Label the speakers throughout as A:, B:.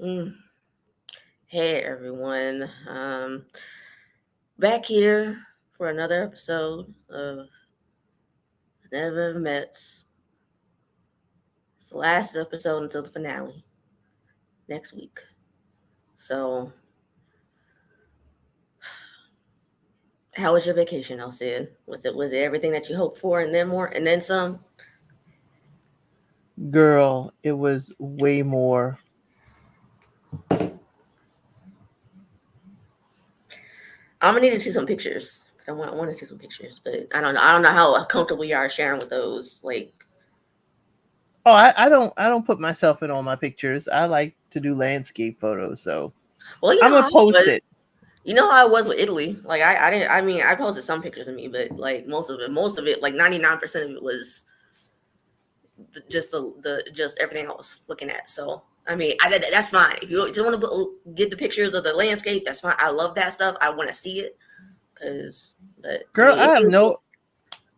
A: Mm. Hey everyone, back here for another episode of Never Mets. It's the last episode until the finale next week. So, how was your vacation, Sid? Was it everything that you hoped for and then more and then some?
B: Girl, it was way more.
A: I'm gonna need to see some pictures because I want to see some pictures, but I don't know how comfortable you are sharing with those. Like,
B: Oh, I don't put myself in all my pictures. I like to do landscape photos, so
A: well,
B: I'm gonna post it.
A: you know how I was with Italy. Like I didn't. I mean, I posted some pictures of me, but like most of it, like 99% of it was just everything I was looking at. So I mean, that's fine. If you just want to get the pictures of the landscape, that's fine. I love that stuff. I want to see it because, but I
B: Girl,
A: mean, anything.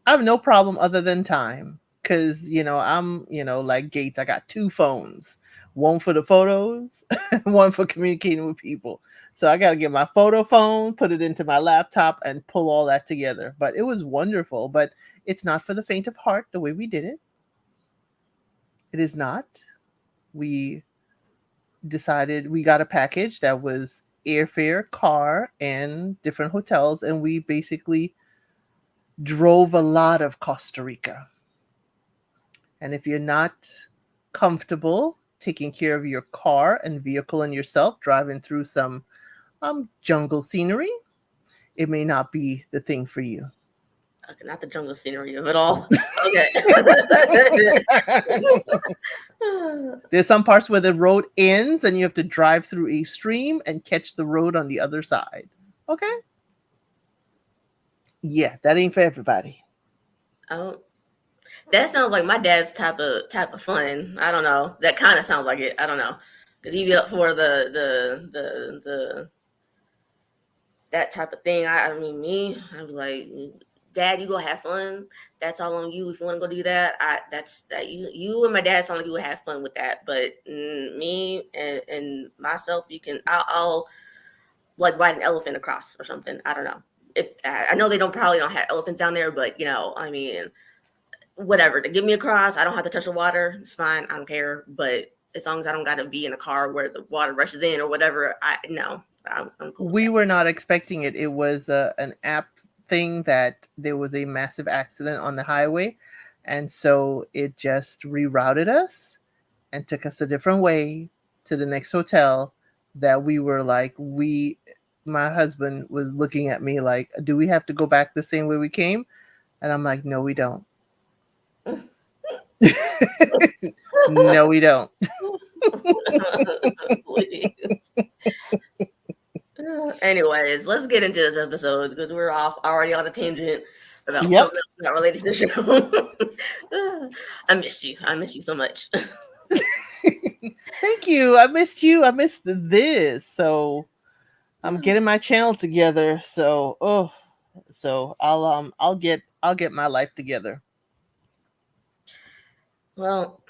B: I have no problem other than time. Cause I'm like Gates. I got two phones, one for the photos, one for communicating with people. So I gotta get my photo phone, put it into my laptop, and pull all that together. But it was wonderful. But it's not for the faint of heart the way we did it. It is not. We decided we got a package that was airfare, car, and different hotels, and we basically drove a lot of Costa Rica. And if you're not comfortable taking care of your car and vehicle and yourself driving through some jungle scenery, it may not be the thing for you.
A: Okay, not the jungle scenery of it all. Okay.
B: There's some parts where the road ends and you have to drive through a stream and catch the road on the other side. Okay? Yeah, that ain't for everybody.
A: Oh, that sounds like my dad's type of fun. I don't know. That kind of sounds like it. I don't know, because he be up for the that type of thing. I mean, me, I'd be like, Dad, you go have fun. That's all on you. If you want to go do that, that's that. You and my dad sound like you would have fun with that. But me and myself, you can. I'll like ride an elephant across or something. I don't know. If I know they don't have elephants down there, but I mean, whatever. To get me across, I don't have to touch the water. It's fine. I don't care. But as long as I don't got to be in a car where the water rushes in or whatever, I no, I'm cool with
B: We were not expecting it. It was an app thing that there was a massive accident on the highway. And so it just rerouted us and took us a different way to the next hotel that we were like, my husband was looking at me like, do we have to go back the same way we came? And I'm like, no, we don't. No, we don't.
A: that. Please. Anyways, let's get into this episode because we're off already on a tangent about
B: Yep.
A: something else not related to the show. I missed you. I miss you so much.
B: Thank you. I missed you. I missed this. So I'm getting my channel together. So I'll get my life together.
A: Well,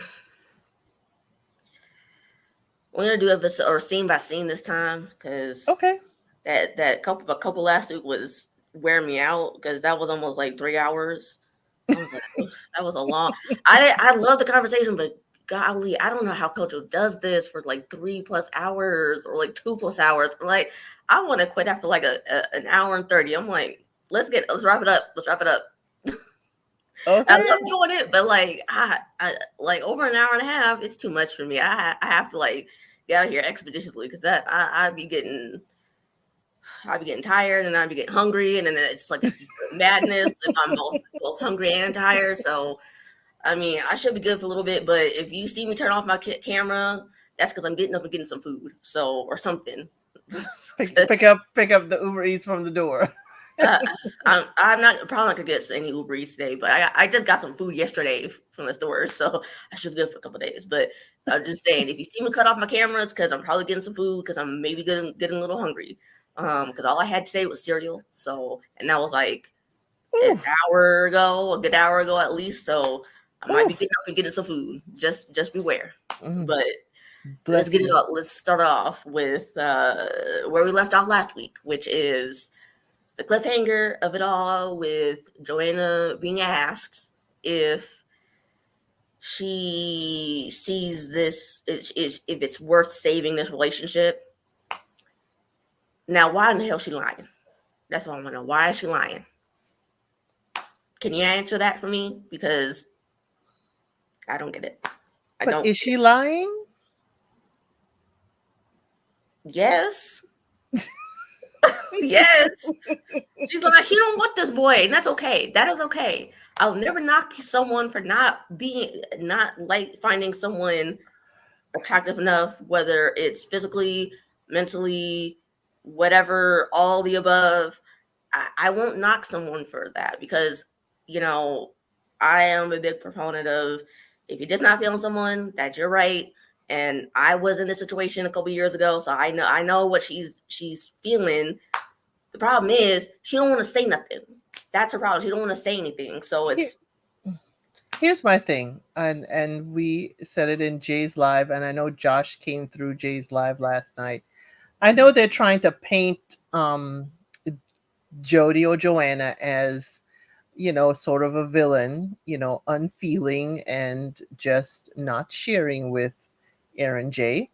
A: we're gonna do episode or scene by scene this time because
B: Okay.
A: that couple last week was wearing me out because that was almost like 3 hours. I was like, "Oof, that was a long. I love the conversation, but golly, I don't know how Kojo does this for like 3+ hours or like 2+ hours. Like, I want to quit after like an hour and 30. I'm like, let's wrap it up. Let's wrap it up. I
B: Okay.
A: love doing it, but like I like over an hour and a half, it's too much for me. I have to like get out of here expeditiously because that I'd be getting tired and I'd be getting hungry, and then it's just madness if I'm both hungry and tired. So I mean, I should be good for a little bit, but if you see me turn off my camera, that's because I'm getting up and getting some food, so or something.
B: Pick up the Uber Eats from the door.
A: uh, I'm not probably not gonna get any Uber Eats today, but I just got some food yesterday from the store, so I should be good for a couple days. But I'm just saying, if you see me cut off my camera, it's because I'm probably getting some food because I'm maybe getting a little hungry. Because all I had today was cereal, so and that was like an
B: Ooh,
A: hour ago, a good hour ago at least. So I might
B: ooh.
A: be getting up and getting some food. Just beware.
B: Mm.
A: But let's
B: Bless
A: get it
B: you.
A: off. Let's start off with where we left off last week, which is the cliffhanger of it all, with Joanna being asked if she sees this if it's worth saving this relationship. Now, why in the hell is she lying? That's what I want to know. Why is she lying? Can you answer that for me? Because I don't get it. I
B: But
A: don't.
B: is she lying?
A: Yes. Yes. She's like, she don't want this boy, and that's okay. That is okay. I'll never knock someone for not like finding someone attractive enough, whether it's physically, mentally, whatever, all the above. I won't knock someone for that, because, you know, I am a big proponent of, if you're just not feeling someone, that you're right. And I was in this situation a couple years ago, so I know what she's feeling. The problem is she don't want to say nothing. That's her problem. She don't want to say anything. So
B: Here,
A: it's
B: here's my thing, and we said it in Jay's live, and I know Josh came through Jay's live last night. I know they're trying to paint Jody or Joanna as, sort of a villain, unfeeling and just not sharing with Aaron J.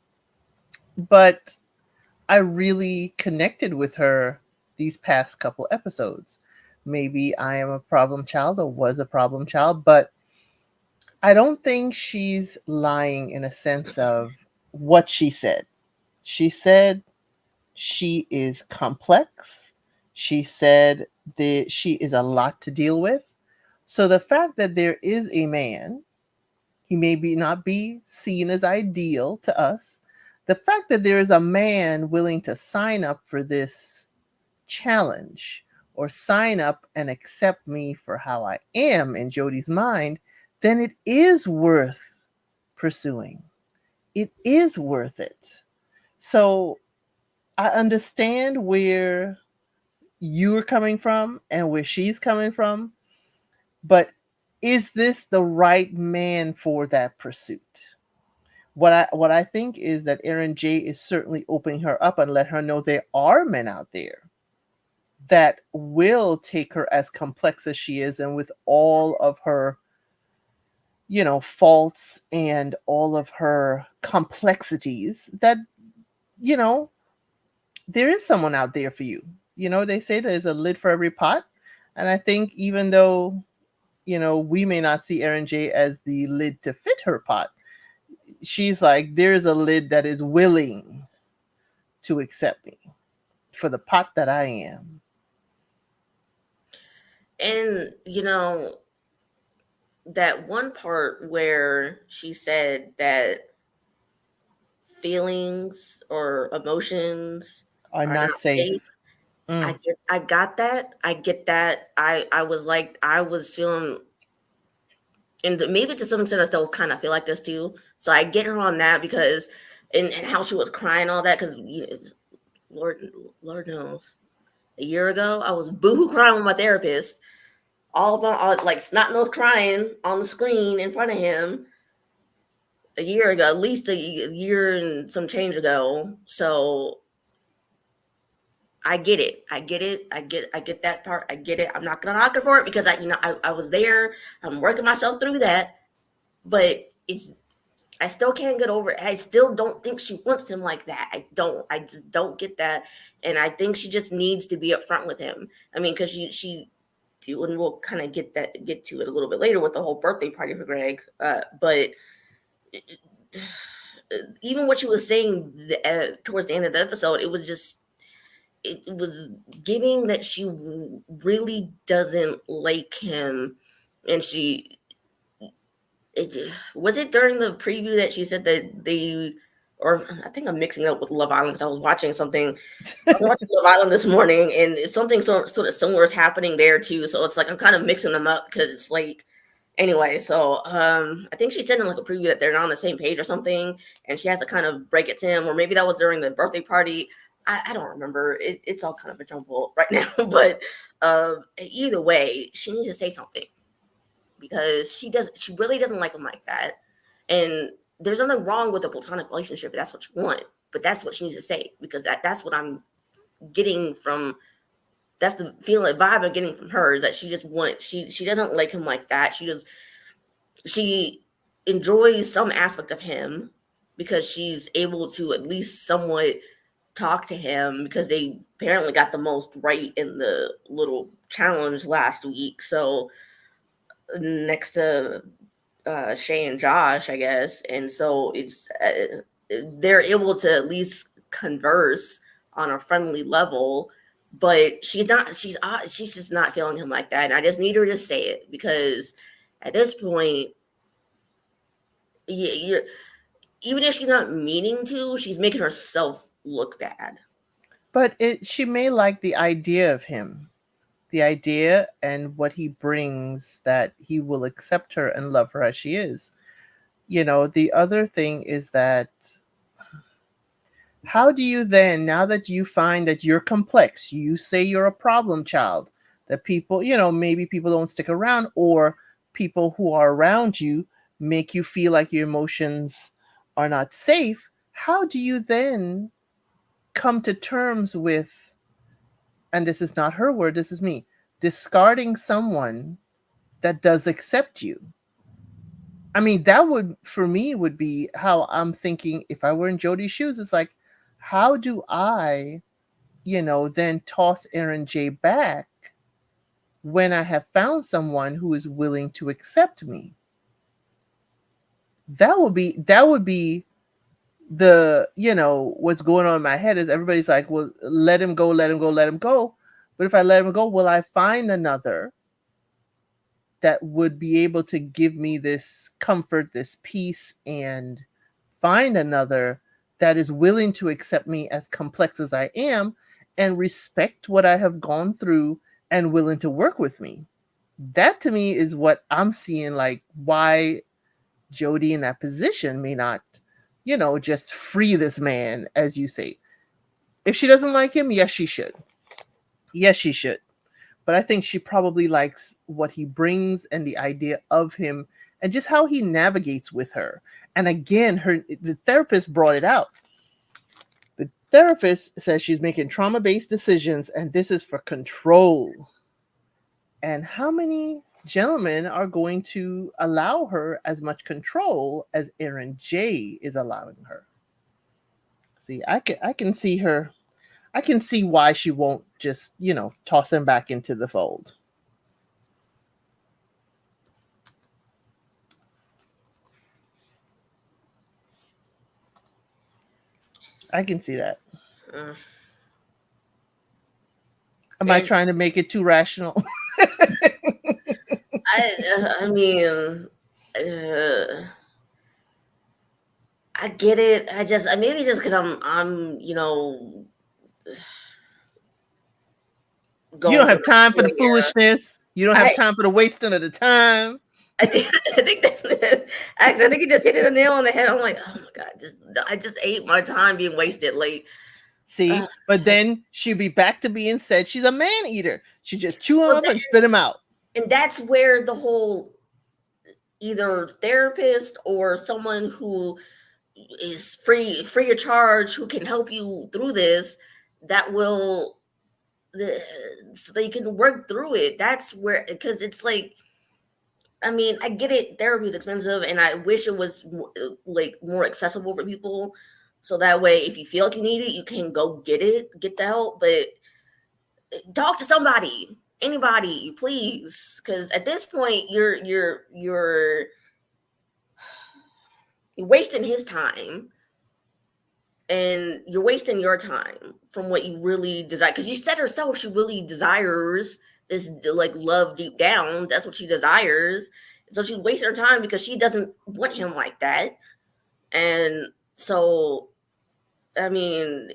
B: But I really connected with her these past couple episodes. Maybe I am a problem child or was a problem child, but I don't think she's lying in a sense of what she said. She said she is complex. She said that she is a lot to deal with. So the fact that there is a man, he may not be seen as ideal to us. The fact that there is a man willing to sign up for this challenge or sign up and accept me for how I am in Jody's mind, then it is worth pursuing. It is worth it. So I understand where you're coming from and where she's coming from, but is this the right man for that pursuit? What I think is that Aaron J is certainly opening her up and let her know there are men out there that will take her as complex as she is, and with all of her faults and all of her complexities, that you know there is someone out there for you. They say there's a lid for every pot. And I think even though, we may not see Aaron J as the lid to fit her pot, she's like, there's a lid that is willing to accept me for the pot that I am.
A: And that one part where she said that feelings or emotions
B: Are
A: are
B: not
A: not
B: safe.
A: safe. I got that. I get that. I was like, I was feeling, and maybe to some extent I still kind of feel like this too. So I get her on that, because and how she was crying, all that, because Lord knows, a year ago I was boohoo crying with my therapist, all about like snot nose crying on the screen in front of him a year ago, at least a year and some change ago. So I get it. I get it. I get that part. I get it. I'm not gonna knock her for it, because I was there. I'm working myself through that. But I still can't get over it. I still don't think she wants him like that. I just don't get that. And I think she just needs to be upfront with him. I mean, because and we'll kind of get to it a little bit later with the whole birthday party for Greg. But even what she was saying towards the end of the episode, it was giving that she really doesn't like him. And was it during the preview that she said that or I think I'm mixing it up with Love Island, because I was watching Love Island this morning, and something sort of similar is happening there too. So it's like I'm kind of mixing them up, because it's like, anyway. So I think she said in like a preview that they're not on the same page or something, and she has to kind of break it to him, or maybe that was during the birthday party. I don't remember. It's all kind of a jumble right now, but either way, she needs to say something, because she really doesn't like him like that. And there's nothing wrong with a platonic relationship if that's what you want, but that's what she needs to say, because that's what I'm getting from, that's the feeling, vibe I'm getting from her, is that she just wants, she doesn't like him like that. She enjoys some aspect of him because she's able to at least somewhat talk to him, because they apparently got the most right in the little challenge last week. So next to Shay and Josh, I guess. And so it's they're able to at least converse on a friendly level, but she's just not feeling him like that. And I just need her to say it, because at this point, you're, even if she's not meaning to, she's making herself look bad.
B: But she may like the idea of him, the idea and what he brings, that he will accept her and love her as she is. The other thing is that, how do you then, now that you find that you're complex, you say you're a problem child, that people, maybe people don't stick around, or people who are around you make you feel like your emotions are not safe, how do you then come to terms with, and this is not her word, this is me, discarding someone that does accept you? I mean, that would, for me, would be how I'm thinking if I were in Jodi's shoes. It's like, how do I, then toss Aaron J back when I have found someone who is willing to accept me? That would be the, what's going on in my head, is everybody's like, well, let him go, let him go, let him go. But if I let him go, will I find another that would be able to give me this comfort, this peace, and find another that is willing to accept me as complex as I am and respect what I have gone through and willing to work with me? That to me is what I'm seeing, like why Jodi in that position may not, just free this man, as you say. If she doesn't like him, yes, she should. Yes, she should. But I think she probably likes what he brings and the idea of him and just how he navigates with her. And again, the therapist brought it out. The therapist says she's making trauma-based decisions, and this is for control. And how many gentlemen are going to allow her as much control as Aaron J is allowing her? See, I can see her. I can see why she won't just, toss him back into the fold. I can see that. Am I trying to make it too rational?
A: I mean, I get it. I just, maybe just because I'm,
B: you don't have time for the foolishness. You don't have time for the wasting of the time.
A: I think that's actually, I think you just hit it a nail on the head. I'm like, oh my God, I just ate my time being wasted late.
B: See, but then she'll be back to being said she's a man eater. She just chew him up and spit him out.
A: And that's where the whole either therapist or someone who is free of charge, who can help you through this, that will, so they can work through it. That's where, because it's like, I mean, I get it, therapy is expensive, and I wish it was more accessible for people, so that way if you feel like you need it, you can go get the help. But talk to somebody, anybody, please, because at this point you're wasting his time, and you're wasting your time from what you really desire. Because you said herself, she really desires this love deep down. That's what she desires. So she's wasting her time because she doesn't want him like that. And so, I mean,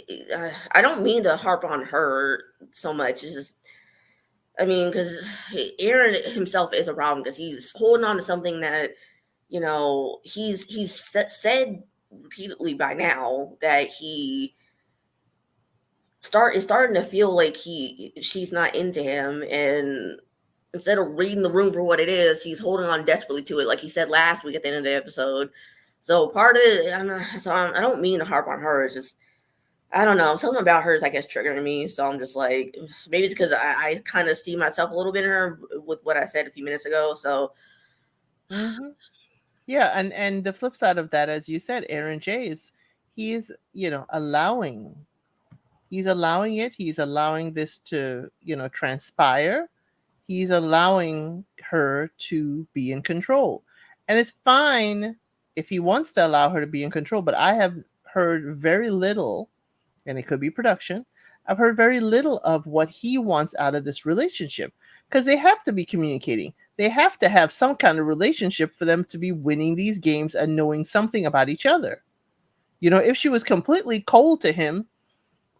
A: I don't mean to harp on her so much. It's just, I mean, because Aaron himself is a problem, because he's holding on to something that, he's said repeatedly by now, that he is starting to feel like she's not into him, and instead of reading the room for what it is, he's holding on desperately to it, like he said last week at the end of the episode. So part of it, I don't mean to harp on her. It's just I don't know, something about her is I guess triggering me. So I'm just like, maybe it's because I kind of see myself a little bit in her with what I said a few minutes ago. So
B: Hmm. Yeah, and the flip side of that, as you said, Aaron J is he's allowing it. He's allowing this to transpire. He's allowing her to be in control, and it's fine if he wants to allow her to be in control. But I have heard very little, and it could be production. I've heard very little of what he wants out of this relationship because they have to be communicating. They have to have some kind of relationship for them to be winning these games and knowing something about each other. If she was completely cold to him,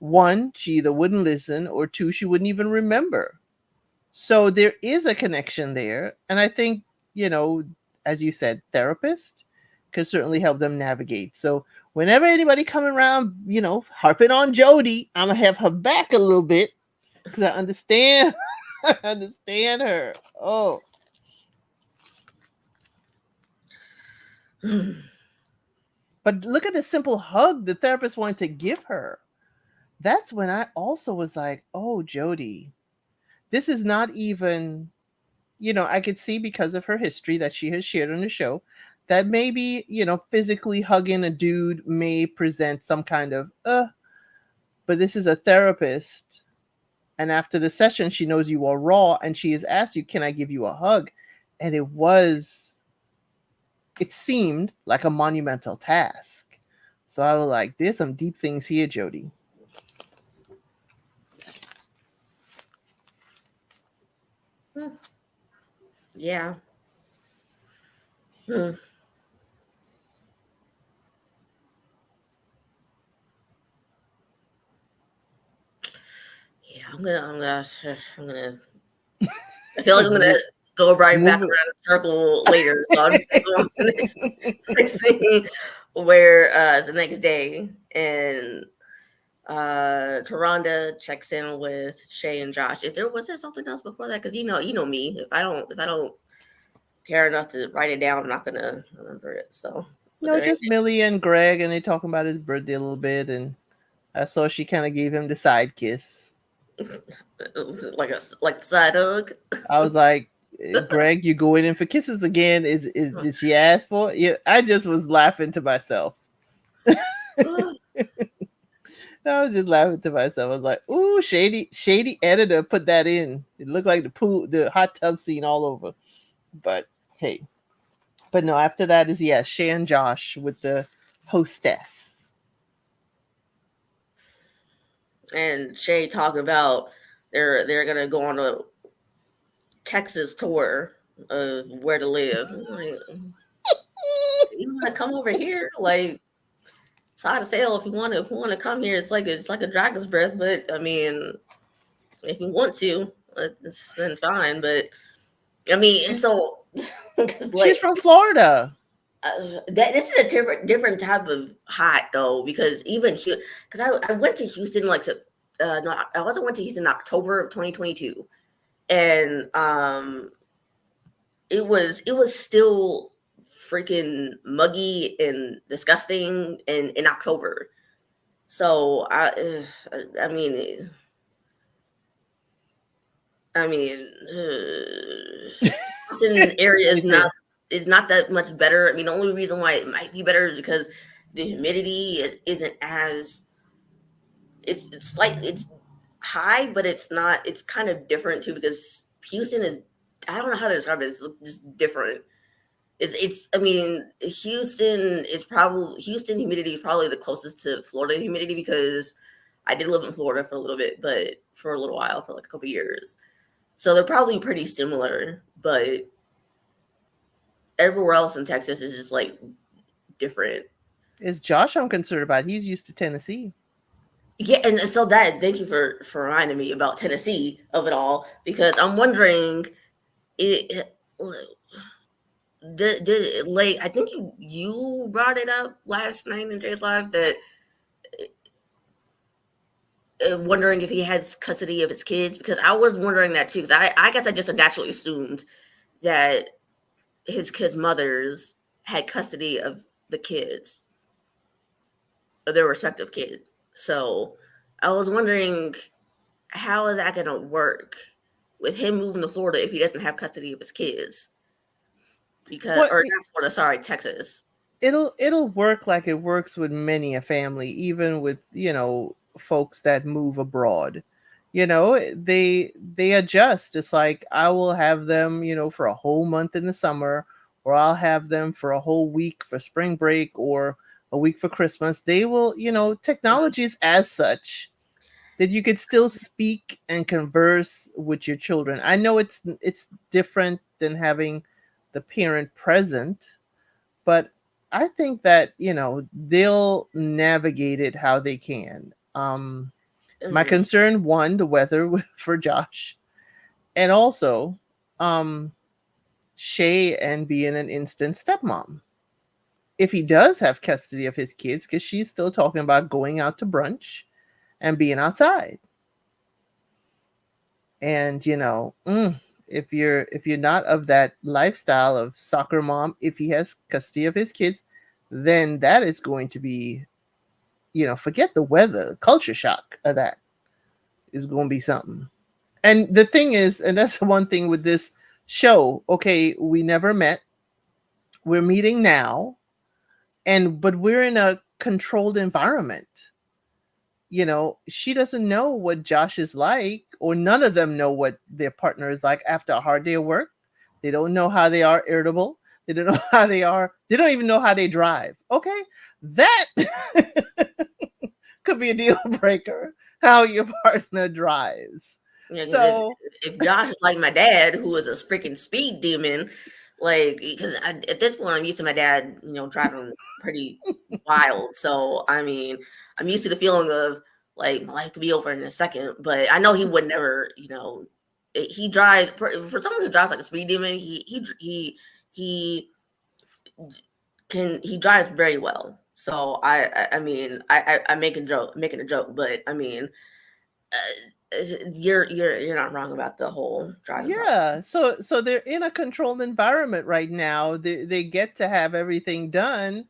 B: one, she either wouldn't listen, or two, she wouldn't even remember. So there is a connection there. And I think, you know, as you said, therapists could certainly help them navigate. So whenever anybody coming around, harping on Jody, I'm gonna have her back a little bit because I understand I understand her. Oh, but look at the simple hug the therapist wanted to give her. That's when I also was like, oh, Jody, this is not even, I could see because of her history that she has shared on the show that maybe, physically hugging a dude may present some kind of, but this is a therapist. And after the session, she knows you are raw and she has asked you, can I give you a hug? And it seemed like a monumental task. So I was like, there's some deep things here, Jody.
A: yeah. Hmm. Yeah, I'm gonna. I feel like I'm gonna go right back
B: Move
A: around the circle later. So I'm just going to the next thing where the next day and Taronda checks in with Shay and Josh. Was there something else before that? Because you know me. If I don't care enough to write it down, I'm not gonna remember it. So was
B: No,
A: there
B: just
A: anything
B: Millie and Greg, and they talking about his birthday a little bit, and I saw she kind of gave him the side kiss.
A: was it like the side hug?
B: I was like, Greg, you going in for kisses again? Is did she ask for it? Yeah, I just was laughing to myself. I was just laughing to myself. I was like, "Ooh, shady editor put that in. It looked like the hot tub scene all over." But hey, but no. After that is Shay and Josh with the hostess.
A: And Shay talking about they're gonna go on a Texas tour of where to live. Like, you want to come over here? Like, it's hard to sale if you want to. If you want to come here, it's like a dragon's breath. But I mean, if you want to, it's then fine. But I mean, so
B: She's
A: like
B: from Florida.
A: this is a different type of hot though, because because I went to Houston no, I wasn't went to Houston in October of 2022, and it was still freaking muggy and disgusting in October. So I mean I mean Houston area
B: Let me see.
A: is not that much better. I mean, the only reason why it might be better is because the humidity isn't as it's high, but it's not. It's kind of different too because Houston is. I don't know how to describe it. It's just different. It's. I mean, Houston humidity is probably the closest to Florida humidity because I did live in Florida for a little bit, but for a little while, for like a couple years. So they're probably pretty similar, but everywhere else in Texas is just like different.
B: It's Josh I'm concerned about. He's used to Tennessee.
A: Yeah, and so thank you for reminding me about Tennessee of it all because I'm wondering it did like I think you brought it up last night in Jay's live that wondering if he has custody of his kids because I was wondering that too because I guess I just naturally assumed that his kids' mothers had custody of the kids, or their respective kid. So I was wondering, how is that going to work with him moving to Florida if he doesn't have custody of his kids? Because,
B: Well,
A: or not Florida, sorry, Texas.
B: it'll work like it works with many a family, even with, folks that move abroad. They adjust. It's like I will have them, for a whole month in the summer, or I'll have them for a whole week for spring break, or a week for Christmas. They will, technology is as such that you could still speak and converse with your children. I know it's different than having the parent present, but I think that, they'll navigate it how they can. My
A: Mhm.
B: concern, one, the weather for Josh, and also Shay and being an instant stepmom. If he does have custody of his kids, because she's still talking about going out to brunch and being outside. And if you're not of that lifestyle of soccer mom, if he has custody of his kids, then that is going to be, forget the weather, culture shock of that is going to be something. And the thing is, and that's the one thing with this show, okay, we never met, we're meeting now, but we're in a controlled environment. She doesn't know what Josh is like, or none of them know what their partner is like after a hard day of work. They don't know how they are irritable. They don't know how they are. They don't even know how they drive. Okay. That could be a deal breaker, how your partner drives.
A: Yeah, because
B: So,
A: if Josh is like my dad, who is a freaking speed demon, like, because at this point I'm used to my dad, driving pretty wild. So I mean, I'm used to the feeling of like my life could be over in a second. But I know he would never, he drives for someone who drives like a speed demon. He he drives very well. So I mean I'm making a joke, but I mean you're not wrong about the whole driving part.
B: yeah, so they're in a controlled environment right now. They get to have everything done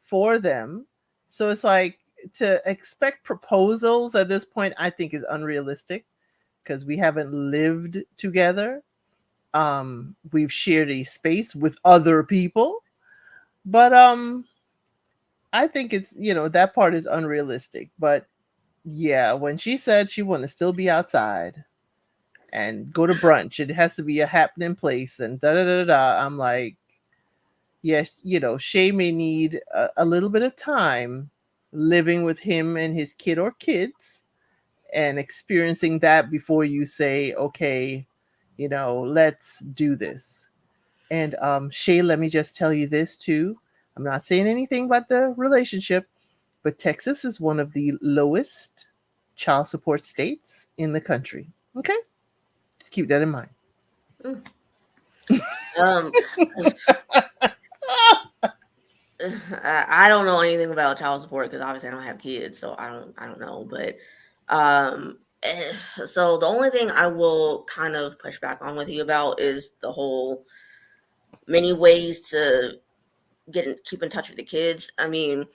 B: for them. So it's like, to expect proposals at this point, I think, is unrealistic, because we haven't lived together. We've shared a space with other people, but I think it's, that part is unrealistic. But yeah, when she said she want to still be outside and go to brunch, it has to be a happening place, and da da da da. I'm like, yes, Shay may need a little bit of time living with him and his kid or kids, and experiencing that before you say, okay, let's do this. And Shay, let me just tell you this too. I'm not saying anything about the relationship, but Texas is one of the lowest child support states in the country. Okay? Just keep that in mind.
A: Mm. Um, I don't know anything about child support because obviously I don't have kids, so I don't know. But so the only thing I will kind of push back on with you about is the whole many ways to keep in touch with the kids. I mean,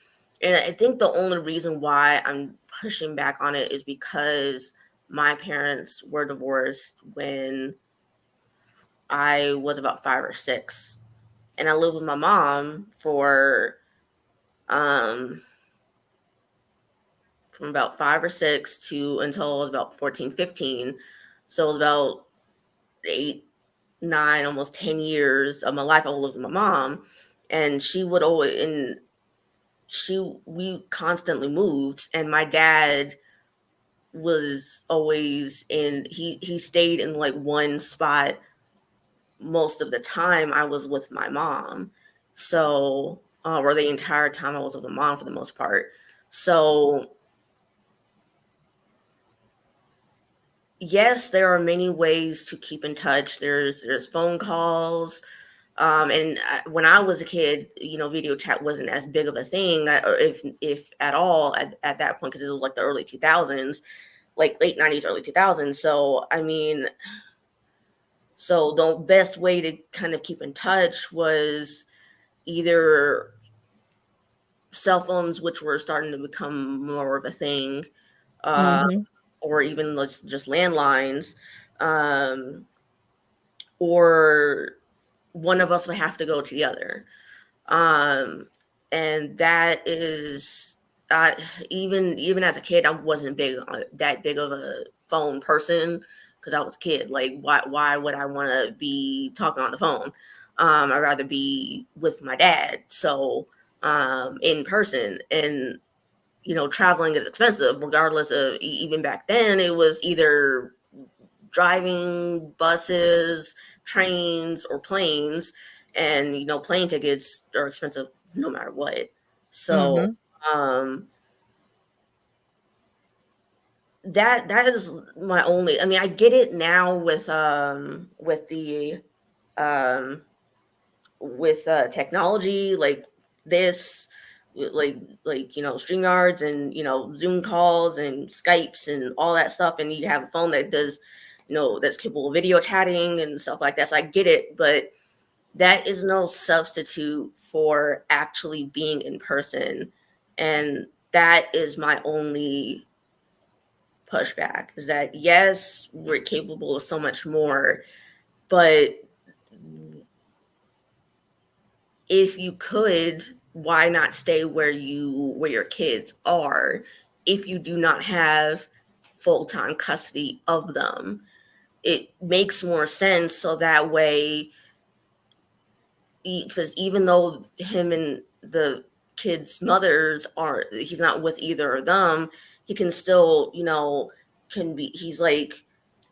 A: and I think the only reason why I'm pushing back on it is because my parents were divorced when I was about 5 or 6, and I lived with my mom for um from about 5 or 6 to until I was about 14, 15. So it was about 8, 9, almost 10 years of my life I lived with my mom. And she would always, and we constantly moved. And my dad was always he stayed in like one spot most of the time I was with my mom. So, or the entire time I was with my mom for the most part. So, yes, there are many ways to keep in touch. There's phone calls. And when I was a kid, video chat wasn't as big of a thing, or if at all at that point, because it was like the early 2000s, like late 90s, early 2000s. So I mean, so the best way to kind of keep in touch was either cell phones, which were starting to become more of a thing,
B: Mm-hmm.
A: or even just landlines, um, or one of us would have to go to the other. Um, and that is, uh, even as a kid, I wasn't that big of a phone person because I was a kid. Like, why would I want to be talking on the phone? I'd rather be with my dad. So, in person. And traveling is expensive, regardless of even back then. It was either driving, buses, trains, or planes, and plane tickets are expensive no matter what. So,
B: Mm-hmm.
A: um, that is my only. I mean, I get it now um with technology like this, like StreamYards and Zoom calls and Skypes and all that stuff, and you have a phone that does that's capable of video chatting and stuff like that. So I get it, but that is no substitute for actually being in person, and that is my only pushback, is that yes, we're capable of so much more, but if you could, why not stay where your kids are if you do not have full-time custody of them? It makes more sense, so that way, because even though him and the kids' mothers are, he's not with either of them, he can still, can be, he's like,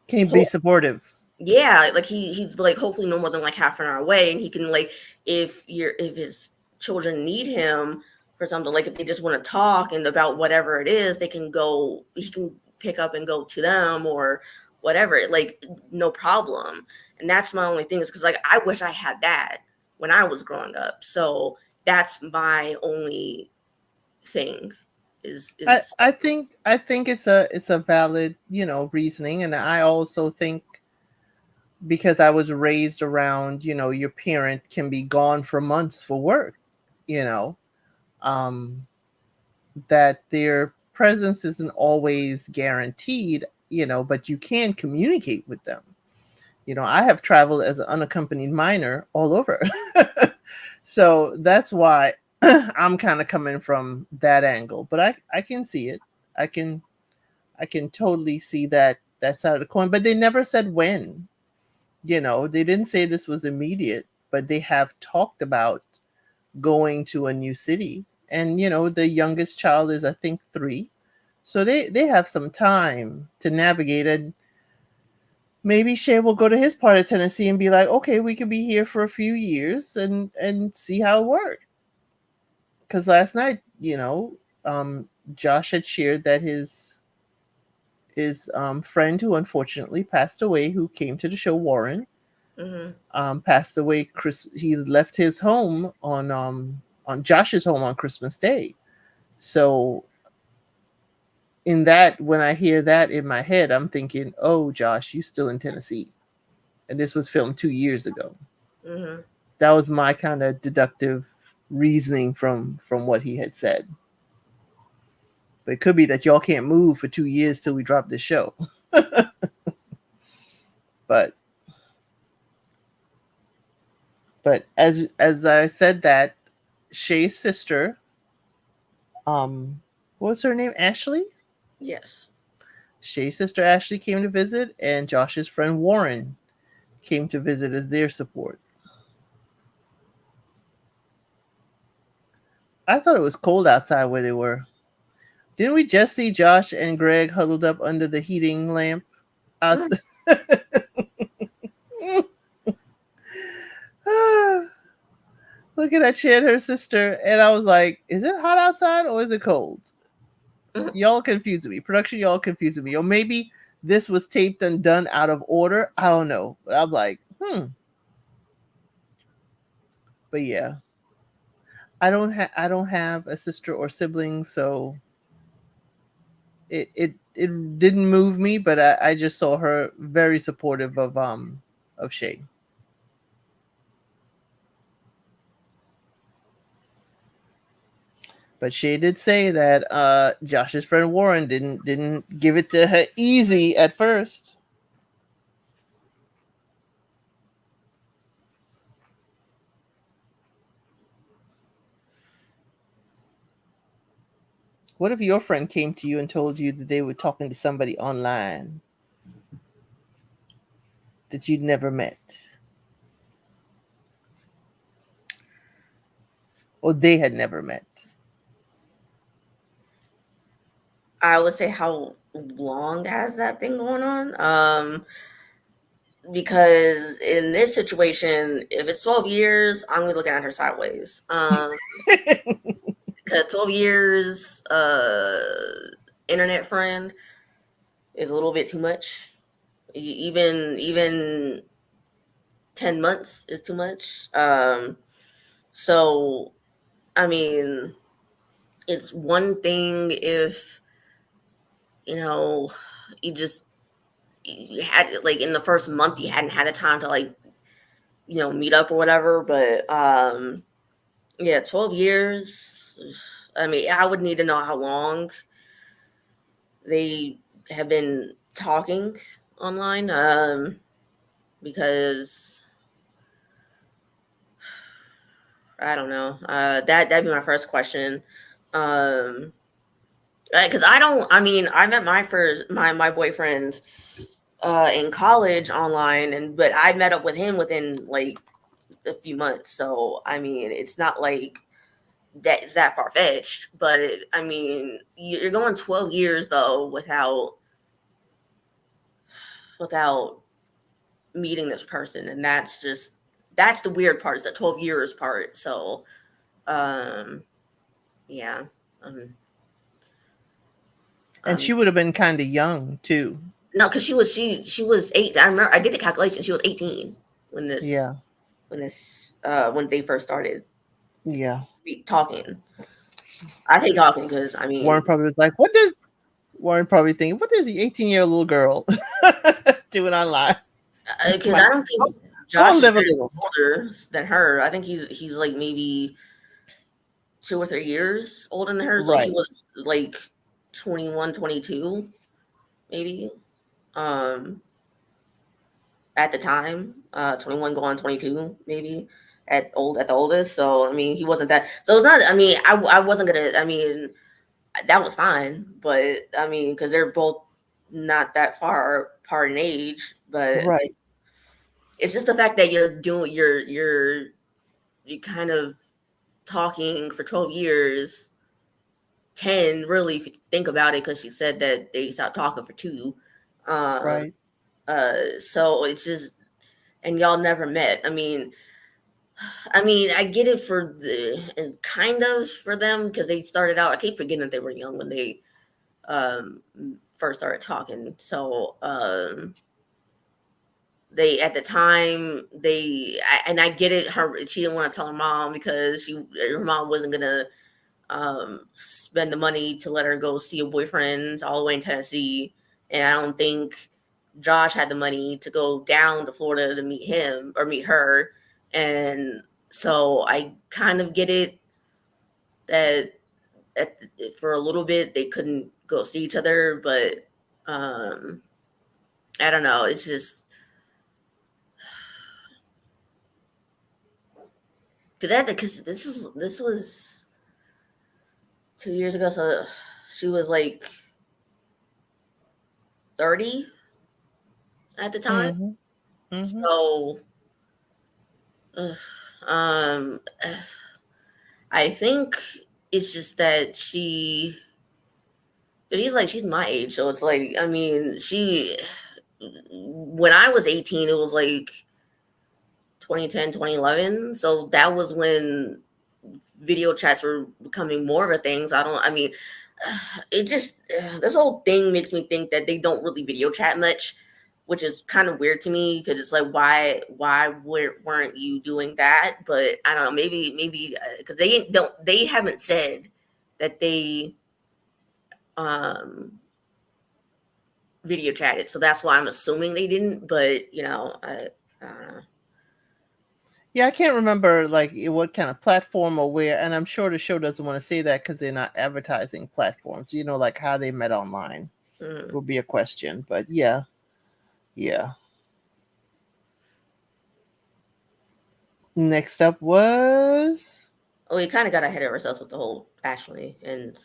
B: Can be supportive.
A: yeah, like he's like hopefully no more than like half an hour away, and he can, like, if his children need him for something, like if they just want to talk and about whatever it is, he can pick up and go to them or whatever, like, no problem. And that's my only thing, is because, like, I wish I had that when I was growing up. So that's my only thing,
B: I,
A: is
B: I think I think it's a valid, reasoning. And I also think, because I was raised around, your parent can be gone for months for work, you know, um, that their presence isn't always guaranteed, but you can communicate with them. I have traveled as an unaccompanied minor all over. So that's why I'm kind of coming from that angle. But I can see it. I can I can totally see that side of the coin. But they never said when. They didn't say this was immediate, but they have talked about going to a new city. And the youngest child is, I think, 3. So they have some time to navigate. And maybe Shay will go to his part of Tennessee and be like, okay, we could be here for a few years and see how it works. Because last night, Josh had shared that his friend, who unfortunately passed away, who came to the show, Warren,
A: mm-hmm,
B: passed away. He left his home on Josh's home on Christmas Day. So in that, when I hear that in my head, I'm thinking, oh, Josh, you still in Tennessee, and this was filmed 2 years ago.
A: mm-hmm.
B: That was my kind of deductive reasoning from what he had said. But it could be that y'all can't move for 2 years till we drop this show. but but as I said, that Shay's sister, what was her name? Ashley?
A: Yes.
B: Shay's sister Ashley came to visit, and Josh's friend Warren came to visit as their support. I thought it was cold outside where they were. Didn't we just see Josh and Greg huddled up under the heating lamp out? Look at that, she and her sister, and I was like, is it hot outside or is it cold?
A: Mhm.
B: Y'all confusing me. Production, y'all confusing me. Or maybe this was taped and done out of order. I don't know. But I'm like, But yeah. I don't have a sister or sibling, so it didn't move me, but I just saw her very supportive of Shay. But she did say that Josh's friend Warren didn't give it to her easy at first. What if your friend came to you and told you that they were talking to somebody online that you'd never met? Or they had never met?
A: I would say, how long has that been going on? Because in this situation, if it's 12 years, I'm gonna be looking at her sideways. Because 12 years, internet friend is a little bit too much. Even 10 months is too much. So I mean, it's one thing if you know you had like in the first month you hadn't had a time to like meet up or whatever, but yeah, 12 years. I mean, I would need to know how long they have been talking online, because I don't know. That'd be my first question. Because I don't. I mean, I met my boyfriend in college online, but I met up with him within like a few months. So I mean, it's not like that it's that far fetched. But I mean, you're going 12 years though without meeting this person, and that's the weird part, is the 12 years part. So um yeah. um,
B: And she
A: um
B: would have been kind of young too.
A: no, because she was 8. I remember I did the calculation. She was 18 when this
B: Yeah.
A: when they first started
B: Yeah.
A: talking. I say talking because I
B: Warren
A: mean,
B: probably was like, what does Warren probably thinking, what is the 18-year-old little girl doing online?
A: because I don't think
B: Go
A: Josh
B: and
A: is
B: live a
A: that
B: little.
A: older than her. I think he's like maybe 2 or 3 years older than her. So he
B: Right.
A: was like 21, 22, maybe. Um, at the time, 21 going 22, maybe at the oldest. So I mean, he wasn't that. So it's not. I mean, I wasn't gonna. I mean, that was fine, but I mean, because they're both not that far apart in age, but
B: Right.
A: it's just the fact that you kind of talking for 12 years, 10 really, if you think about it, because she said that they stopped talking for 2. Um,
B: Right.
A: so it's just, and y'all never met. I get it for the, and kind of for them, because they started out, I keep forgetting that they were young when they um first started talking. So they, at the time, and I get it, her she didn't want to tell her mom because her mom wasn't gonna spend the money to let her go see a boyfriend all the way in Tennessee, and I don't think Josh had the money to go down to Florida to meet him or meet her. And so I kind of get it that for a little bit they couldn't go see each other, but um I don't know, it's just because this was 2 years ago, so she was like 30 at the time.
B: Mm-hmm. Mm-hmm.
A: So ugh, um I think it's just that she's my age, so it's like, I mean, when I was 18, it was like 2010, 2011. So that was when video chats were becoming more of a thing. So I mean, it just, this whole thing makes me think that they don't really video chat much, which is kind of weird to me, because it's like, weren't you doing that? But I don't know, maybe because they haven't said that they um video chatted, so that's why I'm assuming they didn't. But I don't know.
B: Yeah, I can't remember like what kind of platform or where, and I'm sure the show doesn't want to say that because they're not advertising platforms. Like how they met online
A: Mm.
B: will be a question, but yeah, yeah. Next up was
A: Oh, we kind of got ahead of ourselves with the whole Ashley and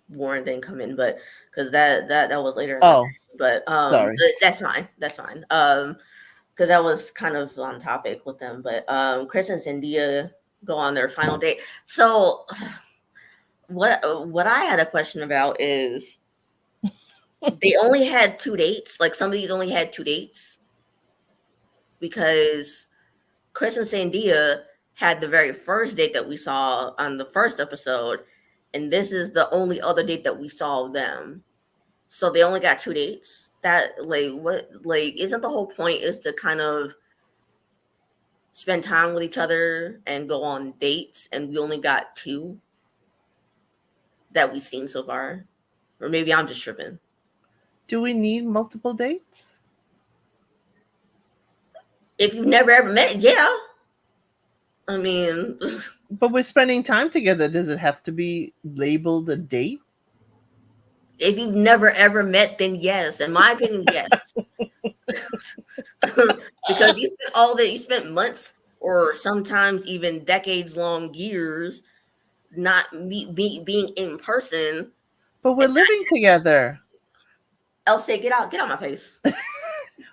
A: Warren didn't come in, but because that was later in the
B: oh,
A: night. But
B: sorry.
A: that's fine. That's fine. Because that was kind of on topic with them. But Chris and Cynthia go on their final date. So what I had a question about is they only had 2 dates. Like some of these only had 2 dates because Chris and Sandia had the very first date that we saw on the first episode, and this is the only other date that we saw of them. So they only got 2 dates. That like what like isn't the whole point is to kind of spend time with each other and go on dates, and we only got two that we've seen so far, or maybe I'm just tripping.
B: Do we need multiple dates?
A: If you've never ever met, yeah. I mean,
B: But we're spending time together. Does it have to be labeled a date?
A: if you've never ever met, then yes. In my opinion, yes. Because you spent months or sometimes even decades long years not being in person.
B: But we're living together.
A: Elsie, get out my face.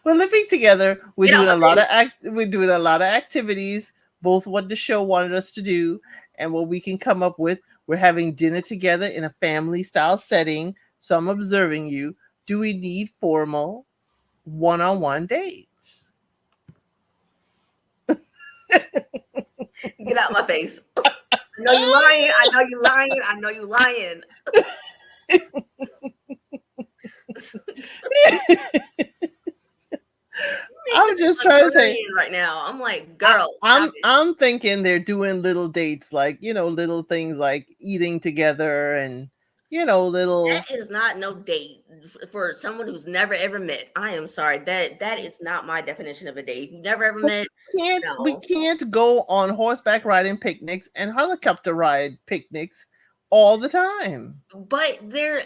B: We're living together. We're
A: Get out
B: doing
A: my
B: a lot
A: face.
B: of we're doing a lot of activities, both what the show wanted us to do and what we can come up with. We're having dinner together in a family style setting. So I'm observing you. Do we need formal one-on-one dates?
A: Get out my face. I know you lying. I know you lying. I know you lying.
B: I'm just trying to say
A: right now. I'm like, girl, stop
B: I'm
A: it.
B: I'm thinking they're doing little dates like little things like eating together and little
A: That is not no date for someone who's never ever met. I am sorry. That is not my definition of a date. If you've never ever met,
B: we
A: no.
B: can't go on horseback riding picnics and helicopter ride picnics all the time.
A: But they're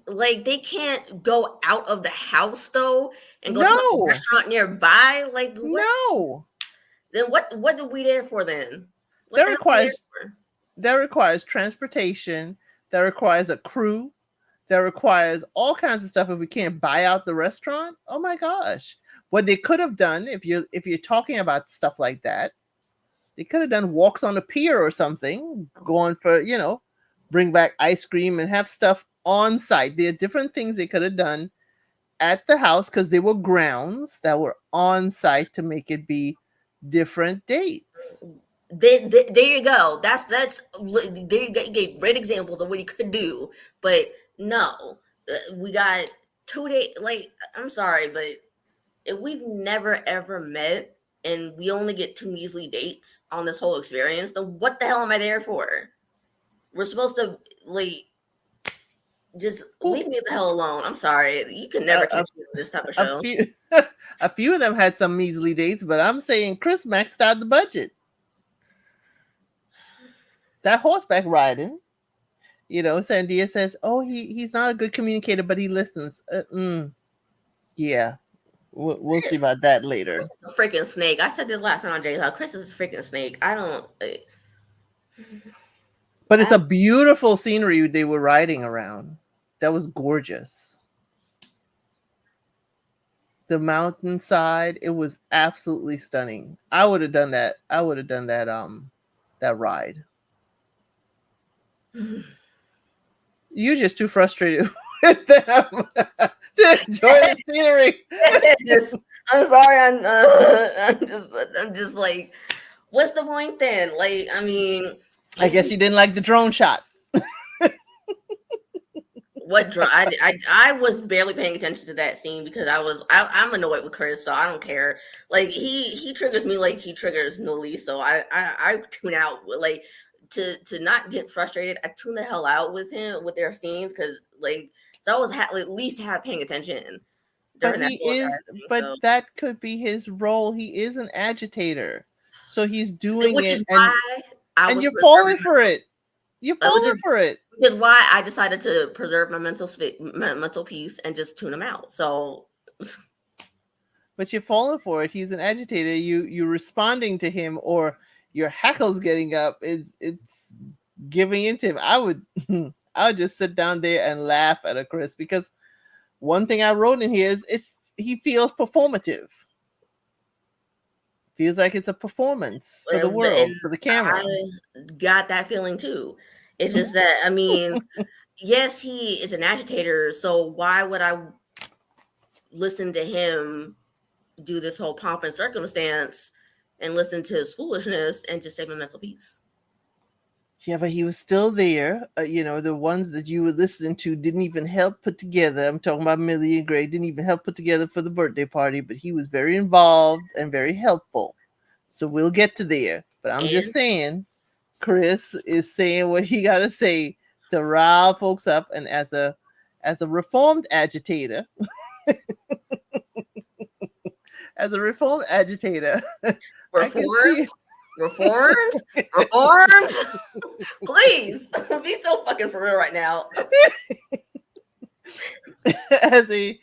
A: like they can't go out of the house though and go to like a
B: No,
A: restaurant nearby. Like what?
B: no.
A: Then what are we there for then? What
B: That
A: the hell are we there
B: requires
A: for?
B: that requires transportation. That requires a crew. That requires all kinds of stuff. If we can't buy out the restaurant, oh my gosh! What they could have done if you're talking about stuff like that, they could have done walks on the pier or something, going for bring back ice cream and have stuff on site. There are different things they could have done at the house because there were grounds that were on site to make it be different dates.
A: There you go. That's there you gave great examples of what he could do, but no, we got 2 days. Like I'm sorry, but if we've never ever met and we only get two measly dates on this whole experience, then what the hell am I there for? We're supposed to like just
B: Well,
A: leave me the hell alone. I'm sorry, you can never
B: a,
A: catch me on this type of
B: a
A: show.
B: few a few of them had some measly dates, but I'm saying Chris maxed out the budget. That horseback riding, Sandia says, "Oh, he's not a good communicator, but he listens." Yeah, we'll see about that later.
A: Chris is a freaking snake. I said this last time on Jay's House. Chris is a freaking snake. I don't.
B: But it's a beautiful scenery they were riding around. That was gorgeous. The mountainside, it was absolutely stunning. I would have done that. I would have done that ride. You're just too frustrated with them to enjoy the scenery.
A: I'm sorry. I'm just like, what's the point then? Like, I mean,
B: I guess you didn't like the drone shot.
A: what drone? I was barely paying attention to that scene because I'm annoyed with Chris, so I don't care. Like he triggers me like he triggers Millie, so I tune out. Like to not get frustrated, I tune the hell out with him with their scenes because like so I was at least paying attention
B: But
A: during that
B: he
A: whole
B: is,
A: entire thing.
B: but
A: So
B: that could be his role. He is an agitator. So he's doing
A: which
B: it,
A: is why I
B: and
A: was
B: you're falling
A: preserving,
B: for it. You're
A: which
B: falling for it.
A: is why I decided to preserve my mental peace and just tune him out. So,
B: But you're falling for it. He's an agitator. You're responding to him, or your hackles getting up. It's giving into him. I would just sit down there and laugh at a Chris, because one thing I wrote in here is he feels performative. Feels like it's a performance for the world,
A: and
B: for the camera.
A: I got that feeling too. It's just that, I mean, yes, he is an agitator. So why would I listen to him do this whole pomp and circumstance and listen to his foolishness and just save my mental peace?
B: Yeah, but he was still there. The ones that you were listening to didn't even help put together. I'm talking about Millie and Greg, didn't even help put together for the birthday party, but he was very involved and very helpful. So we'll get to there. But I'm just
A: And
B: saying, Chris is saying what he got to say to rile folks up. And as a reformed agitator, as a reformed agitator, I can see
A: reformed, reformed. Please be so fucking for real right now.
B: as a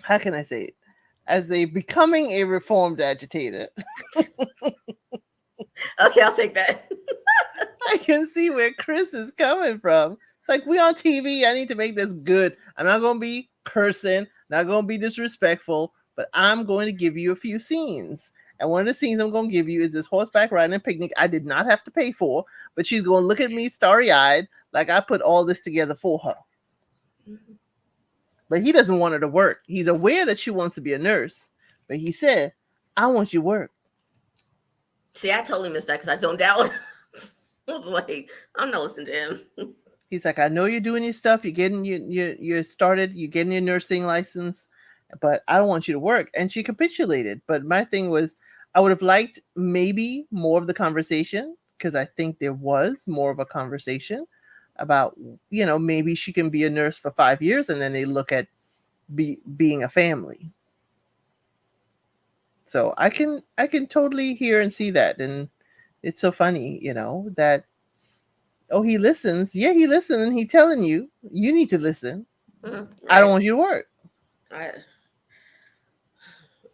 B: how can I say it? As a becoming a reformed agitator.
A: Okay, I'll take that.
B: I can see where Chris is coming from. It's like, we on TV. I need to make this good. I'm not going to be cursing, not going to be disrespectful, but I'm going to give you a few scenes. And one of the scenes I'm going to give you is this horseback riding and picnic I did not have to pay for, but she's going to look at me starry-eyed like I put all this together for her. Mm-hmm. But he doesn't want her to work. He's aware that she wants to be a nurse, but he said, I want you to work.
A: See, I totally missed that because I zoned out. I was like, I'm not listening to him.
B: He's like, I know you're doing your stuff. You're getting you're started. You're getting your nursing license, but I don't want you to work. And she capitulated. But my thing was, I would have liked maybe more of the conversation, because I think there was more of a conversation about, maybe she can be a nurse for 5 years and then they look at being a family. So I can totally hear and see that. And it's so funny, that, oh, he listens. Yeah, he listens, and he's telling you need to listen. Mm-hmm. Right. I don't want you to work.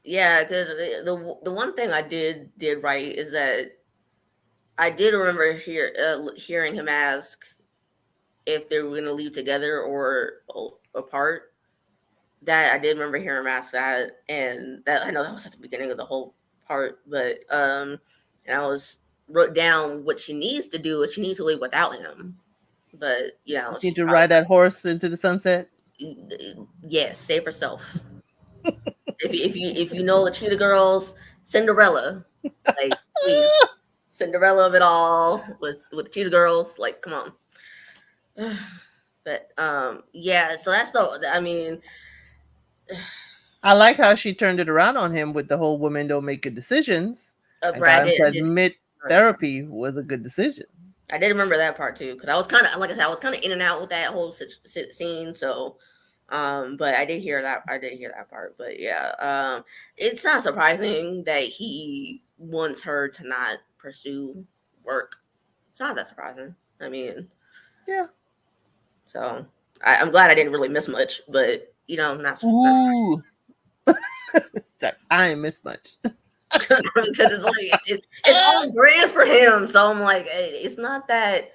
A: Yeah, because the one thing I did right is that I did remember hearing him ask if they were going to leave together or apart. That I did remember hearing him ask that, and that I know that was at the beginning of the whole part, but and I wrote down what she needs to do is she needs to leave without him. But
B: she need to ride that horse into the sunset.
A: Yes, save herself. if you know the Cheetah Girls, Cinderella, like, please, Cinderella of it all with the Cheetah Girls, like, come on. But yeah, so that's I mean,
B: I like how she turned it around on him with the whole women don't make good decisions. I got him to admit therapy was a good decision.
A: I did remember that part too, because I was kind of, like I said, I was kind of in and out with that whole scene. So, but I did hear that. I did hear that part. But yeah, it's not surprising that he wants her to not pursue work. It's not that surprising. I mean,
B: yeah.
A: So I'm glad I didn't really miss much, but not.
B: Ooh. Sorry, I ain't miss much.
A: Because it's like it's on brand for him. So I'm like, hey, it's not that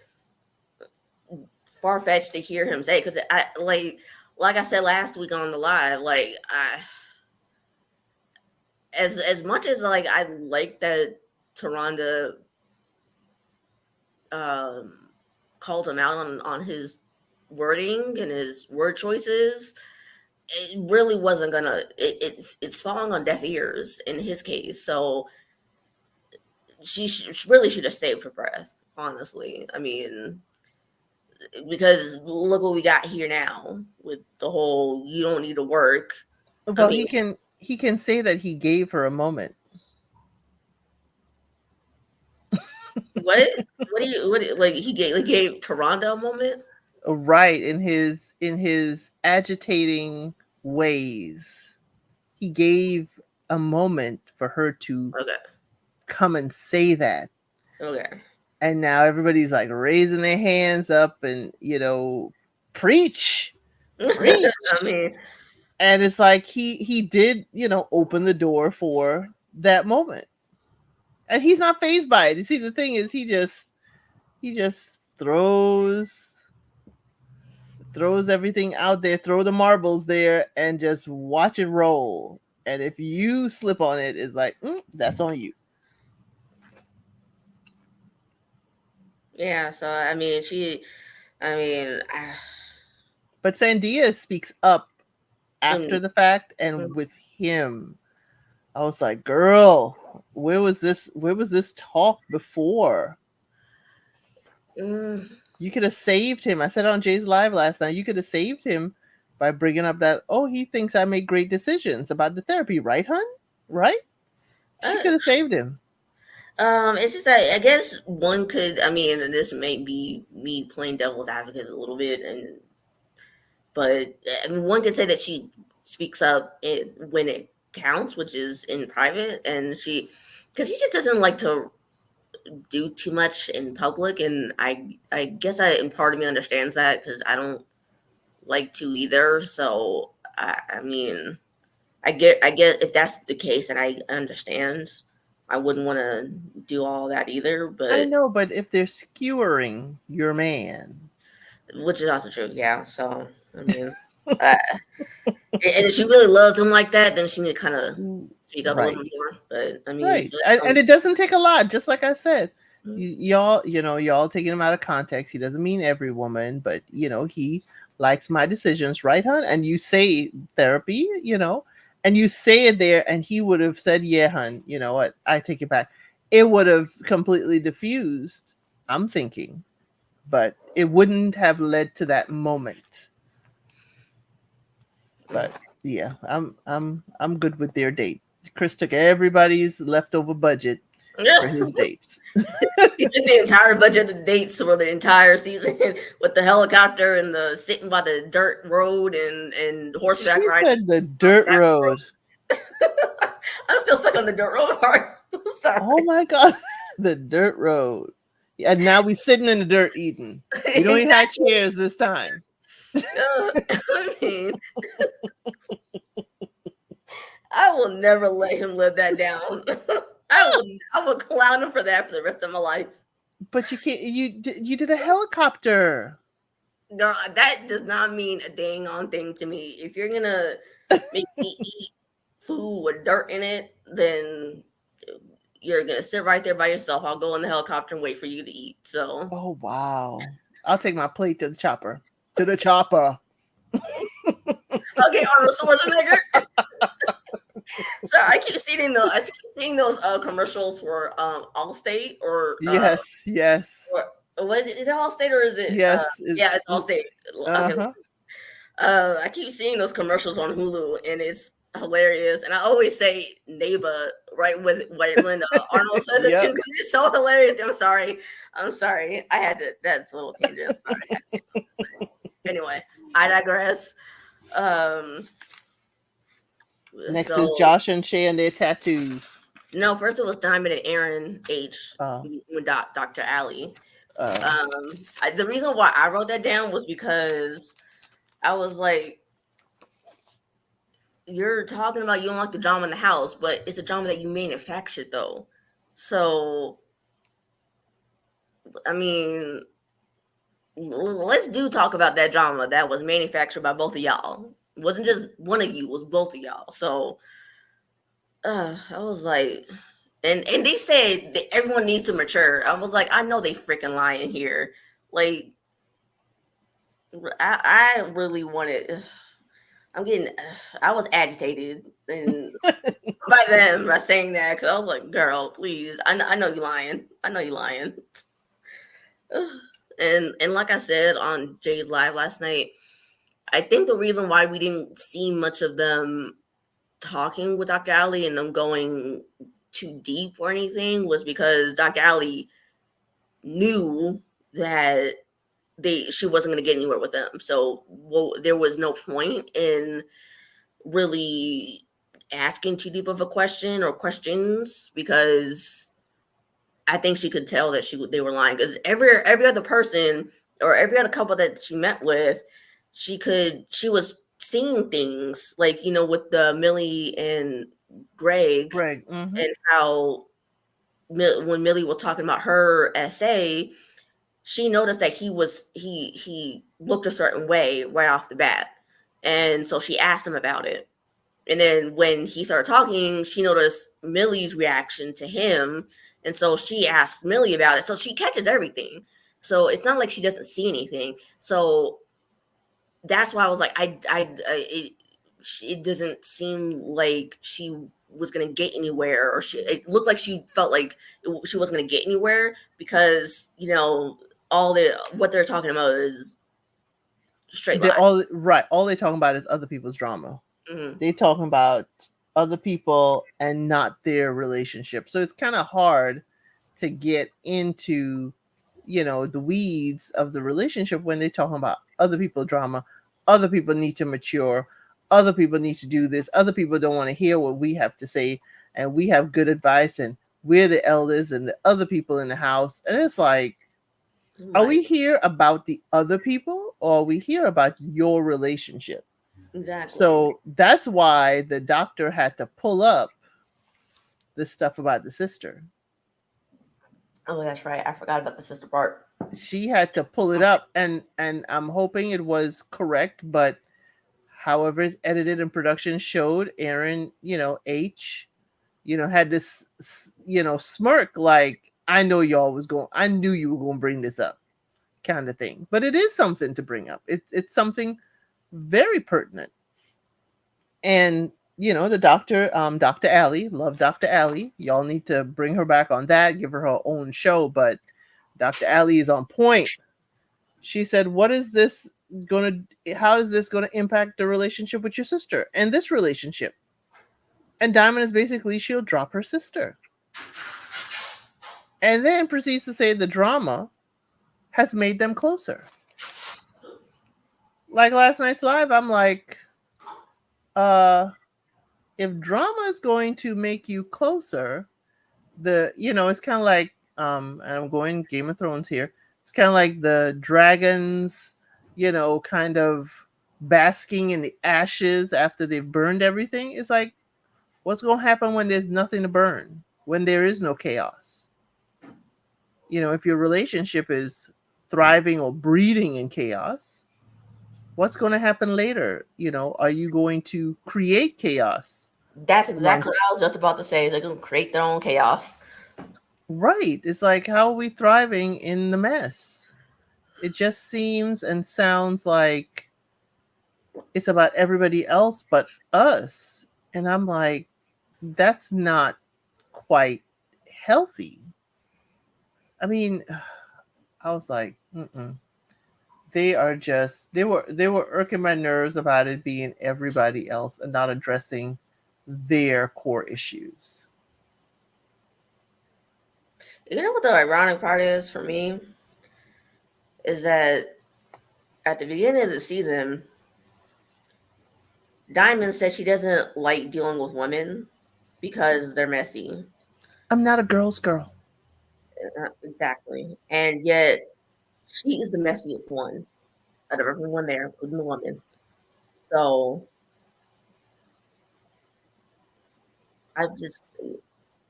A: far fetched to hear him say. Because I like I said last week on the live, like as much as like I like that Taronda called him out on his wording and his word choices, it really wasn't gonna. It's falling on deaf ears in his case. So she really should have saved her breath. Honestly, I mean, because look what we got here now with the whole "you don't need to work."
B: Well, he can say that he gave her a moment.
A: What like he gave Taronda a moment?
B: Right, in his agitating ways. He gave a moment for her to
A: Okay.
B: come and say that.
A: Okay.
B: And now everybody's like raising their hands up and, preach, preach.
A: I mean,
B: And it's like he did, open the door for that moment. And he's not phased by it. You see, the thing is he just throws everything out there, throw the marbles there, and just watch it roll. And if you slip on it, it's like, that's on you.
A: yeah. So I mean, I mean,
B: But Sandia speaks up after
A: mm,
B: the fact and with him. I was like, girl, where was this talk before?
A: mm,
B: You could have saved him. I said on Jay's Live last night, you could have saved him by bringing up that, he thinks I make great decisions about the therapy, right, hun? Right? She
A: uh,
B: could have saved him.
A: it's just that I guess one could. I mean, and this may be me playing devil's advocate a little bit, but I mean, one could say that she speaks up when it counts, which is in private, and because she just doesn't like to do too much in public, and I guess in part of me understands that because I don't like to either. So I mean, I get if that's the case, and I understand. I wouldn't want to do all that either,
B: I
A: but
B: know, but if they're skewering your man,
A: which is also true. Yeah. So I mean, uh, and if she really loves him like that, then she need to kind of speak up a little
B: right,
A: bit more. But I mean,
B: right, and it doesn't take a lot. Just like I said,
A: mm,
B: y'all taking him out of context. He doesn't mean every woman, but he likes my decisions, right, hun? And you say therapy, and you say it there, and he would have said, yeah, hun. You know what? I take it back. It would have completely diffused. I'm thinking, but it wouldn't have led to that moment. But yeah, I'm good with their date. Chris took everybody's leftover budget for his dates.
A: he took the entire budget of the dates for the entire season with the helicopter and the sitting by the dirt road and horseback
B: She
A: riding.
B: said the dirt
A: That
B: road.
A: I'm still stuck on the dirt road part. I'm sorry.
B: Oh my god, the dirt road. And now we sitting in the dirt eating. We don't even have chairs this time.
A: I mean, I will never let him live that down. I will clown him for that for the rest of my life.
B: But you can't. You did a helicopter.
A: No, that does not mean a dang on thing to me. If you're gonna make me eat food with dirt in it, then you're gonna sit right there by yourself. I'll go in the helicopter and wait for you to eat. So,
B: Oh wow! I'll take my plate to the chopper. To the chopper.
A: okay, Arnold Schwarzenegger. So I keep seeing those commercials for Allstate or
B: Yes.
A: what is it Allstate or is it
B: Yes.
A: yeah, it's Allstate. Okay.
B: Uh-huh.
A: I keep seeing those commercials on Hulu and it's hilarious. And I always say neighbor right when Arnold says it too
B: Yep.
A: because it's so hilarious. I'm sorry. I had to that's a little tangent. Anyway, I digress. Um
B: Next
A: so
B: is Josh and Shay and their tattoos.
A: no, first it was Diamond and Aaron H
B: Uh,
A: with Dr. Alley.
B: uh,
A: The reason why I wrote that down was because I was like, you're talking about you don't like the drama in the house, but it's a drama that you manufactured though. So, I mean, let's talk about that drama that was manufactured by both of y'all. It wasn't just one of you, it was both of y'all. So, I was like, and they said that everyone needs to mature. I was like, I know they freaking lying here. Like, I really wanted. I was agitated and by them by saying that because I was like, girl, please, I know you lying. I know you lying. And like I said on Jay's Live last night, I think the reason why we didn't see much of them talking with Dr. Alley and them going too deep or anything was because Dr. Alley knew that she wasn't going to get anywhere with them. So there was no point in really asking too deep of a question or questions, because I think she could tell that they were lying, because every other person or every other couple that she met with, she was seeing things like, with the Millie and Greg,
B: Greg.
A: and how when Millie was talking about her essay, she noticed that he looked a certain way right off the bat, and so she asked him about it. And then when he started talking, she noticed Millie's reaction to him, and so she asked Millie about it. So she catches everything. So it's not like she doesn't see anything. So that's why I was like, it doesn't seem like she was gonna get anywhere, or it looked like she felt like she wasn't gonna get anywhere, because all what they're talking about is straight
B: They're
A: lies.
B: all right. All they're talking about is other people's drama.
A: Mm-hmm.
B: They're talking about other people and not their relationship. So it's kind of hard to get into, the weeds of the relationship when they're talking about other people's drama. Other people need to mature. Other people need to do this. Other people don't want to hear what we have to say, and we have good advice, and we're the elders and the other people in the house. And it's like, are we here about the other people, or are we here about your relationship?
A: Exactly.
B: So that's why the doctor had to pull up the stuff about the sister.
A: Oh, that's right. I forgot about the sister part.
B: She had to pull it up, and I'm hoping it was correct, but however it's edited and production showed Aaron, H, had this, smirk like, I knew you were going to bring this up, kind of thing. But it is something to bring up. It's something very pertinent. And the doctor, Dr. Allie, love Dr. Allie. Y'all need to bring her back on that, give her own show. But Dr. Allie is on point. She said, how is this going to impact the relationship with your sister and this relationship? And Diamond is basically, she'll drop her sister. And then proceeds to say the drama has made them closer. Like last night's live, I'm like, if drama is going to make you closer, it's kind of like, and I'm going Game of Thrones here. It's kind of like the dragons, kind of basking in the ashes after they've burned everything. It's like, what's going to happen when there's nothing to burn, when there is no chaos? If your relationship is thriving or breeding in chaos, what's going to happen later? Are you going to create chaos?
A: That's exactly what I was just about to say. They're going to create their own chaos.
B: Right. It's like, how are we thriving in the mess? It just seems and sounds like it's about everybody else but us. And I'm like, that's not quite healthy. I mean, I was like, they were irking my nerves about it being everybody else and not addressing their core issues.
A: You know what the ironic part is for me? Is that at the beginning of the season, Diamond said she doesn't like dealing with women because they're messy.
B: I'm not a girl's girl.
A: Exactly. And yet, she is the messiest one out of everyone there, including the woman. So, I just,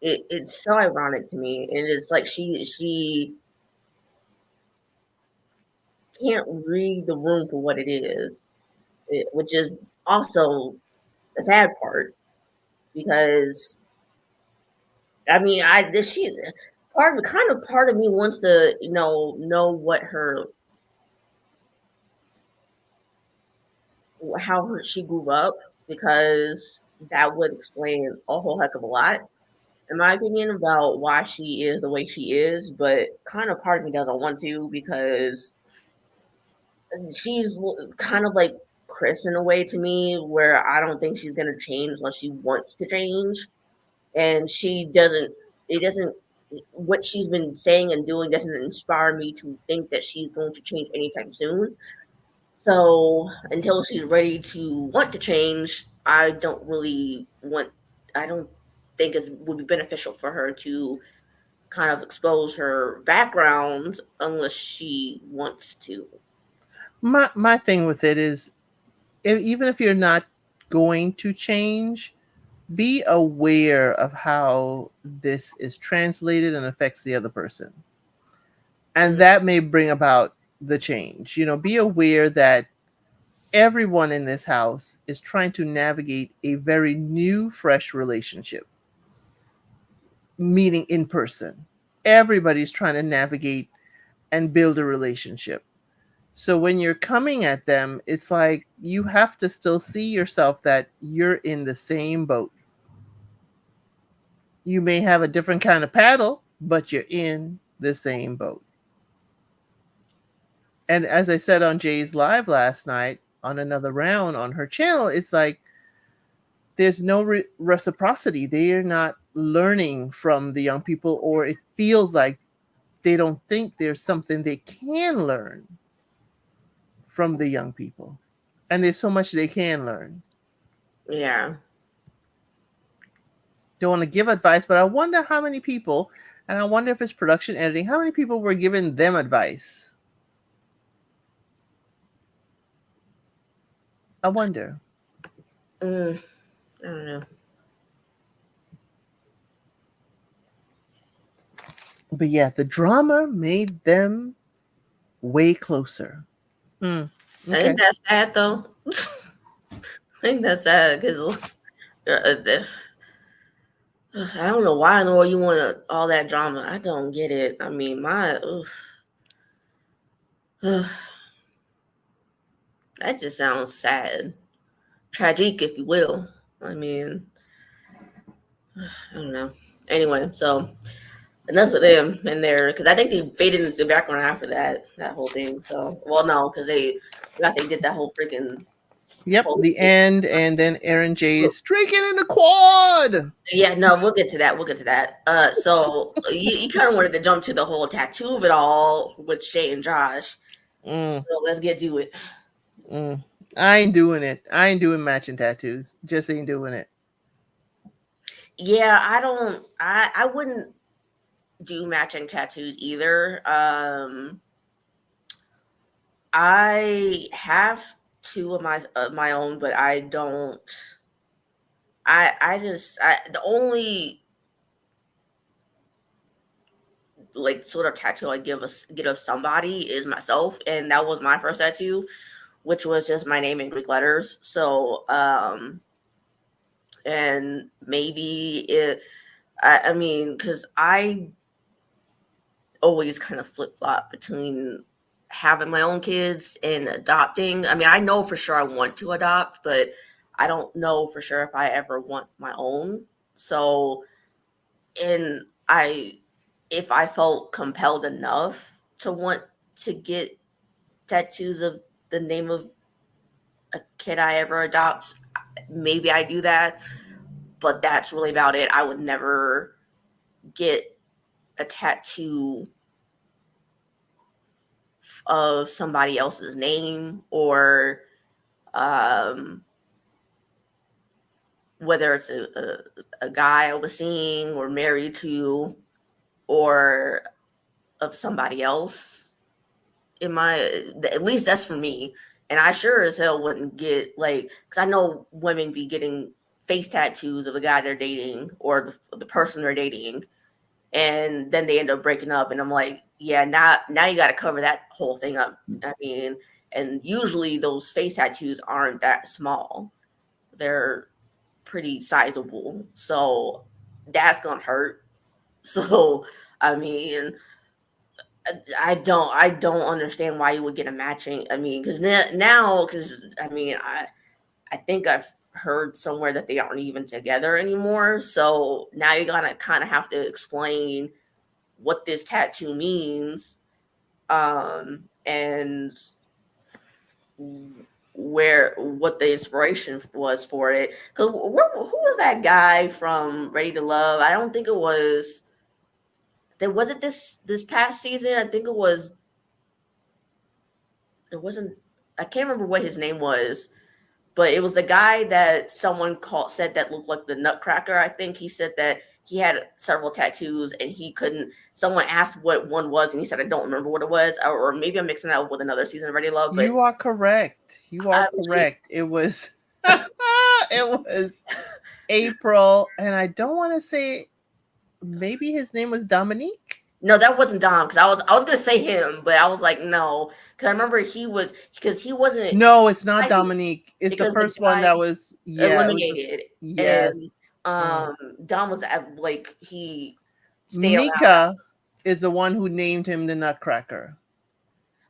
A: it's so ironic to me. And it's like she can't read the room for what it is, which is also the sad part, because I mean, part of me wants to know what she grew up, because that would explain a whole heck of a lot, in my opinion, about why she is the way she is. But kind of part of me doesn't want to, because she's kind of like Chris in a way to me, where I don't think she's gonna change unless she wants to change, and it doesn't. What she's been saying and doing doesn't inspire me to think that she's going to change anytime soon. So until she's ready to want to change, I don't really want. I don't think it would be beneficial for her to kind of expose her background unless she wants to.
B: My thing with it is, even if you're not going to change, be aware of how this is translated and affects the other person. And
A: Mm,
B: that may bring about the change. Be aware that everyone in this house is trying to navigate a very new, fresh relationship, meeting in person. Everybody's trying to navigate and build a relationship. So when you're coming at them, it's like you have to still see yourself that you're in the same boat. You may have a different kind of paddle, but you're in the same boat. And as I said on Jay's live last night on another round on her channel, it's like there's no reciprocity. They are not learning from the young people, or it feels like they don't think there's something they can learn from the young people. And there's so much they can learn.
A: yeah.
B: Don't want to give advice, but I wonder how many people, and I wonder if it's production editing, how many people were giving them advice? I wonder.
A: I don't know.
B: But yeah, the drama made them way closer.
A: I
B: Okay.
A: think that's sad though. I think that's sad because I don't know why in the world you want all that drama. I don't get it. I mean, that just sounds sad, tragic, if you will. I mean, I don't know. Anyway, so enough of them in there because I think they faded into the background after that whole thing. So, well, no, because they did that whole freaking
B: Yep,
A: whole.
B: the end, and then Aaron J's drinking in the quad.
A: Yeah, no, we'll get to that. We'll get to that. So you kind of wanted to jump to the whole tattoo of it all with Shay and Josh.
B: Mm,
A: So let's get to it.
B: mm. I ain't doing it. I ain't doing matching tattoos. Just ain't doing it.
A: Yeah, I don't. I wouldn't do matching tattoos either. I have two of my own, but I don't. The only like sort of tattoo I get of somebody is myself, and that was my first tattoo, which was just my name in Greek letters. So and maybe it. I mean, because I always kind of flip flop between having my own kids and adopting. I mean, I know for sure I want to adopt, but I don't know for sure if I ever want my own. So, and if I felt compelled enough to want to get tattoos of the name of a kid I ever adopt, maybe I do that. But that's really about it. I would never get a tattoo of somebody else's name or um, whether it's a guy I was seeing or married to or of somebody else in my, at least that's for me. And I sure as hell wouldn't get like, because I know women be getting face tattoos of the guy they're dating or the person they're dating, and then they end up breaking up, and I'm like, yeah, now you got to cover that whole thing up. I mean, and usually those face tattoos aren't that small, they're pretty sizable, so that's gonna hurt. So I mean, I don't understand why you would get a matching. I mean, because now because I mean I think I've heard somewhere that they aren't even together anymore, so now you're gonna kind of have to explain what this tattoo means, and what the inspiration was for it. Because who was that guy from Ready to Love? I don't think it was. There wasn't this past season. I think it was. It wasn't. I can't remember what his name was, but it was the guy that someone said that looked like the Nutcracker. I think he said that he had several tattoos and he couldn't. Someone asked what one was, and he said, "I don't remember what it was," or maybe I'm mixing that up with another season of Ready Love. But
B: You are correct. You are
A: I mean,
B: correct. It was it was April, and I don't want to say maybe his name was Dominique.
A: no, that wasn't Dom because I was gonna say him, but I was like no because I remember he was because he wasn't
B: No, it's not
A: fighting
B: Dominique. It's the
A: because the
B: first one
A: guy
B: that was it was
A: eliminated
B: yes.
A: and
B: Mm.
A: Dom was like he stayed around.
B: Mika is the one who named him the Nutcracker.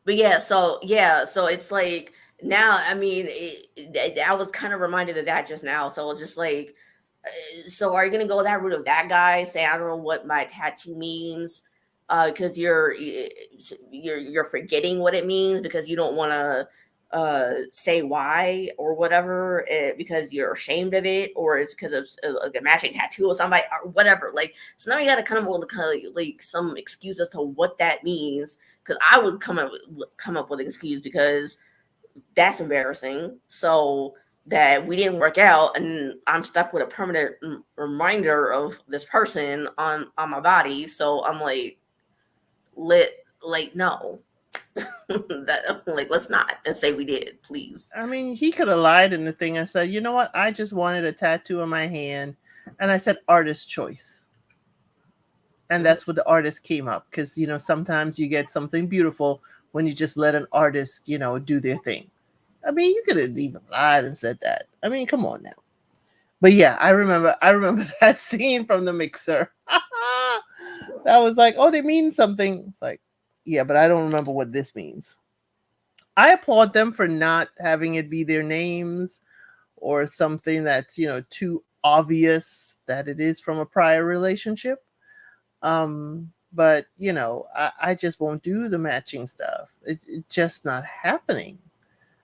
A: But so it's like now. I mean, I was kind of reminded of that just now. So it's just like, so are you gonna go that route of that guy? Say I don't know what my tattoo means, because you're forgetting what it means because you don't want to say why or whatever because you're ashamed of it or it's because of like a matching tattoo or somebody or whatever. Like so now you got to kind of like some excuse as to what that means because I would come up with an excuse because that's embarrassing. So that we didn't work out and I'm stuck with a permanent reminder of this person on my body. So I'm like, no. That like let's not and say we did, please.
B: I mean, he could have lied in the thing and said, "You know what? I just wanted a tattoo on my hand," and I said, "Artist choice." And that's what the artist came up because sometimes you get something beautiful when you just let an artist do their thing. I mean, you could have even lied and said that. I mean, come on now. But yeah, I remember that scene from the mixer. That was like, oh, they mean something. It's like, yeah, but I don't remember what this means. I applaud them for not having it be their names or something that's too obvious that it is from a prior relationship. But I just won't do the matching stuff. It's just not happening.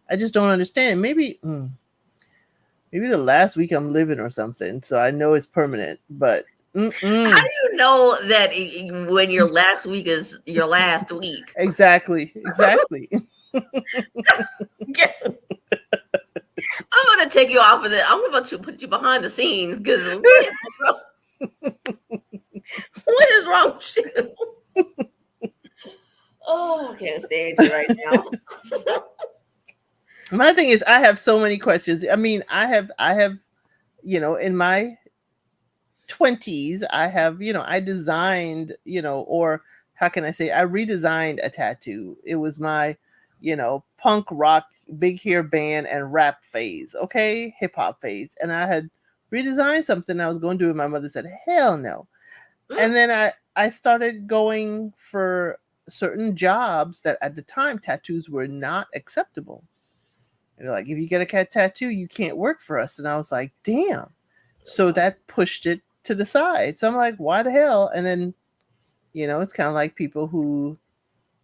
B: I just don't understand. Maybe the last week I'm living or something, so I know it's permanent. But
A: how do you know that when your last week is your last week?
B: Exactly.
A: I'm gonna take you off of it. I'm about to put you behind the scenes because what is wrong with you? Oh, I can't stand you right now.
B: My thing is, I have so many questions. I mean, I have, in my 20s, I have, I designed, or how can I say, I redesigned a tattoo. It was my, punk rock, big hair band and rap phase, okay, hip hop phase, and I had redesigned something I was going to do, and my mother said, "Hell no." And then I started going for certain jobs that at the time tattoos were not acceptable. And they're like, if you get a cat tattoo, you can't work for us. And I was like, damn. So that pushed it to the side. So I'm like, why the hell? And then, it's kind of like people who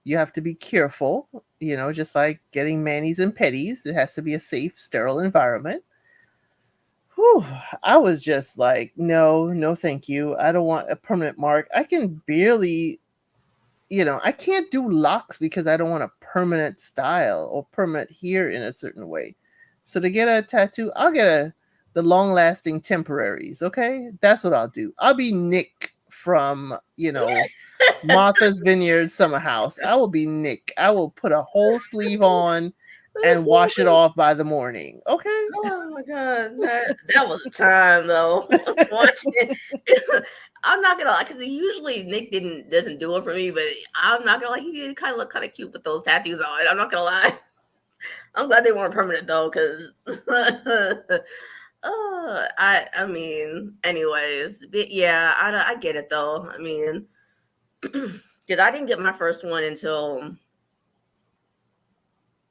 B: you have to be careful, just like getting manis and petties. It has to be a safe, sterile environment. Whew, I was just like, no, thank you. I don't want a permanent mark. I can barely, I can't do locks because I don't want a permanent style or permanent hair in a certain way. So to get a tattoo, I'll get the long lasting temporaries. Okay. That's what I'll do. I'll be Nick from, Martha's Vineyard Summer House. I will be Nick. I will put a whole sleeve on and wash it off by the morning. Okay.
A: Oh my god, that was a time though. Watching it. I'm not gonna lie, because usually Nick doesn't do it for me, but I'm not gonna lie, he did kind of look kind of cute with those tattoos on. I'm not gonna lie. I'm glad they weren't permanent though, because I mean, anyways, but yeah, I get it though. I mean, because I didn't get my first one until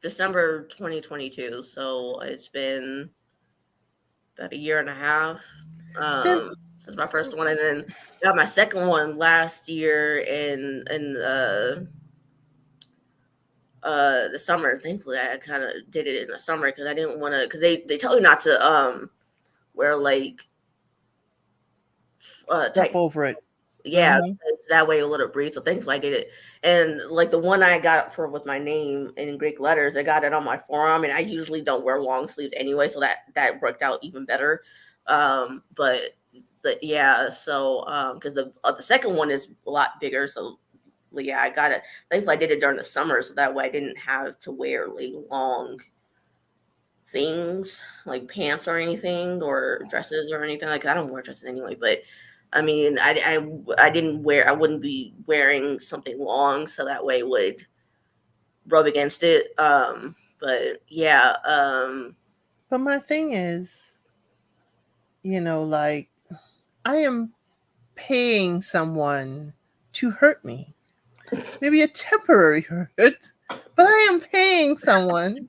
A: December 2022, so it's been about a year and a half since my first one, and then got my second one last year in the summer. Thankfully, I kind of did it in the summer because I didn't want to. Because they tell you not to wear like
B: stuff over it.
A: Yeah,
B: Mm-hmm.
A: because that way it let it breathe. So thankfully I did it. And like the one I got for with my name in Greek letters, I got it on my forearm, and I usually don't wear long sleeves anyway, so that worked out even better. But yeah, so because the second one is a lot bigger, so yeah, I got it. Thankfully I did it during the summer, so that way I didn't have to wear like long things like pants or anything or dresses or anything like that. I don't wear dresses anyway, but I mean, I didn't wear, I wouldn't be wearing something long so that way it would rub against it. But yeah,
B: But my thing is, like I am paying someone to hurt me. Maybe a temporary hurt, but I am paying someone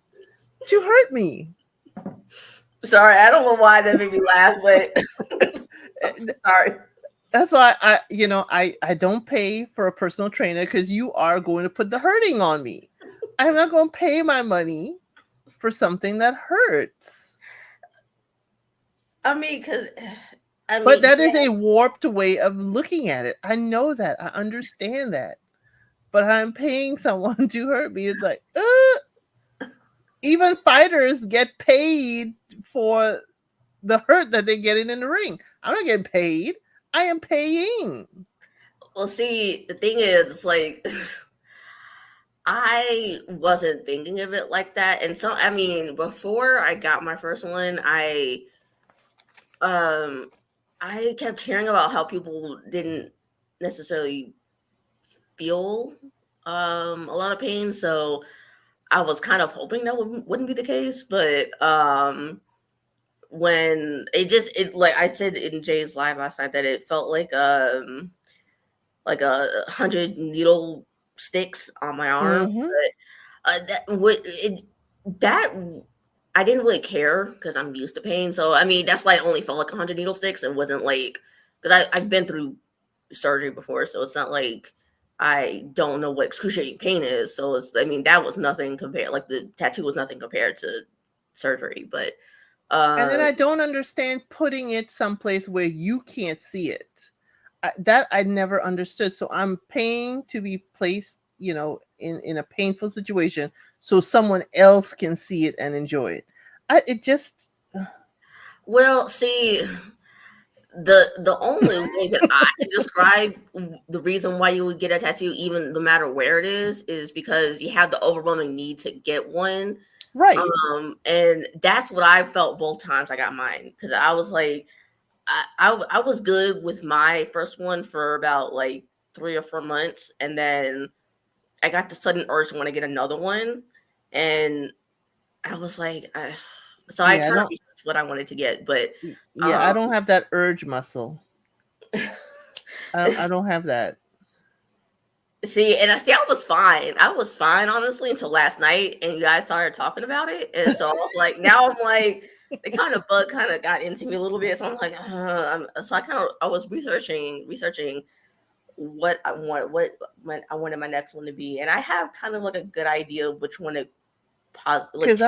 B: to hurt me.
A: sorry, I don't know why that made me laugh, but sorry.
B: That's why I don't pay for a personal trainer because you are going to put the hurting on me. I'm not going to pay my money for something that hurts.
A: I mean, because I
B: But
A: mean,
B: that is
A: yeah,
B: a warped way of looking at it. I know that. I understand that. But I'm paying someone to hurt me. It's like, even fighters get paid for the hurt that they get in the ring. I'm not getting paid. I am paying.
A: well, see, the thing is, it's like I wasn't thinking of it like that, and so I mean, before I got my first one, um I kept hearing about how people didn't necessarily feel a lot of pain, so I was kind of hoping that wouldn't be the case, but when it like I said in Jay's live last night that it felt like 100 needle sticks on my arm,
B: Mm-hmm.
A: but that would it that I didn't really care because I'm used to pain. So I mean, that's why it only felt like 100 needle sticks and wasn't like because I've been through surgery before, so it's not like I don't know what excruciating pain is. So I mean, that was nothing compared. Like the tattoo was nothing compared to surgery. But
B: And then
A: uh,
B: I don't understand putting it someplace where you can't see it. That I never understood. So I'm paying to be placed, in a painful situation so someone else can see it and enjoy it. It just,
A: well, see, the only way that I can describe the reason why you would get a tattoo, even no matter where it is because you have the overwhelming need to get one.
B: right.
A: And that's what I felt both times I got mine because I was like, I was good with my first one for about like 3 or 4 months, and then I got the sudden urge to want to get another one, and I was like, so I
B: Yeah, I
A: kind of
B: don't.
A: researched what I wanted to get, but
B: Yeah, I
A: um,
B: don't have that urge muscle. I don't have that.
A: see, and I was fine. I was fine honestly until last night, and you guys started talking about it, and so I was like, now I'm like. The kind of bug kind of got into me a little bit, so I'm like, so I was researching what I want, what I wanted my next one to be, and I have kind of like a good idea of which one to like
B: Because
A: two.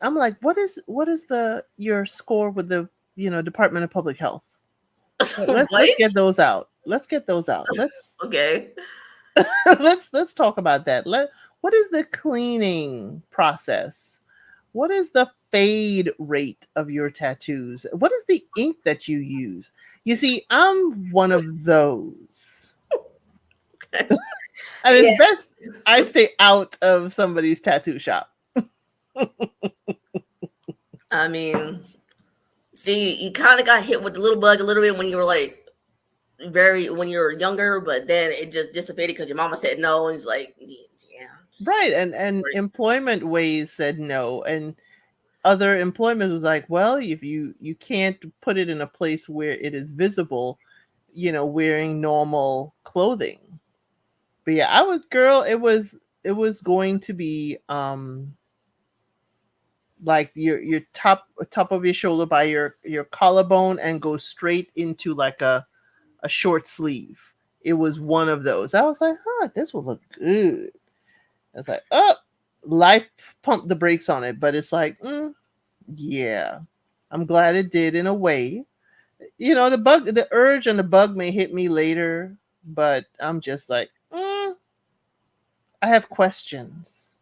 B: I'm like, what is the your score with the Department of Public Health? Let's
A: What?
B: get those out. Let's get those out. Let's
A: Okay.
B: let's talk about that. What is the cleaning process? What is the fade rate of your tattoos? What is the ink that you use? You see, I'm one of those. And it's
A: Yeah.
B: best I stay out of somebody's tattoo shop.
A: I mean, see, you kind of got hit with the little bug a little bit when you were like when you were younger, but then it just dissipated because your mama said no, and it's like, yeah.
B: Right. And employment ways said no. And other employment was like, well, if you can't put it in a place where it is visible, wearing normal clothing. But yeah, I was girl, it was going to be like your top of your shoulder by your collarbone and go straight into like a short sleeve. It was one of those. I was like, this will look good. I was like, life pumped the brakes on it, but it's like, yeah, I'm glad it did in a way. The urge and the bug may hit me later, but I'm just like, I have questions.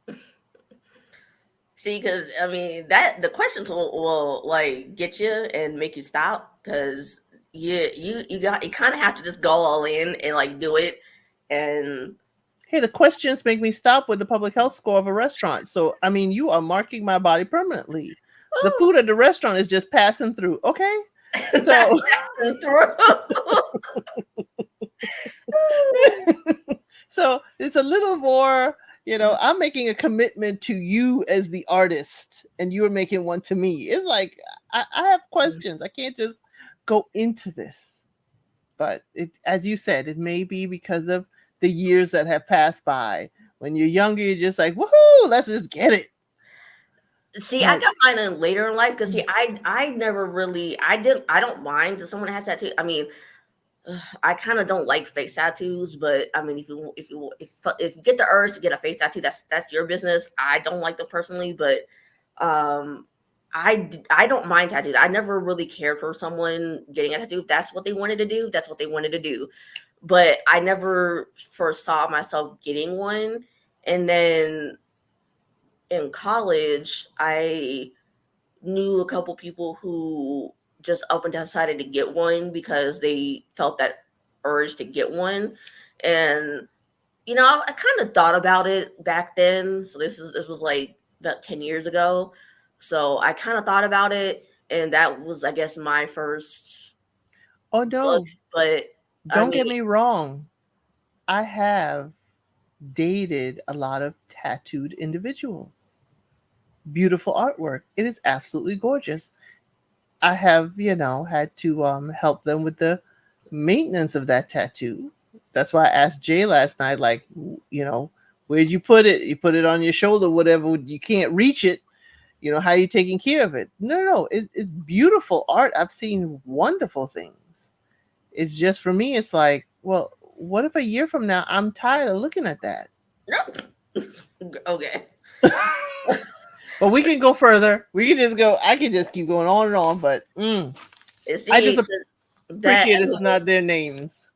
A: See, because I mean that the questions will like get you and make you stop because you kind of have to just go all in and like do it and
B: Hey, the questions make me stop with the public health score of a restaurant. So, I mean, you are marking my body permanently. The food at the restaurant is just passing through. Okay. So, so it's a little more, I'm making a commitment to you as the artist, and you're making one to me. It's like, I have questions. I can't just go into this. But as you said, it may be because of the years that have passed by. When you're younger, you're just like, woohoo, let's just get it.
A: See, I got mine in later in life because see, I never really I don't mind if someone has tattoo. I mean, I kind of don't like face tattoos, but I mean, if you get the urge to get a face tattoo, that's your business. I don't like them personally, but um, I don't mind tattoos. I never really cared for someone getting a tattoo. If that's what they wanted to do, that's what they wanted to do. But I never foresaw myself getting one, and then in college, I knew a couple people who just up and decided to get one because they felt that urge to get one. And I kind of thought about it back then. So this was like about 10 years ago. So I kind of thought about it, and that was I guess my first
B: Oh no.
A: look. But
B: don't get me wrong. I have dated a lot of tattooed individuals. Beautiful artwork. It is absolutely gorgeous. I have, had to help them with the maintenance of that tattoo. That's why I asked Jay last night, like, where'd you put it? You put it on your shoulder, whatever. You can't reach it. How are you taking care of it? No. It's beautiful art. I've seen wonderful things. It's just for me, it's like, well, what if a year from now I'm tired of looking at that?
A: Okay.
B: But we can go further. We can just go. I can just keep going on and on. But I just appreciate this is not their names.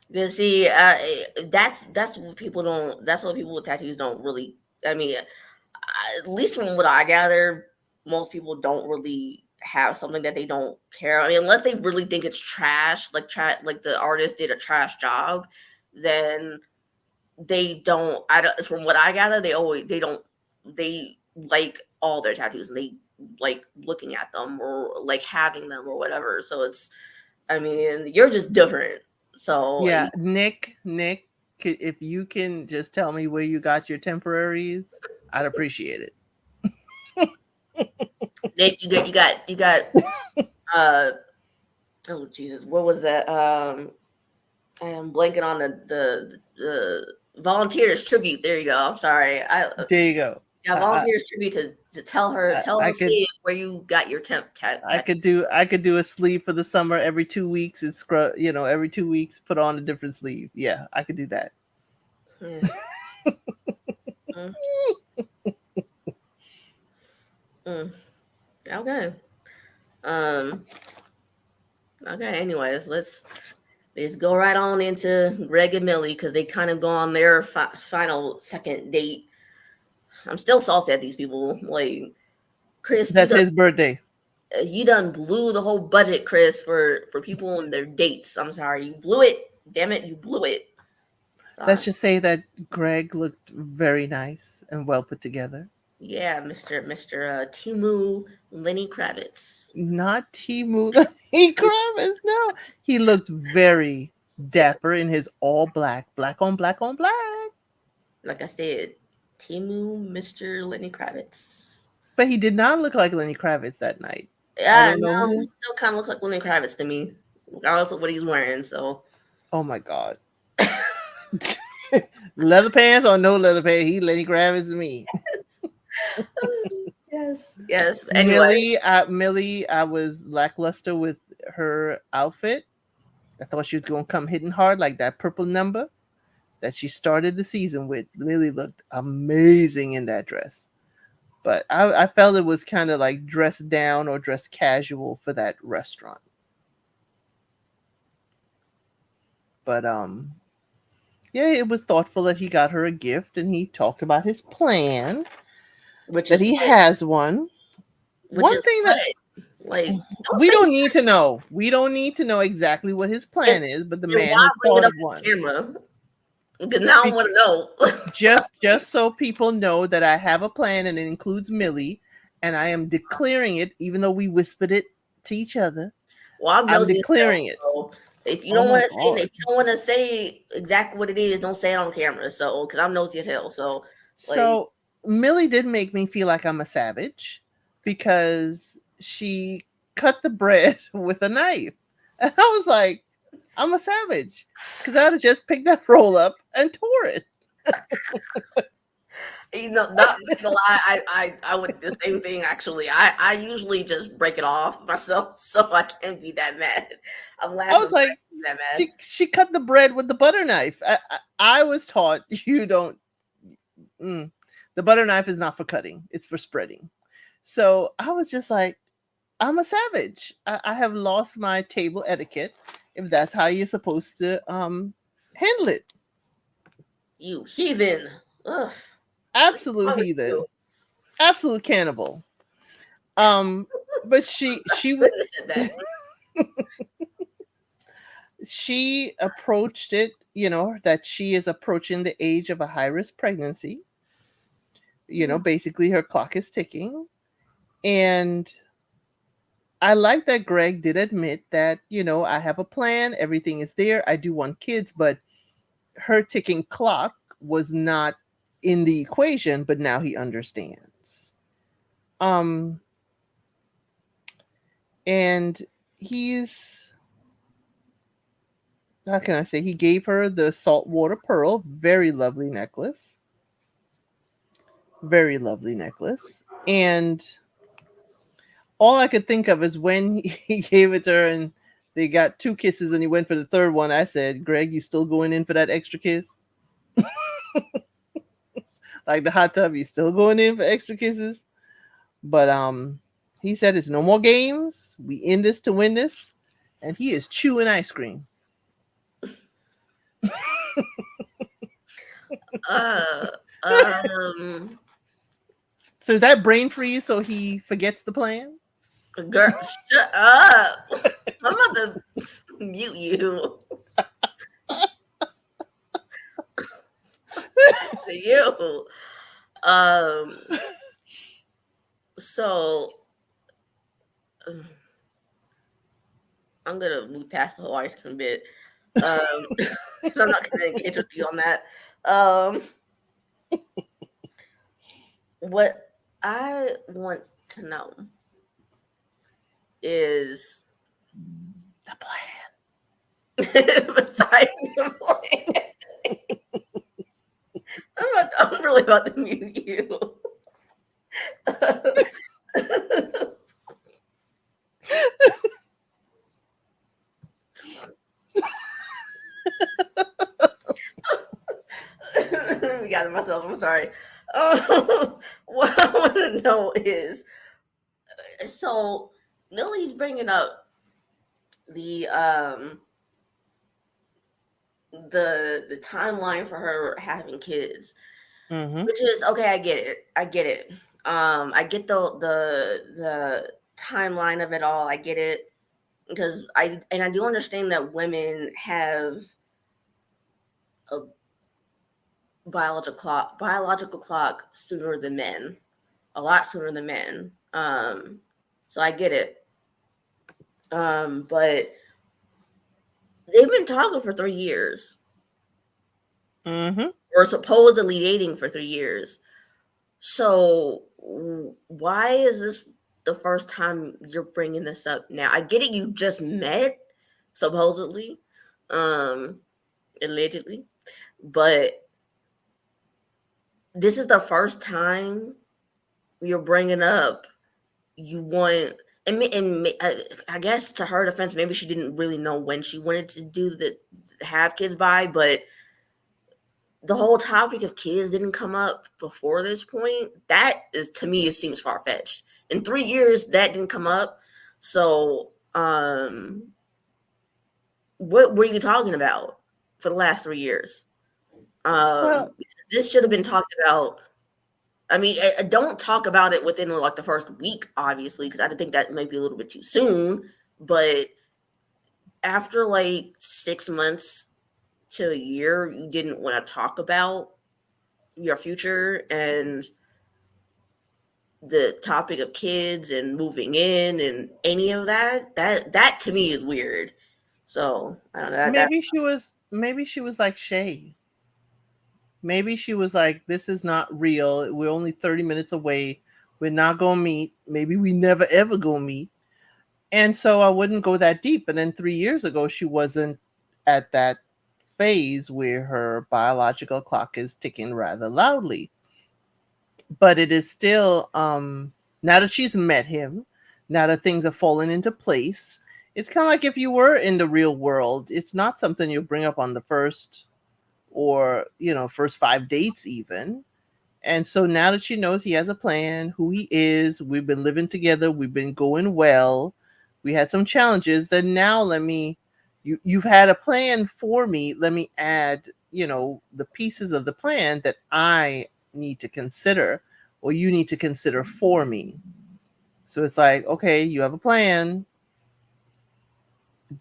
A: You see, that's what people don't. That's what people with tattoos don't really. I mean, at least from what I gather, most people don't really have something that they don't care. I mean, unless they really think it's trash, like the artist did a trash job, then they don't. I don't. From what I gather, they like all their tattoos and they like looking at them or like having them or whatever. So it's. I mean, you're just different. So
B: yeah, Nick, if you can just tell me where you got your temporaries, I'd appreciate it.
A: Nick, you got oh Jesus, what was that? I am blanking on the volunteers tribute. There you go. I'm sorry.
B: There you go.
A: Yeah, volunteers tribute to tell her where you got your temp.
B: I could do a sleeve for the summer every 2 weeks. It's every 2 weeks put on a different sleeve. Yeah, I could do that.
A: Yeah. Okay. Okay. Anyways, let's go right on into Greg and Millie because they kind of go on their final second date. I'm still salty at these people. Like Chris,
B: that's his birthday.
A: You done blew the whole budget, Chris, for people and their dates. I'm sorry, you blew it. Damn it, you blew it.
B: Sorry. Let's just say that Greg looked very nice and well put together.
A: Yeah, Mr. Timu Lenny Kravitz.
B: Not Timu Lenny Kravitz. No, he looked very dapper in his all black on black on black.
A: Like I said, Timu Mr. Lenny Kravitz.
B: But he did not look like Lenny Kravitz that night.
A: Yeah, no, he still kind of looks like Lenny Kravitz to me, regardless of what he's wearing. So,
B: oh my god, leather pants or no leather pants, he Lenny Kravitz to me.
A: Yes. Anyway.
B: Millie, I was lackluster with her outfit. I thought she was going to come hitting hard like that purple number that she started the season with. Millie looked amazing in that dress. But I felt it was kind of like dressed down or dressed casual for that restaurant. But yeah, it was thoughtful that he got her a gift, and he talked about his plan,
A: which
B: that
A: is
B: he
A: what,
B: has one.
A: which
B: One
A: is
B: thing that
A: what, like, don't
B: we
A: say
B: don't need to know. We don't need to know exactly what his
A: and,
B: plan is, but the
A: and
B: man
A: why
B: has
A: bring it
B: thought
A: up
B: of
A: on
B: one.
A: camera? Because now I
B: Be-
A: want to know.
B: just so people know that I have a plan, and it includes Millie, and I am declaring it, even though we whispered it to each other.
A: Well, I'm
B: I'm
A: nosy as hell,
B: declaring it.
A: so if you
B: Oh
A: don't
B: my
A: want to say, if
B: god.
A: you don't want to say exactly what it is, don't say it on camera. So, because I'm nosy as hell, so like,
B: So Millie did make me feel like I'm a savage because she cut the bread with a knife. And I was like, I'm a savage because I'd have just picked that roll up and tore it.
A: not gonna lie, I would the same thing actually. I usually just break it off myself, so I can't be that mad. I'm
B: I
A: laughing,
B: was
A: but I
B: like,
A: can't be that mad.
B: she cut the bread with the butter knife. I was taught you don't. The butter knife is not for cutting; it's for spreading. So I was just like, I'm a savage. I have lost my table etiquette if that's how you're supposed to handle it.
A: You heathen. Ugh. What's
B: Absolute
A: wrong with you?
B: heathen. Absolute cannibal. Um, but
A: I said that.
B: she approached it, that she is approaching the age of a high risk pregnancy. Basically her clock is ticking. And I like that Greg did admit that, I have a plan, everything is there. I do want kids, but her ticking clock was not in the equation, but now he understands. And he's, how can I say, he gave her the saltwater pearl, very lovely necklace. Very lovely necklace. And all I could think of is when he gave it to her and they got 2 kisses and he went for the third one. I said, Greg, you still going in for that extra kiss? Like the hot tub, you still going in for extra kisses? But he said it's no more games. We in this to win this. And he is chewing ice cream.
A: Um,
B: So is that brain freeze so he forgets the plan?
A: girl, shut up. I'm about to mute you. You. Um. So I'm gonna move past the whole ice cream bit. Because I'm not gonna engage with you on that. Um. What I want to know is
B: The plan.
A: besides the plan. I'm really about to mute you. I got myself. I'm sorry. What I want to know is, so Millie's bringing up the the timeline for her having kids,
B: Mm-hmm.
A: which is okay. I get it. I get it. I get the timeline of it all. I get it because I do understand that women have a biological clock sooner than men, a lot sooner than men. So I get it. But they've been talking for 3 years,
B: Mm-hmm.
A: or supposedly dating for 3 years. So why is this the first time you're bringing this up now? I get it. You just met, supposedly, um, allegedly, but this is the first time you're bringing up you want and I guess to her defense, maybe she didn't really know when she wanted to do the have kids by, but the whole topic of kids didn't come up before this point. That is, to me, it seems far fetched. In 3 years, that didn't come up. So, what were you talking about? for the last 3 years.
B: Well,
A: This should have been talked about. I mean, don't talk about it within like the first week, obviously, because I think that might be a little bit too soon. But after like 6 months to a year, you didn't want to talk about your future and the topic of kids and moving in and any of that. That to me is weird. So I don't know that.
B: maybe she was like Shay. Maybe she was like, this is not real. We're only 30 minutes away. We're not gonna meet. Maybe we never ever gonna meet. And so I wouldn't go that deep. And then 3 years ago, she wasn't at that phase where her biological clock is ticking rather loudly. But it is still, now that she's met him, now that things are falling into place, it's kind of like if you were in the real world, it's not something you bring up on the first or, first 5 dates even. And so now that she knows he has a plan, who he is, we've been living together, we've been going well, we had some challenges, then now you've had a plan for me, let me add, the pieces of the plan that I need to consider or you need to consider for me. So it's like, okay, you have a plan.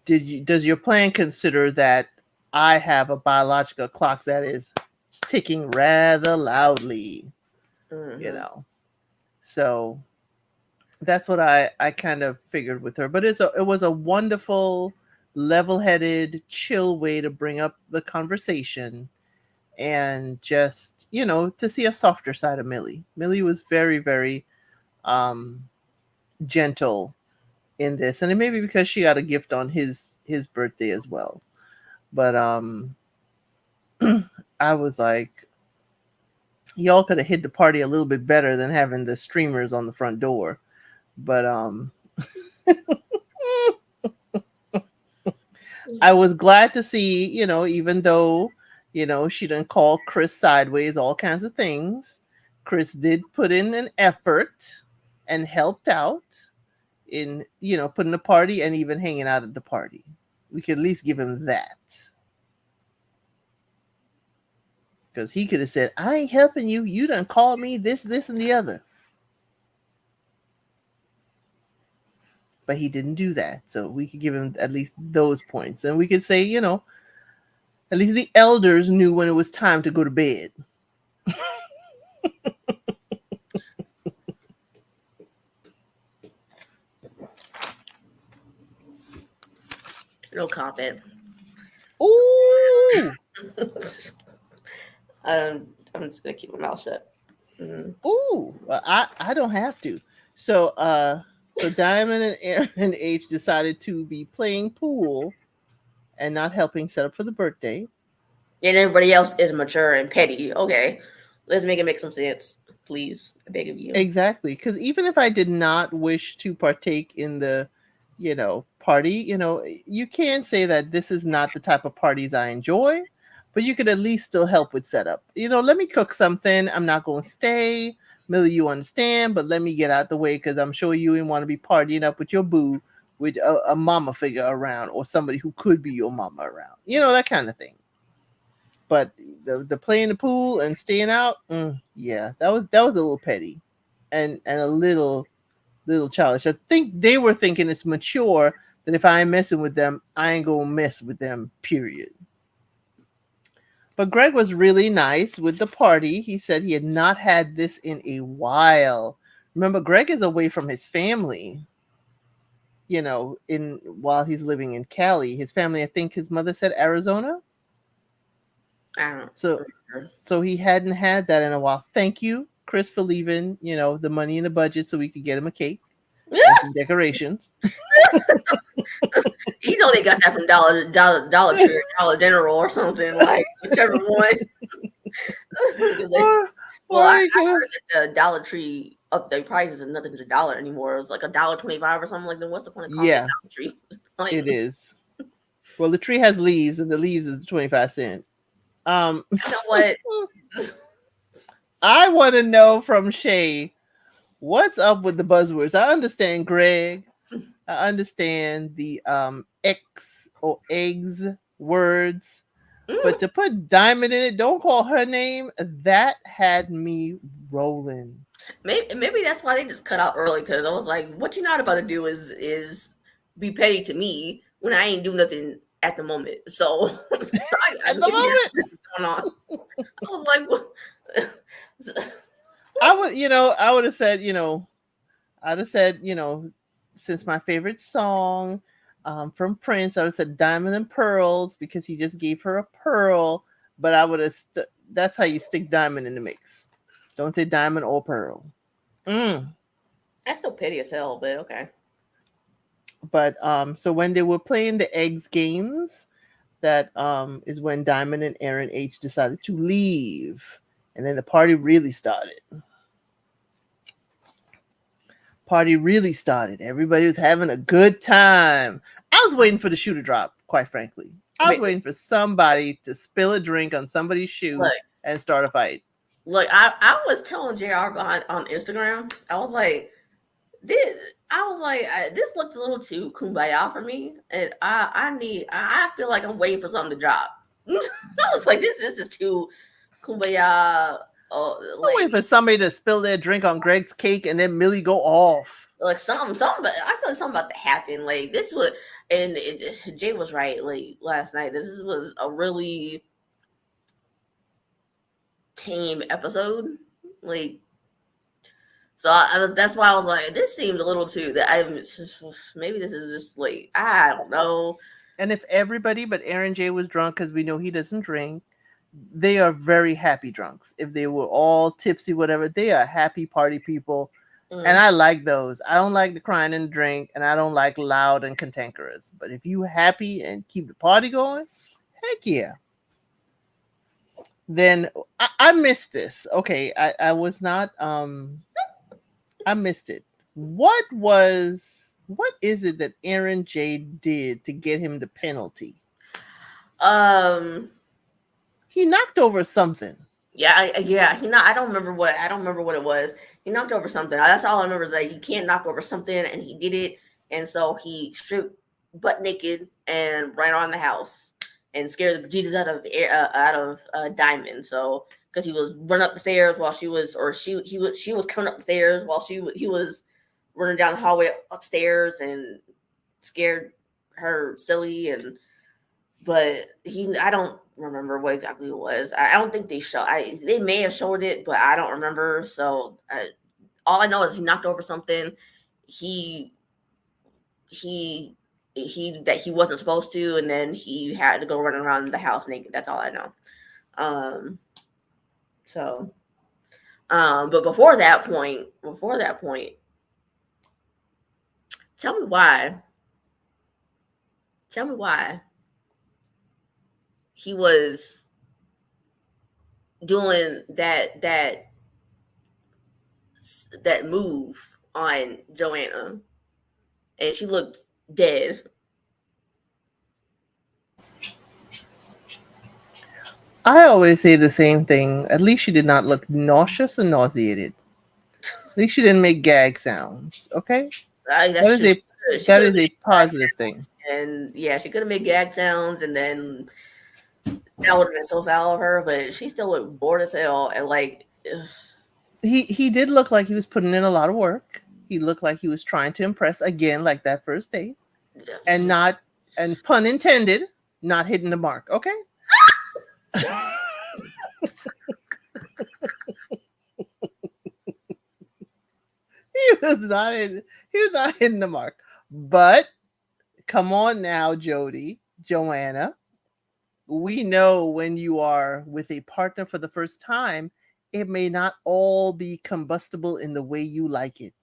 B: Does your plan consider that I have a biological clock that is ticking rather loudly?
A: Mm-hmm.
B: So that's what I kind of figured with her. But it was a wonderful, level-headed, chill way to bring up the conversation and just, to see a softer side of Millie. Millie was very, very gentle in this. And it may be because she got a gift on his birthday as well. But I was like, y'all could have hid the party a little bit better than having the streamers on the front door. But I was glad to see, even though, she didn't call Chris sideways, all kinds of things, Chris did put in an effort and helped out in, putting the party and even hanging out at the party. We could at least give him that. Because he could have said, I ain't helping you. You done called me this, and the other. But he didn't do that. So we could give him at least those points. And we could say, at least the elders knew when it was time to go to bed.
A: No comment.
B: Ooh.
A: I'm just gonna keep my mouth shut. Mm-hmm.
B: Ooh. I don't have to. So Diamond and Aaron and H decided to be playing pool and not helping set up for the birthday.
A: And everybody else is mature and petty. Okay, let's make it make some sense, please. I beg of you.
B: Exactly, because even if I did not wish to partake in the, party, you can say that this is not the type of parties I enjoy, but you could at least still help with setup. Let me cook something. I'm not going to stay. Millie, you understand, but let me get out the way because I'm sure you didn't want to be partying up with your boo with a mama figure around or somebody who could be your mama around. That kind of thing. But the playing the pool and staying out, yeah, that was a little petty, and a little childish. I think they were thinking it's mature that if I ain't messing with them, I ain't gonna mess with them. Period. But Greg was really nice with the party. He said he had not had this in a while. Remember, Greg is away from his family. While he's living in Cali, his family. I think his mother said Arizona. So he hadn't had that in a while. Thank you, Chris, for leaving, the money in the budget so we could get him a cake and some decorations.
A: They got that from Dollar Tree or Dollar General or something, like whichever one. I heard that the Dollar Tree up their prices and nothing's $1 anymore. It's like $1.25 or something like that. What's the point of calling it Dollar Tree?
B: Like, it is. Well, the tree has leaves, and the leaves is 25 cents.
A: You know what?
B: I want to know from Shay, what's up with the buzzwords? I understand Greg. I understand the X or eggs words. But to put Diamond in it, don't call her name. That had me rolling.
A: Maybe that's why they just cut out early because I was like, what you're not about to do is be petty to me when I ain't do nothing at the moment. So, I
B: At the
A: maybe that's
B: moment,
A: what's going on. I was like, what?
B: I would have said, I'd have said, since my favorite song from Prince, I would have said Diamond and Pearls because he just gave her a pearl. But I would have, that's how you stick Diamond in the mix. Don't say Diamond or Pearl. Mm.
A: That's still petty as hell, but okay.
B: But so when they were playing the eggs games, that is when Diamond and Aaron H decided to leave, and then the party really started. Everybody was having a good time. I was waiting for the shoe to drop, quite frankly. I was waiting for somebody to spill a drink on somebody's shoe and start a fight.
A: Look, I was telling JR on Instagram, I was like, this looks a little too kumbaya for me, and I feel like I'm waiting for something to drop. I was like, this is too kumbaya.
B: I'm waiting for somebody to spill their drink on Greg's cake and then Millie go off.
A: Like something, but I feel like something about to happen. Like this would, and Jay was right. Like last night, this was a really tame episode. Like, so that's why I was like, this seemed a little too. Maybe this is just like I don't know.
B: And if everybody but Aaron J was drunk, because we know he doesn't drink, they are very happy drunks. If they were all tipsy, whatever, they are happy party people. And I like those. I don't like the crying and drink, and I don't like loud and cantankerous. But if you happy and keep the party going, heck yeah. Then I missed this. Okay, I was not I missed it. What is it that Aaron J did to get him the penalty? He knocked over something.
A: Yeah. I don't remember what it was. He knocked over something. That's all I remember is that you can't knock over something, and he did it. And so he stripped butt naked and ran around the house and scared the Jesus out of Diamond. So because he was running up the stairs while she was coming up the stairs while he was running down the hallway upstairs and scared her silly. But I don't remember what exactly it was. I don't think they may have showed it, but I don't remember. So all I know is he knocked over something. He that he wasn't supposed to, and then he had to go running around the house naked. That's all I know. But before that point, tell me why he was doing that move on Joanna, and she looked dead.
B: I always say the same thing. At least she did not look nauseous and nauseated. At least she didn't make gag sounds. Okay, that is a positive thing.
A: And yeah, she could have made gag sounds, and then that would have been so foul of her. But she still looked bored as hell, and like
B: he did look like he was putting in a lot of work. He looked like he was trying to impress again, like that first date, and pun intended, not hitting the mark. Okay. He was not hitting the mark. But come on now, Joanna. We know when you are with a partner for the first time, it may not all be combustible in the way you like it.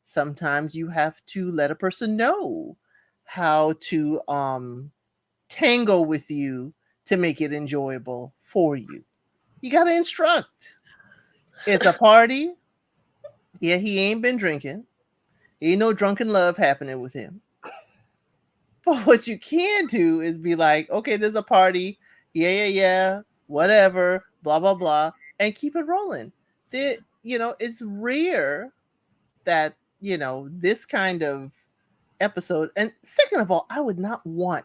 B: Sometimes you have to let a person know how to tango with you to make it enjoyable for you. You got to instruct. It's a party. Yeah, he ain't been drinking. Ain't no drunken love happening with him. But what you can do is be like, okay, there's a party. Yeah, whatever, blah, blah, blah, and keep it rolling. It's rare that, this kind of episode. And second of all, I would not want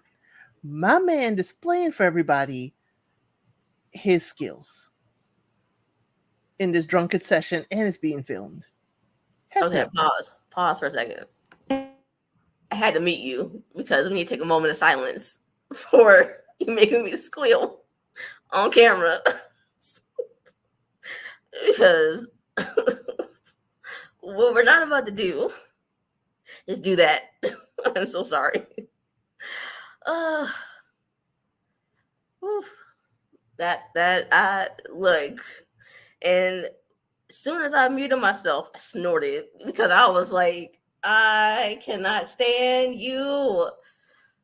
B: my man displaying for everybody his skills in this drunken session, and it's being filmed. Heck
A: Okay,
B: no.
A: pause for a second. I had to meet you because we need to take a moment of silence for you making me squeal on camera. Because what we're not about to do is do that. I'm so sorry. Uh, that I look, and as soon as I muted myself, I snorted because I was like, I cannot stand you.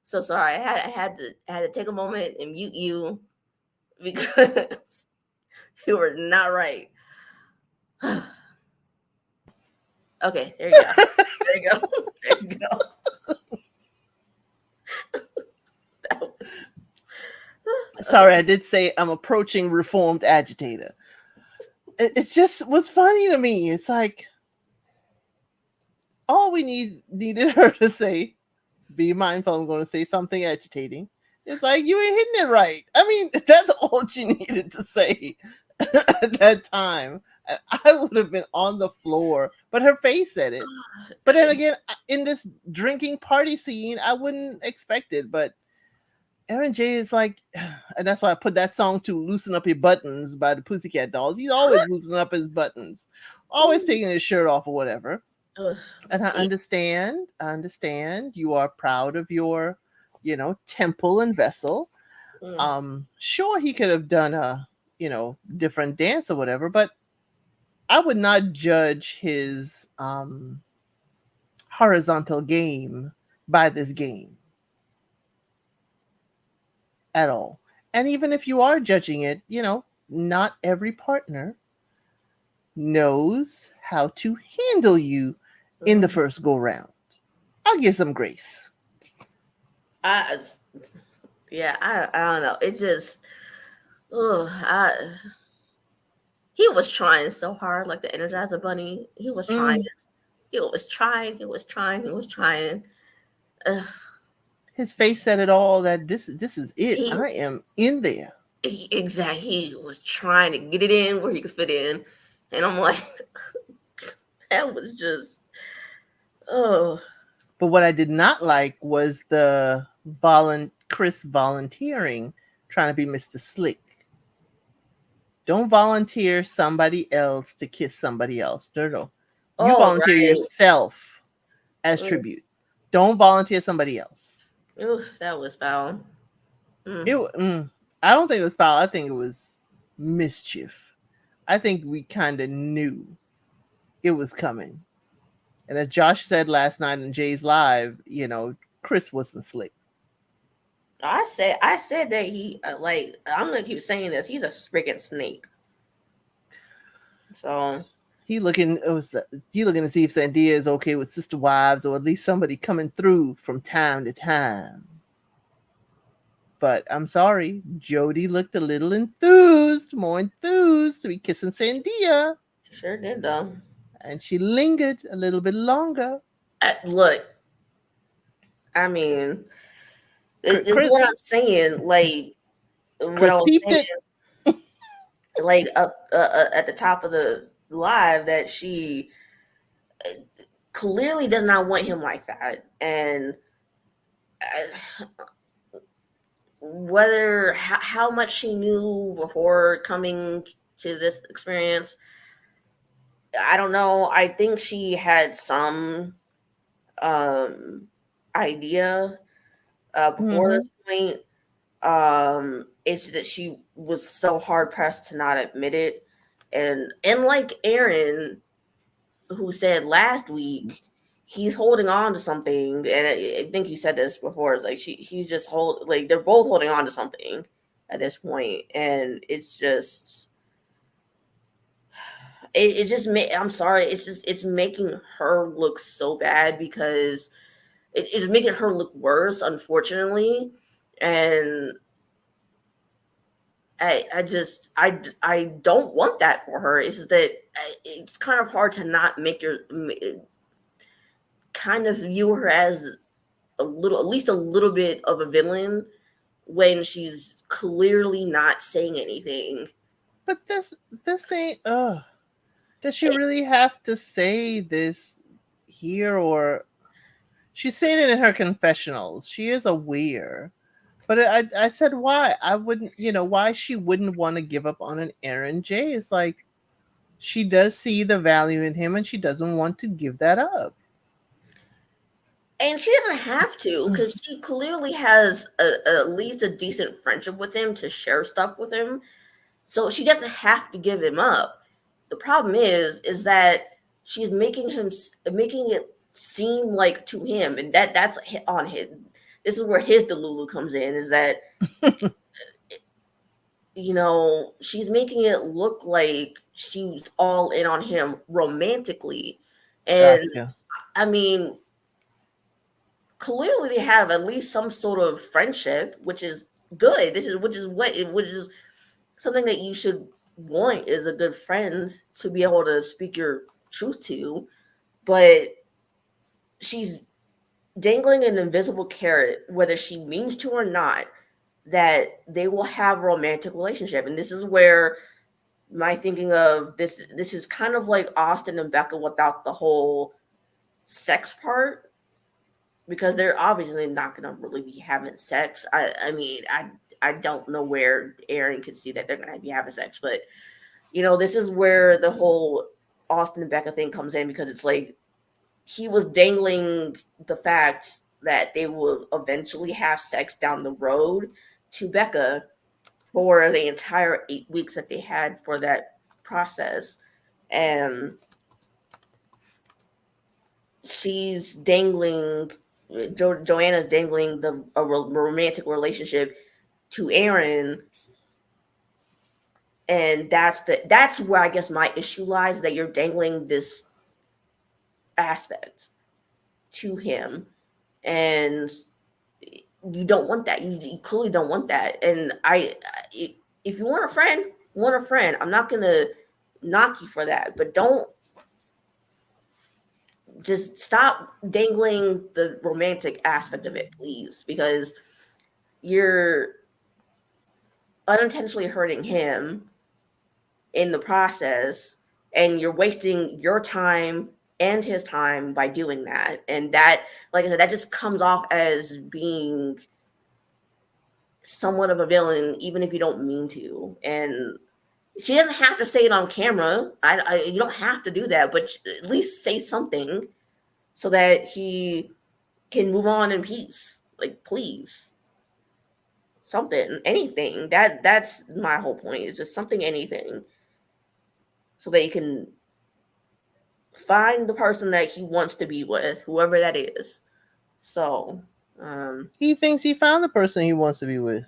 A: So sorry. I had to take a moment and mute you because you were not right. Okay, there you go. There you go. There you go.
B: Sorry, I did say I'm approaching reformed agitator. It's just what's funny to me. It's like all we needed her to say, be mindful, I'm going to say something agitating. It's like, you ain't hitting it right. I mean, that's all she needed to say at that time. I would have been on the floor, but her face said it. But then again, in this drinking party scene, I wouldn't expect it. But Aaron J is like, and that's why I put that song to "Loosen Up Your Buttons" by the Pussycat Dolls. He's always loosening up his buttons, always taking his shirt off or whatever. And I understand. You are proud of your, temple and vessel. Sure, he could have done a, different dance or whatever, but I would not judge his horizontal game by this game at all. And even if you are judging it, not every partner knows how to handle you in the first go round. I'll give some grace.
A: I don't know. It just, he was trying so hard, like the Energizer Bunny. He was trying. He was trying. He was trying. He was trying.
B: His face said it all. That this is it. I am in there.
A: Exactly. He was trying to get it in where he could fit in, and I'm like, that was just,
B: But what I did not like was the Chris volunteering, trying to be Mr. Slick. Don't volunteer somebody else to kiss somebody else. No. You volunteer yourself as tribute. Don't volunteer somebody else.
A: Oof, that was foul.
B: I don't think it was foul. I think it was mischief. I think we kind of knew it was coming. And as Josh said last night in Jay's live, Chris wasn't slick.
A: I said that he like, I'm gonna keep saying this. He's a freaking snake. So
B: he looking to see if Sandia is okay with sister wives, or at least somebody coming through from time to time. But I'm sorry, Jody looked a little more enthused to be kissing Sandia.
A: She sure did, though.
B: And she lingered a little bit longer.
A: Look, I mean, this is what I'm saying. Like, what I was saying, like up at the top of the live, that she clearly does not want him like that, and whether how much she knew before coming to this experience, I don't know. I think she had some idea before this point. It's that she was so hard pressed to not admit it, and like Aaron, who said last week, he's holding on to something, and I think he said this before. It's like he's just they're both holding on to something at this point, and it's just. It just I'm sorry. It's making her look so bad because it's making her look worse, unfortunately. And I don't want that for her. It's just that it's kind of hard to not kind of view her as at least a little bit of a villain when she's clearly not saying anything.
B: But this ain't does she really have to say this here, or she's saying it in her confessionals? She is aware. But I said why I wouldn't, why she wouldn't want to give up on an Aaron J. It's like she does see the value in him and she doesn't want to give that up.
A: And she doesn't have to, because she clearly has at least a decent friendship with him to share stuff with him. So she doesn't have to give him up. The problem is that she's making it seem like to him, and that's on his. This is where his Delulu comes in. Is that she's making it look like she's all in on him romantically, and
B: Gotcha.
A: I mean, clearly they have at least some sort of friendship, which is good. Which is something that you should want, is a good friend to be able to speak your truth to. But she's dangling an invisible carrot, whether she means to or not, that they will have a romantic relationship. And this is where my thinking of this is kind of like Austin and Becca without the whole sex part, because they're obviously not going to really be having sex. I mean, I don't know where Aaron could see that they're going to be having sex, but this is where the whole Austin and Becca thing comes in, because it's like he was dangling the fact that they will eventually have sex down the road to Becca for the entire 8 weeks that they had for that process. And she's dangling, Joanna's dangling a romantic relationship to Aaron. And that's where I guess my issue lies, that you're dangling this aspect to him, and you don't want that. You clearly don't want that. And if you want a friend, I'm not gonna knock you for that, but don't just stop dangling the romantic aspect of it, please, because you're unintentionally hurting him in the process, and you're wasting your time and his time by doing that. And that, like I said, that just comes off as being somewhat of a villain, even if you don't mean to. And she doesn't have to say it on camera. You don't have to do that, but at least say something so that he can move on in peace. Like, please, something, anything. That's my whole point. Is just something, anything, so that you can find the person that he wants to be with, whoever that is. So,
B: He thinks he found the person he wants to be with.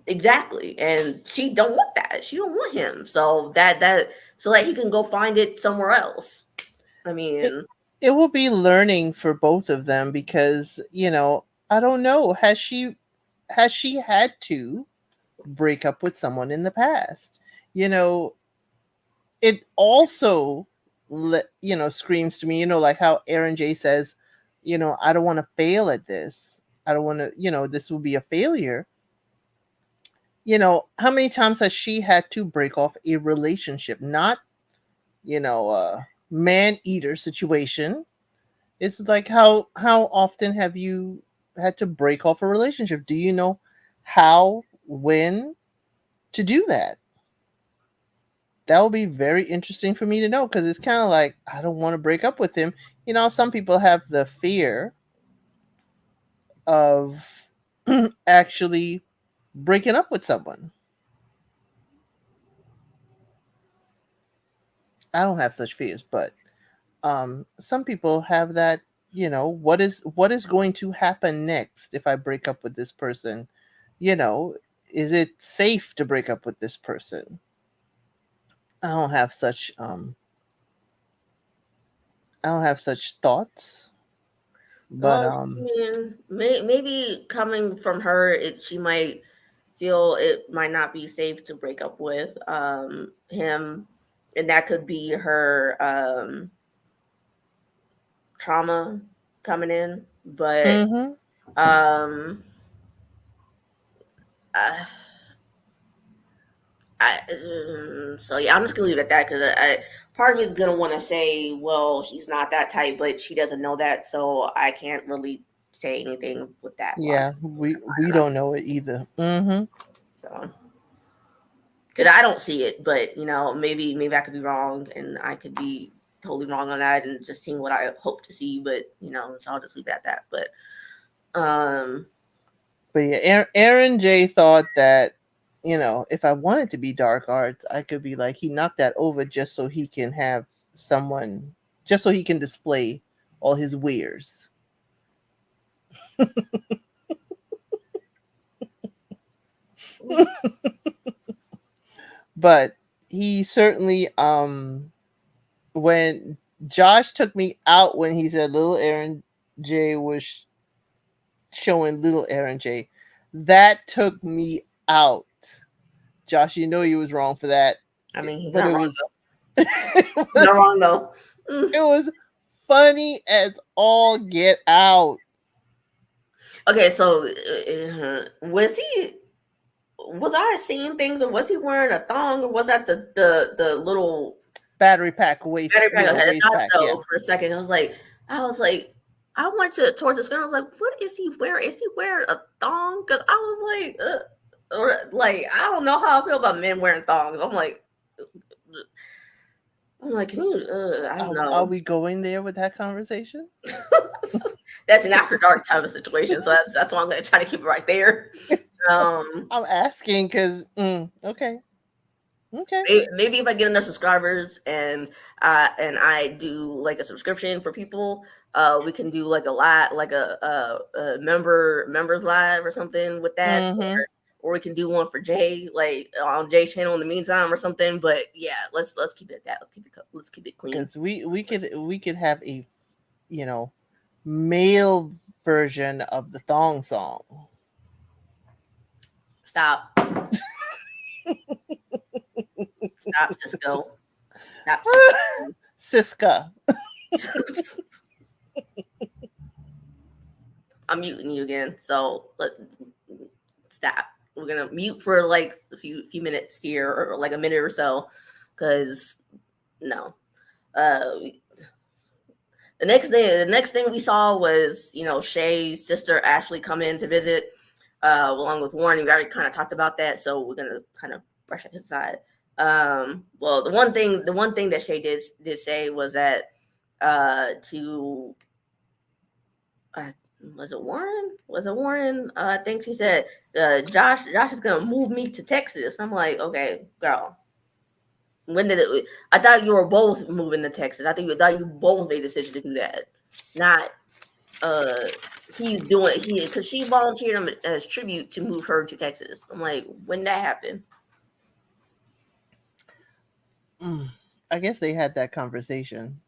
A: exactly. And she don't want that. She don't want him. So so that he can go find it somewhere else. I
B: It,
A: mean,
B: it will be learning for both of them because, I don't know, has she had to break up with someone in the past? You know, it also screams to me, like how Aaron J says, I don't want to fail at this. I don't want to, this will be a failure. How many times has she had to break off a relationship? Not, a man eater situation. It's like how often have you had to break off a relationship? Do you know how, when to do that? That will be very interesting for me to know, because it's kind of like I don't want to break up with him. Some people have the fear of actually breaking up with someone. I don't have such fears, but some people have that. What is going to happen next if I break up with this person? You know, is it safe to break up with this person? I don't have such thoughts, but
A: well, I mean, maybe coming from her, she might feel it might not be safe to break up with him, and that could be her trauma coming in. But
B: mhm.
A: um uh, so yeah, I'm just gonna leave it at that because part of me is gonna want to say, well, he's not that type, but she doesn't know that, so I can't really say anything with that logic.
B: Yeah, we don't know it either. Mm-hmm.
A: So because I don't see it, but maybe I could be wrong, and I could be totally wrong on that, and just seeing what I hope to see. But so I'll just leave it at that. Um,
B: But yeah, Aaron J thought that, if I wanted to be dark arts, I could be like, he knocked that over just so he can have someone, just so he can display all his wares. But he certainly, when Josh took me out when he said little Aaron J was showing little Aaron J, that took me out. Josh, you know you was wrong for that.
A: I mean, he's
B: But
A: not
B: it
A: wrong
B: was
A: though. He's not wrong though.
B: it was funny as all get out.
A: Okay, so was I seeing things, or was he wearing a thong, or was that the little
B: Battery pack waist,
A: battery pack? I
B: waist
A: thought
B: pack,
A: so
B: yeah.
A: for a second. I was like, I went towards the screen. I was like, what is he wearing? Is he wearing a thong? Because I was like, or like, I don't know how I feel about men wearing thongs. I'm like, can you? I don't know.
B: Are we going there with that conversation?
A: That's an after dark type of situation, so that's why I'm gonna try to keep it right there.
B: I'm asking because okay.
A: Maybe if I get enough subscribers and I do like a subscription for people, we can do like a lot, like a members live or something with that,
B: Mm-hmm.
A: or we can do one for Jay, like on Jay's channel in the meantime or something. But yeah, let's keep it at that. Let's keep it clean.
B: Because we could have a male version of the thong song.
A: Stop. Stop, Cisco. Stop,
B: Siska.
A: I'm muting you again. So stop. We're gonna mute for like a few minutes here, or like a minute or so, because no. The next thing we saw was Shay's sister Ashley come in to visit, along with Warren. We already kind of talked about that, so we're gonna kind of brush it aside. Well, the one thing that Shay did say was that was it Warren? I think she said Josh is gonna move me to Texas. I'm like, okay, girl. When did it? I thought you were both moving to Texas. I thought you both made the decision to do that. Not he's doing because she volunteered him as tribute to move her to Texas. I'm like, when that happened?
B: I guess they had that conversation.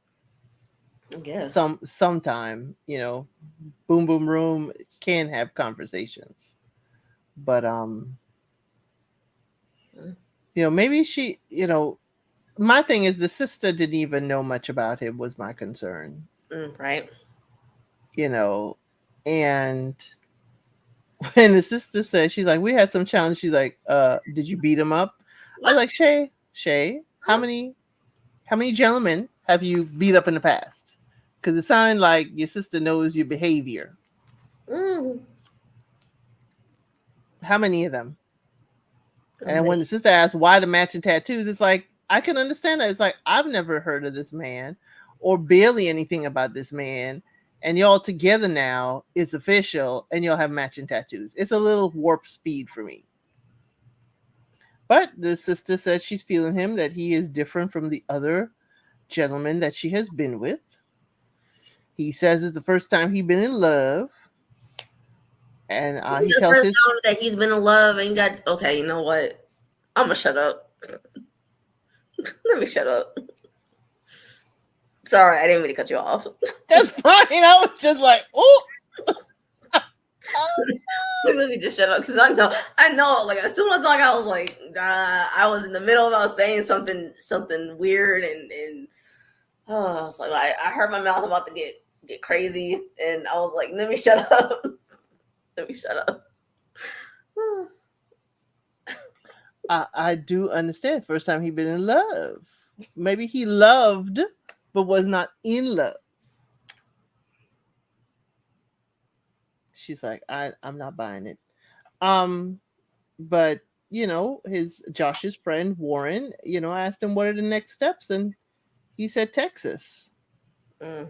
A: I guess
B: sometime, Boom Boom Room can have conversations, but maybe she, my thing is the sister didn't even know much about him was my concern,
A: right?
B: And when the sister said, she's like, we had some challenge, she's like, did you beat him up? I was like, Shay, how many gentlemen have you beat up in the past? Because it sounded like your sister knows your behavior. How many of them? And when the sister asked why the matching tattoos, it's like, I can understand that. It's like, I've never heard of this man or barely anything about this man. And y'all together now, it's official, and y'all have matching tattoos. It's a little warp speed for me. But the sister says she's feeling him, that he is different from the other gentlemen that she has been with. He says it's the first time he's been in love. And he tells
A: the first time that he's been in love, and okay, you know what? I'm gonna shut up. Let me shut up. Sorry, I didn't mean to cut you off.
B: That's fine. I was just like, oh.
A: Let me just shut up, because I know. Like, as soon as I was like, I was in the middle of, I was saying something weird, and I was like, I heard my mouth about to get crazy, and I was like, let me shut up. Let me shut up.
B: I do understand. First time he been in love. Maybe he loved, but was not in love. She's like, I'm not buying it. Um, but his Josh's friend Warren, asked him what are the next steps, and he said Texas.
A: Mm.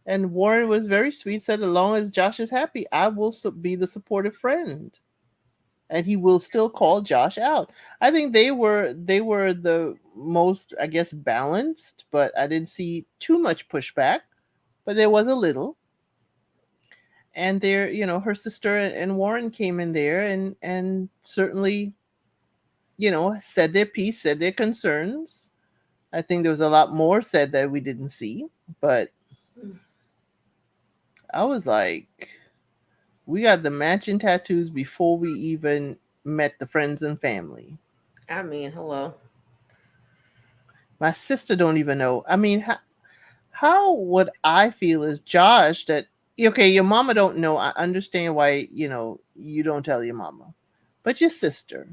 B: And Warren was very sweet, said, as long as Josh is happy, I will be the supportive friend. And he will still call Josh out. I think they were the most, I guess, balanced, but I didn't see too much pushback, but there was a little. And there, her sister and Warren came in there and certainly, said their piece, said their concerns. I think there was a lot more said that we didn't see, but I was like, we got the matching tattoos before we even met the friends and family.
A: I mean, hello.
B: My sister don't even know. I mean, how would I feel as Josh that okay, your mama don't know. I understand why, you don't tell your mama. But your sister,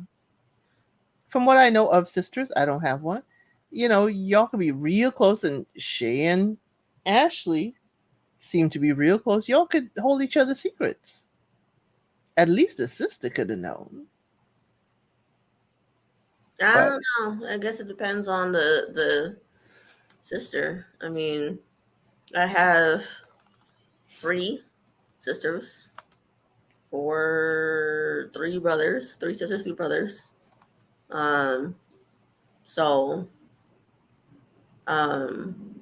B: from what I know of sisters, I don't have one. Y'all could be real close, and Shay and Ashley seem to be real close. Y'all could hold each other's secrets. At least a sister could have known.
A: I
B: But
A: don't know. I guess it depends on the sister. I mean, I have 3 sisters, three brothers, 3 sisters, 2 brothers. Um, so um,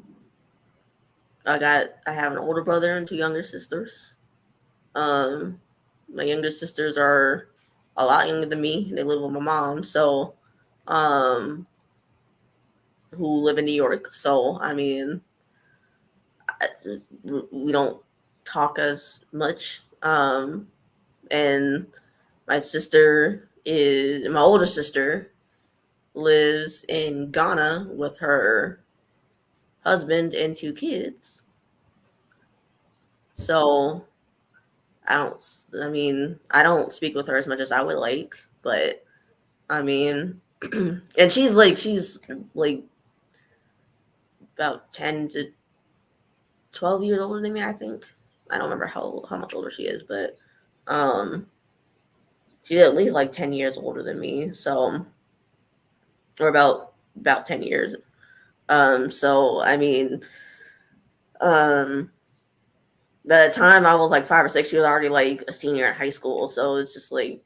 A: I have an older brother and 2 younger sisters. Um, my younger sisters are a lot younger than me. They live with my mom, so um, who live in New York. So I mean, we don't talk as much. And my older sister lives in Ghana with her husband and 2 kids. So I don't speak with her as much as I would like, but I mean, and she's like about 10 to 12 years older than me, I think. I don't remember how much older she is, but um, she's at least like 10 years older than me. So, or about 10 years. So I mean, um, by the time I was like 5 or 6, she was already like a senior in high school. So it's just like,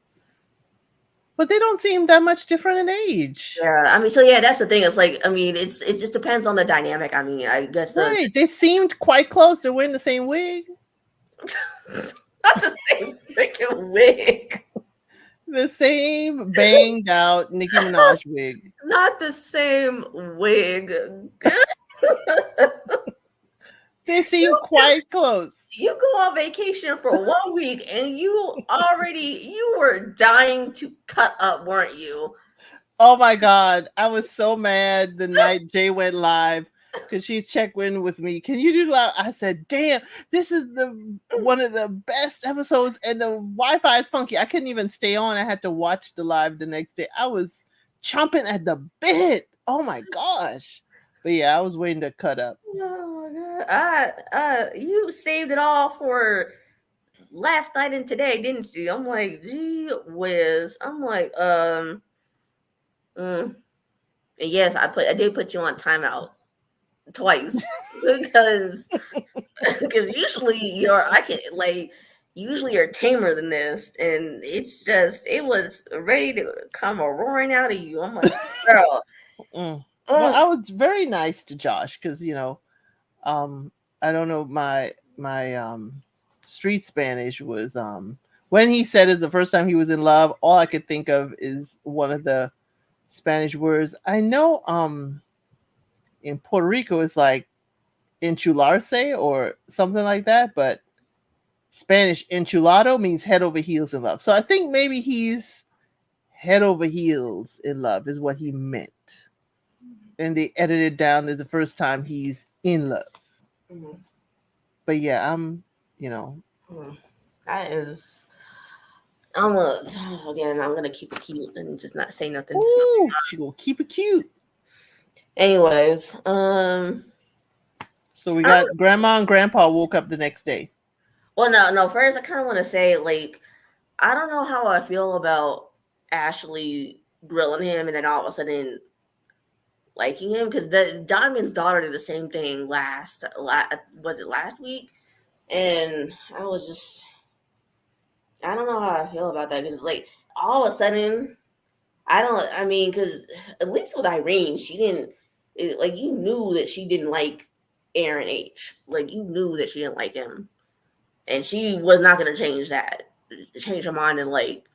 B: they don't seem that much different in age.
A: yeah. I mean, so yeah, that's the thing. It's like, I mean, it just depends on the dynamic. I mean, I guess
B: Right. They seemed quite close. They're wearing the same wig.
A: not the same freaking wig,
B: The same banged out Nicki Minaj wig.
A: not the same wig.
B: They seem quite close.
A: You go on vacation for 1 week and you were dying to cut up, weren't you?
B: Oh my god, I was so mad the night Jay went live because she's checked in with me. Can you do live? I said, "Damn, this is the one of the best episodes, and the Wi-Fi is funky. I couldn't even stay on. I had to watch the live the next day. I was chomping at the bit. Oh my gosh!" But yeah, I was waiting to cut up.
A: Oh my god! You saved it all for last night and today, didn't you? I'm like, gee whiz. I'm like, and yes, I did put you on timeout twice because usually usually you're tamer than this, and it was ready to come a roaring out of you. I'm like, girl.
B: Mm. Well,
A: Mm.
B: I was very nice to Josh because um, I don't know my street Spanish was when he said it's the first time he was in love. All I could think of is one of the Spanish words. I know in Puerto Rico it's like enchularse or something like that, but Spanish enchulado means head over heels in love. So I think maybe he's head over heels in love is what he meant. And they edited down as the first time he's in love.
A: Mhm.
B: But yeah, I'm, you know,
A: That is I'm gonna keep it cute and just not say nothing.
B: Ooh, she gonna keep it cute.
A: Anyways,
B: So we got grandma and grandpa woke up the next day.
A: well, no. First, I kind of want to say, like, I don't know how I feel about Ashley grilling him and then all of a sudden liking him, because the Diamond's daughter did the same thing was it last week? And I was just, I don't know how I feel about that, because like all of a sudden, I mean, because at least with Irene, she didn't, like, you knew that she didn't like Aaron H. Like, you knew that she didn't like him. And she was not going to change her mind in like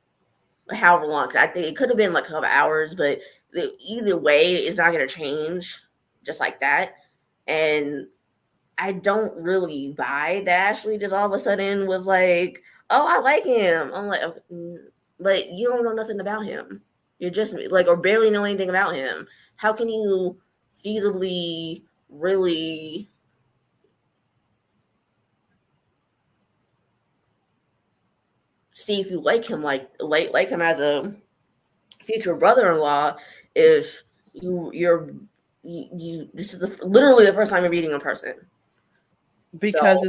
A: however long. 'Cause I think it could have been like a couple hours, but either way, it's not going to change just like that. And I don't really buy that Ashley just all of a sudden was like, "Oh, I like him." I'm like, but you don't know nothing about him. You're just like, or barely know anything about him. How can you feasibly really see if you like him, like him as a future brother-in-law, if you this is literally the first time you're meeting a person?
B: Because
A: So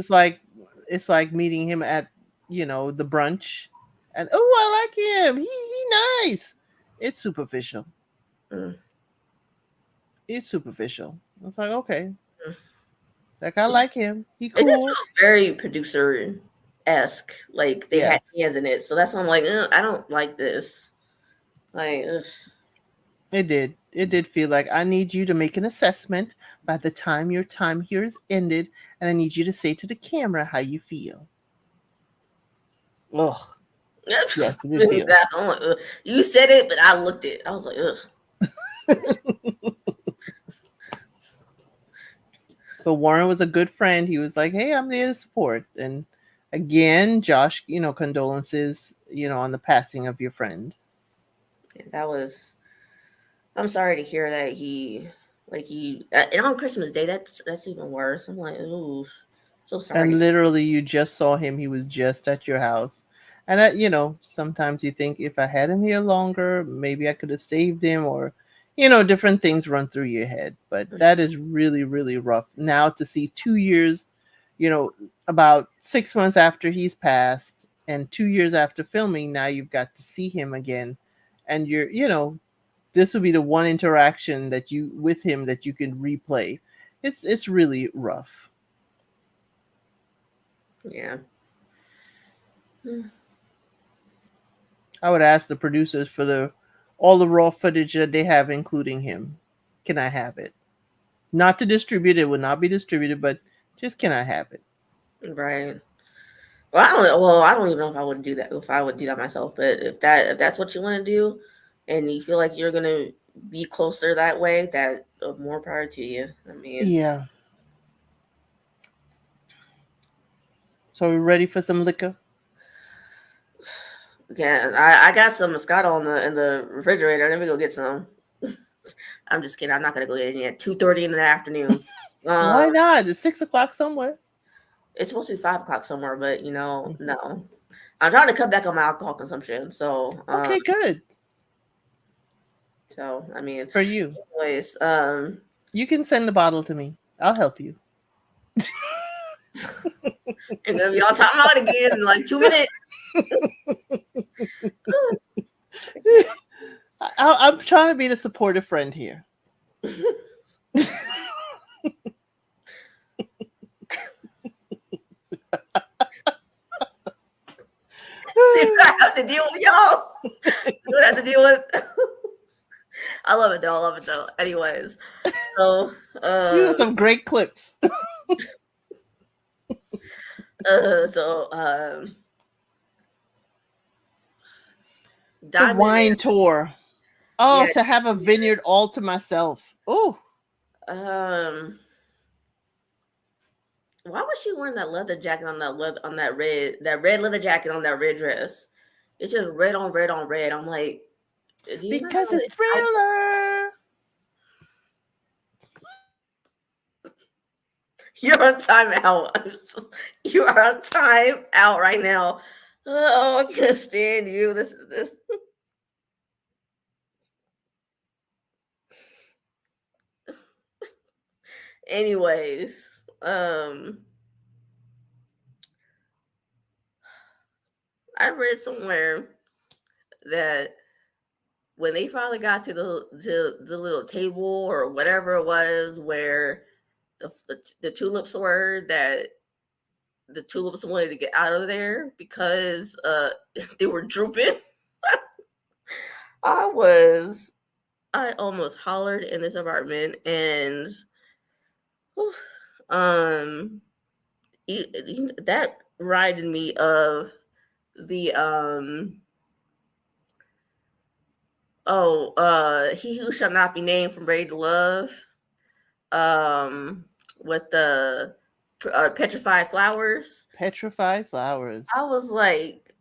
B: it's like meeting him at the brunch, and oh, I like him. He nice. It's superficial.
A: mm,
B: It's superficial. It's like, okay,
A: mm.
B: like I like him. He
A: It just
B: cool.
A: felt very producer-esque, like they had
B: Yes,
A: hands in it. So that's why I'm like, I don't like this. Like, ugh.
B: it did. It did feel like I need you to make an assessment by the time your time here is ended, and I need you to say to the camera how you feel. Ugh. Yes, it did feel.
A: I'm like, ugh. You said it, but I looked it. I was like, ugh.
B: But Warren was a good friend. He was like, "Hey, I'm there to support." And again, Josh, condolences, on the passing of your friend.
A: That was. I'm sorry to hear that and on Christmas Day, that's even worse. I'm like, ooh, so sorry.
B: And literally, you just saw him. He was just at your house. And sometimes you think if I had him here longer, maybe I could have saved him, or different things run through your head. But that is really, really rough. Now to see 2 years, about 6 months after he's passed, and 2 years after filming, now you've got to see him again, and this will be the one interaction that you with him that you can replay. It's really rough.
A: Yeah.
B: I would ask the producers for all the raw footage that they have, including him. Can I have it? Not to distribute, it would not be distributed, but just can I have it?
A: Right. I don't even know if I would do that, if I would do that myself. But if that's what you want to do, and you feel like you're gonna be closer that way, that more power to you. I mean,
B: Yeah. So are we ready for some liquor?
A: again, I got some Moscato in the refrigerator. Let me go get some. I'm just kidding. I'm not gonna go get any at 2:30 in the afternoon.
B: Why
A: Um,
B: not? It's 6 o'clock somewhere.
A: it's supposed to be 5 o'clock somewhere, but no. I'm trying to cut back on my alcohol consumption.
B: Okay, good
A: So I mean,
B: for you.
A: anyways,
B: You can send the bottle to me. I'll help you.
A: and then y'all talking about it again in like 2 minutes.
B: I'm trying to be the supportive friend here.
A: See what I have to deal with, y'all. See what I have to deal with. I love it though. Anyways, so
B: These are some great clips.
A: so
B: The
A: Diamond
B: wine
A: is,
B: tour. Oh,
A: yeah.
B: to have a vineyard all to myself. Oh,
A: Um, why was she wearing that leather jacket on that red leather jacket on that red dress? It's just red on red on red. I'm like, do you not
B: because
A: know
B: it's Thriller.
A: you're on timeout? You are on time out right now. Oh, I can't stand you. This is this. Anyways, I read somewhere that when they finally got to the little table or whatever it was where the tulips were, that the tulips wanted to get out of there because they were drooping. I was I almost hollered in this apartment, and whew, um that reminded me of the He Who Shall Not Be Named from Ready to Love, um with the petrified flowers.
B: Petrified flowers.
A: I was like,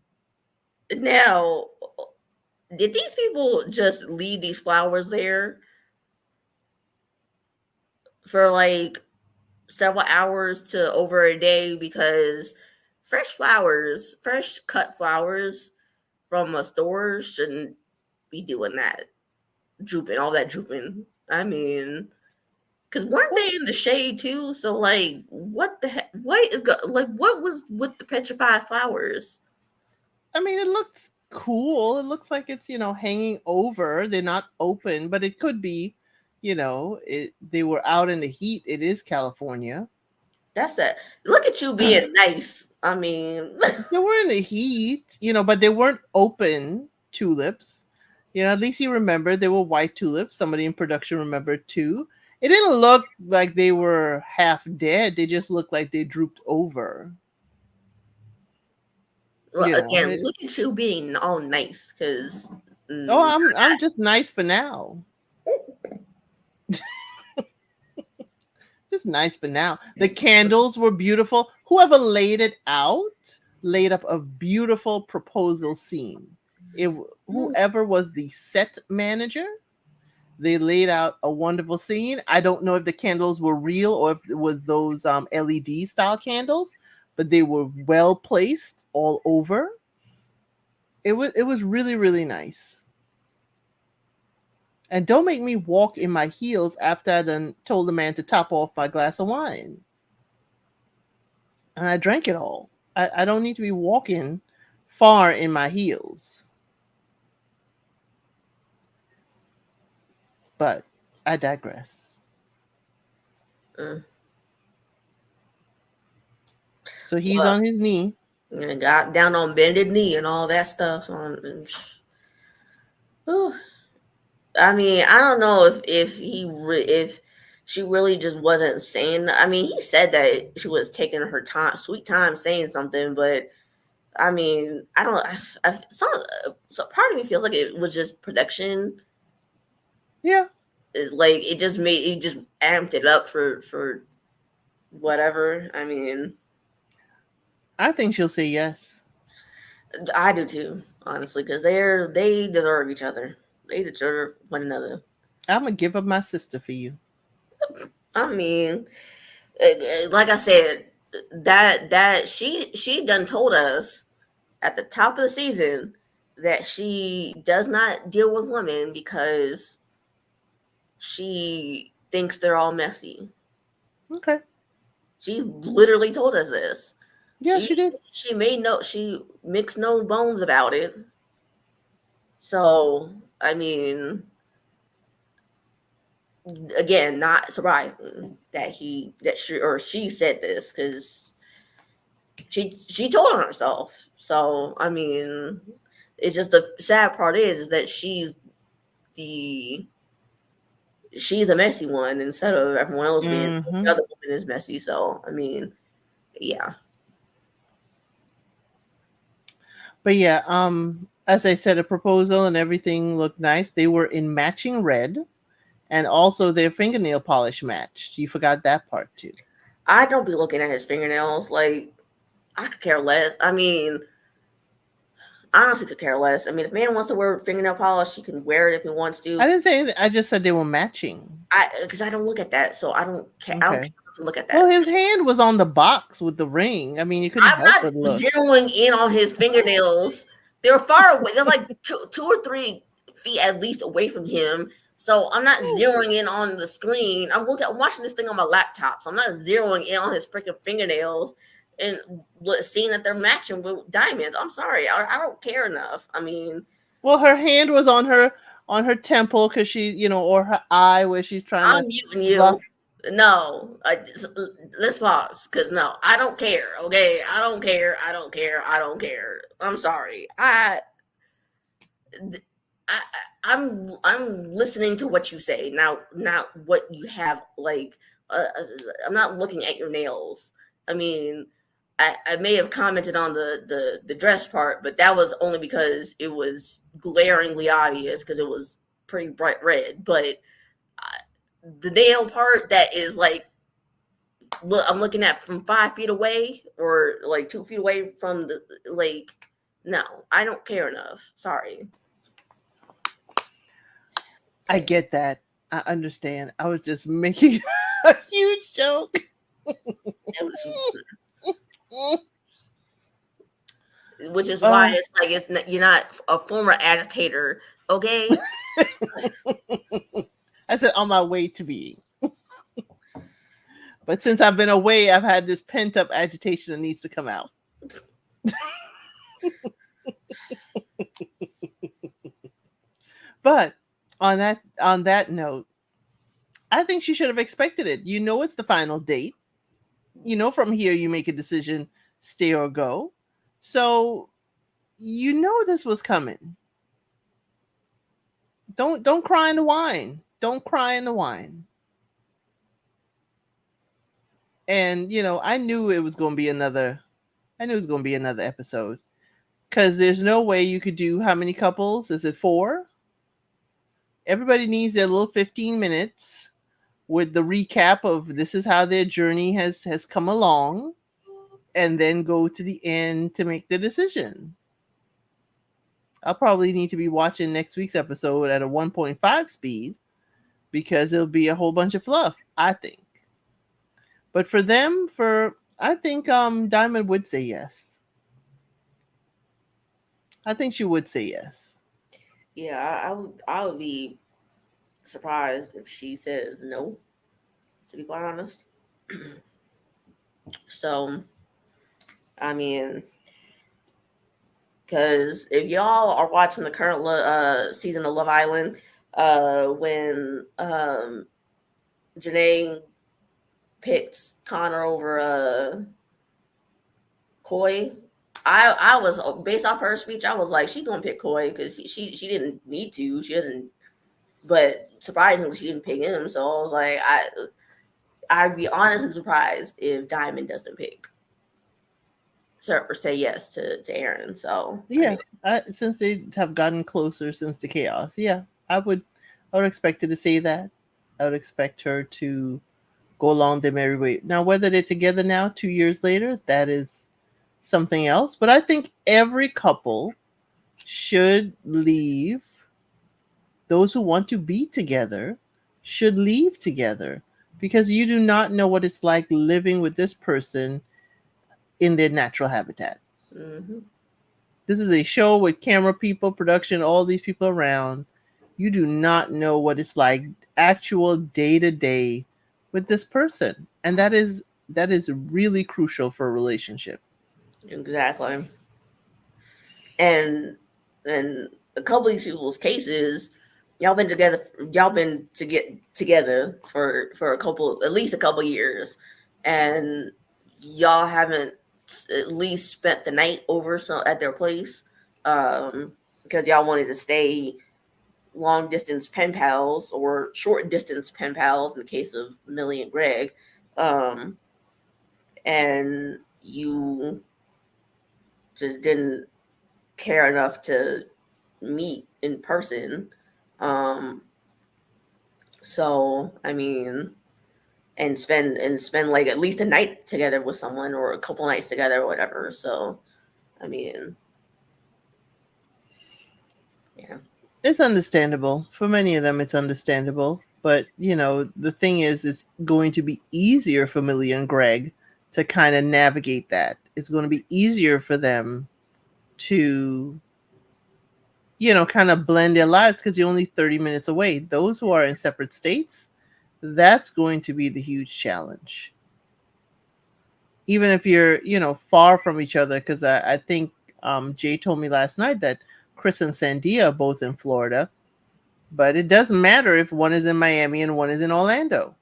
A: now, did these people just leave these flowers there for like several hours to over a day? Because fresh cut flowers from a store shouldn't be doing that, drooping, all that drooping. I mean, because weren't they in the shade too? So like, what the heck? What was with the petrified flowers?
B: I mean, it looks cool. It looks like it's, hanging over. They're not open, but it could be, they were out in the heat. It is California.
A: That's that. Look at you being nice. I mean,
B: They were in the heat, but they weren't open tulips. At least you remember they were white tulips. Somebody in production remembered too. It didn't look like they were half dead. They just looked like they drooped over.
A: well, again,
B: It,
A: look at you being all nice because.
B: oh, I'm just nice for now. Just nice for now. The candles were beautiful. Whoever laid it out laid up a beautiful proposal scene. Whoever was the set manager, they laid out a wonderful scene. I don't know if the candles were real or if it was those LED style candles, but they were well placed all over. It was really, really nice. And don't make me walk in my heels after I done told the man to top off my glass of wine. And I drank it all. I don't need to be walking far in my heels. But I digress. So he's on his knee.
A: And got down on bended knee and all that stuff. I mean, I don't know if she really just wasn't saying. I mean, he said that she was taking her time, sweet time, saying something. But I mean, I don't. So part of me feels like it was just production.
B: Yeah.
A: Like it just amped it up for whatever. I mean,
B: I think she'll say yes.
A: I do too, honestly, because they deserve each other. They deserve one another.
B: I'm gonna give up my sister for you.
A: I mean, like I said, that she done told us at the top of the season that she does not deal with women because she thinks they're all messy.
B: Okay.
A: She literally told us this.
B: Yeah, she did.
A: She mixed no bones about it. So, I mean, again, not surprising that she said this, because she told on herself. So, I mean, it's just, the sad part is that she's the messy one instead of everyone else being the other woman is messy. So, I mean, yeah.
B: But yeah, as I said, a proposal and everything looked nice. They were in matching red, and also their fingernail polish matched. You forgot that part too.
A: I don't be looking at his fingernails. Like, I could care less. I mean, honestly, could care less. I mean, if a man wants to wear fingernail polish, he can wear it if he wants to.
B: I didn't say anything. I just said they were matching.
A: Because I don't look at that, so I don't care.
B: Okay.
A: I don't care Look at
B: Well,
A: that.
B: his hand was on the box with the ring. I mean, you couldn't
A: I'm
B: help
A: not
B: but look.
A: zeroing in on his fingernails. They're far away. They're like 2 or 3 feet at least away from him. So I'm not zeroing in on the screen. I'm watching this thing on my laptop. So I'm not zeroing in on his freaking fingernails and seeing that they're matching with diamonds. I'm sorry. I don't care enough. I mean,
B: Well, her hand was on her temple because she, or her eye where she's trying to
A: I'm muting
B: block.
A: you. No, let's pause because no, I don't care. Okay, I don't care. I don't care. I don't care. I'm sorry. I I'm listening to what you say now. Not what you have like. I'm not looking at your nails. I mean, I may have commented on the dress part, but that was only because it was glaringly obvious because it was pretty bright red. But the nail part that is like, look, I'm looking at from 5 feet away or like 2 feet away from the like. No, I don't care enough. Sorry.
B: I get that. I understand. I was just making a huge joke.
A: It was, which is why it's like you're not a former agitator, okay?
B: I said on my way to being. But since I've been away, I've had this pent up agitation that needs to come out. But on that note, I think she should have expected it. You know, it's the final date. You know, from here you make a decision, stay or go. So you know this was coming. Don't cry in the wine. Don't cry in the wine. And I knew it was going to be another. I knew it was going to be another episode because there's no way you could do how many couples? Is it 4? Everybody needs their little 15 minutes with the recap of this is how their journey has come along, and then go to the end to make the decision. I'll probably need to be watching next week's episode at a 1.5 speed because it'll be a whole bunch of fluff, I think. But for them, I think Diamond would say yes. I think she would say yes.
A: Yeah, I would be surprised if she says no, to be quite honest. So, I mean, because if y'all are watching the current season of Love Island, when Janae picked Connor over Coy, I was, based off her speech, I was like, she's gonna pick Coy because she didn't need to. She doesn't. But surprisingly, she didn't pick him. So I was like, I'd be honestly surprised if Diamond doesn't pick or say yes to Aaron. So
B: yeah, since they have gotten closer since the chaos, yeah, I would expect her to say that. I would expect her to go along their merry way. Now, whether they're together now, 2 years later, that is something else. But I think every couple should leave. Those who want to be together should leave together because you do not know what it's like living with this person in their natural habitat.
A: Mm-hmm.
B: This is a show with camera people, production, all these people around. You do not know what it's like actual day to day with this person. And that is really crucial for a relationship.
A: Exactly. And a couple of these people's cases, y'all been to get together for at least a couple years, and y'all haven't at least spent the night over at their place, because y'all wanted to stay long distance pen pals or short distance pen pals in the case of Millie and Greg, and you just didn't care enough to meet in person. So I mean, and spend like at least a night together with someone or a couple nights together or whatever. So I mean, yeah,
B: It's understandable. For many of them, it's understandable. But the thing is, it's going to be easier for Millie and Greg to kind of navigate that. It's going to be easier for them to kind of blend their lives because you're only 30 minutes away. Those who are in separate states, that's going to be the huge challenge. Even if you're, far from each other, because I think Jay told me last night that Chris and Sandia are both in Florida, but it doesn't matter if one is in Miami and one is in Orlando.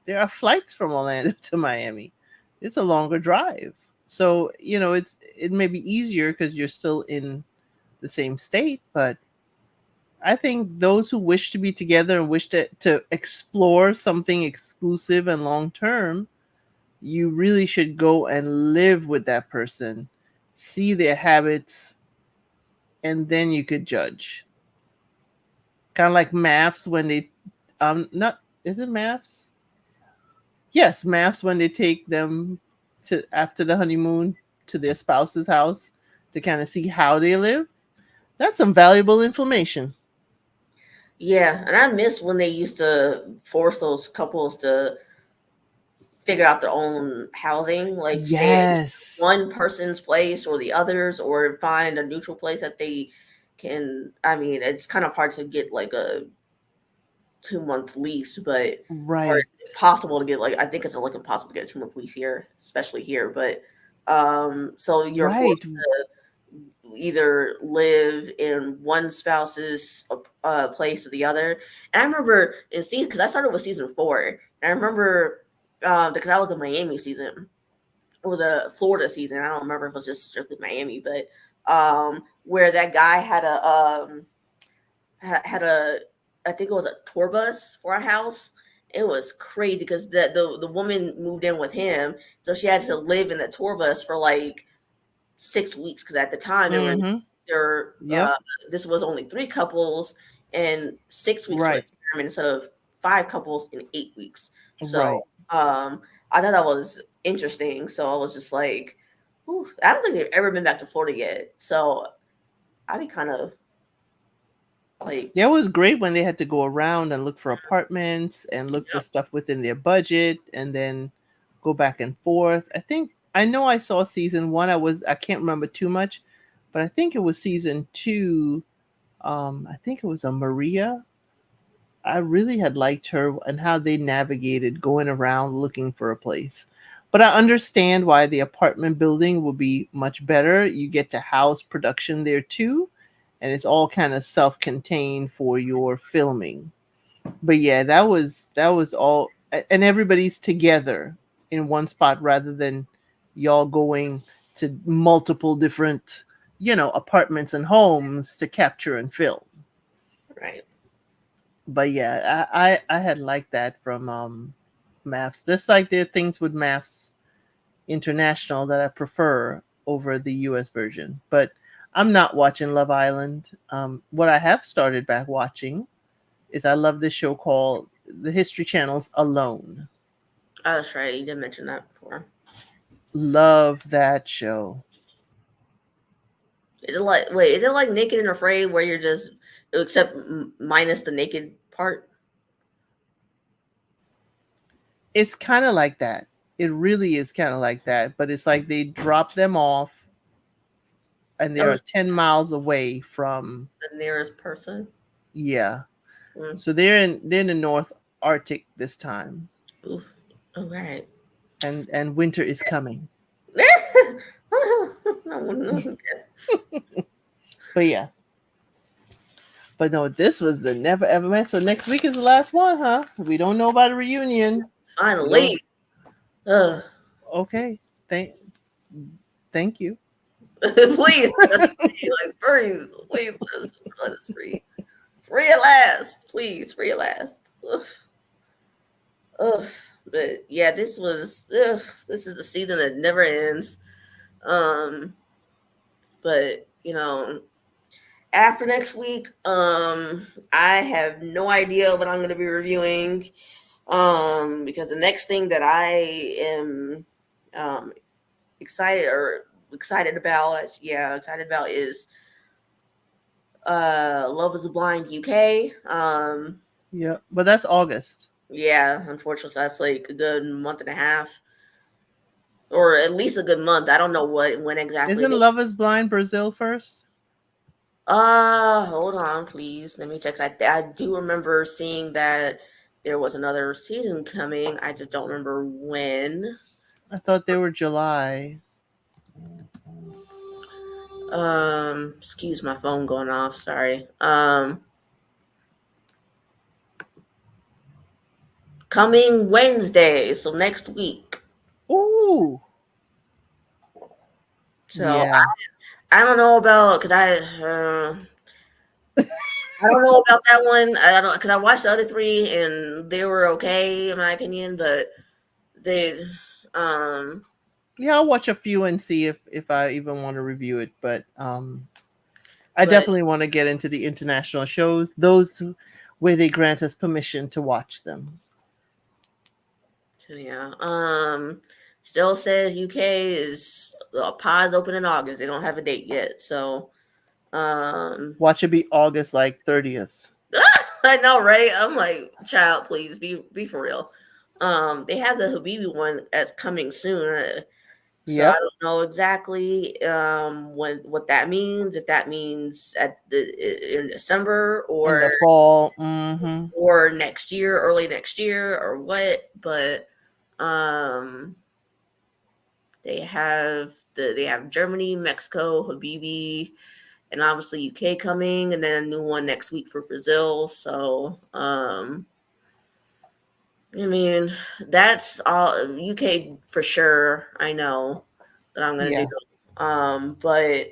B: There are flights from Orlando to Miami. It's a longer drive. So, it may be easier because you're still in the same state, but I think those who wish to be together and wish to explore something exclusive and long term, you really should go and live with that person, see their habits, and then you could judge. Kind of like maths when they not is it maths? Yes, maths when they take them to after the honeymoon to their spouse's house to kind of see how they live. That's some valuable information.
A: Yeah, and I miss when they used to force those couples to figure out their own housing, like stay at
B: Yes.
A: one person's place or the others, or find a neutral place that they can. I mean, it's kind of hard to get like a 2 month lease, but or
B: Right.
A: it's possible to get like I think it's like impossible to get a 2 month lease here, especially here. But so you're
B: Right.
A: forced to either live in one spouse's place or the other. And I remember in season because I started with season 4, and I remember because I was the Miami season or the Florida season. I don't remember if it was just strictly Miami, but where that guy had a I think it was a tour bus for a house. It was crazy because the woman moved in with him, so she had to live in the tour bus for like 6 weeks because at the time
B: Mm-hmm.
A: there
B: Yep.
A: this was only 3 couples and 6 weeks for
B: Right.
A: retirement instead of 5 couples in 8 weeks. So
B: Right.
A: I thought that was interesting. So I was just like, "Ooh," I don't think they've ever been back to Florida yet. So I'd be kind of like,
B: Yeah, it was great when they had to go around and look for apartments and look for
A: yep,
B: stuff within their budget and then go back and forth. I know I saw season one. I can't remember too much, but I think it was season two. I think it was a Maria. I really had liked her and how they navigated going around looking for a place. But I understand why the apartment building will be much better. You get to house production there too, and it's all kind of self-contained for your filming. But yeah, that was all, and everybody's together in one spot rather than y'all going to multiple different, apartments and homes to capture and film.
A: right.
B: But yeah, I had liked that from Maths. Just like there are things with Maths International that I prefer over the US version. But I'm not watching Love Island. What I have started back watching is I love this show called the History Channel's Alone.
A: Oh, that's right. You did mention that before.
B: Love that show.
A: Is it like wait? Is it like Naked and Afraid where you're just except minus the naked part?
B: It's kind of like that. It really is kind of like that, but it's like they drop them off and they
A: That
B: are
A: was
B: 10 miles away from,
A: the nearest person.
B: yeah.
A: Mm.
B: So they're in the North Arctic this time,
A: Oof. All right.
B: and winter is coming. But yeah, but no, this was the never ever met. So next week is the last one, huh? We don't know about a reunion. We don't.
A: Finally. Ugh.
B: Okay, thank you.
A: Please let us free. Like, please let us free. Free at last. Please, free at last. Ugh. Ugh. But yeah, this is the season that never ends. Um, but after next week, I have no idea what I'm gonna be reviewing. Because the next thing that I am um excited about, excited about is Love is Blind UK.
B: Yeah, but that's August.
A: Yeah, unfortunately, so that's like a good month and a half, or at least a good month. I don't know when exactly.
B: Isn't Love Is Blind Brazil first?
A: Hold on, please. Let me check. I do remember seeing that there was another season coming. I just don't remember when.
B: I thought they were July.
A: Excuse my phone going off. Sorry. Coming Wednesday, so next week.
B: Ooh,
A: So
B: yeah.
A: I don't know about because I don't know about that one. I don't because I watched the other three and they were okay in my opinion, but they um
B: Yeah, I'll watch a few and see if I even want to review it. But I
A: but
B: definitely want to get into the international shows, where they grant us permission to watch them.
A: so yeah. Still says UK is pause open in August. They don't have a date yet. So um
B: Watch it be August like 30th.
A: I know, right? I'm like, child, please be for real. They have the Habibi one that's coming soon. So I
B: Yep,
A: don't know exactly what that means. If that means in December
B: in the fall. Hmm.
A: or next year, early next year, or what. But um, they have Germany, Mexico, Habibi, and obviously UK coming, and then a new one next week for Brazil. So I mean that's all UK for sure. I know that I'm gonna do.
B: Yeah.
A: But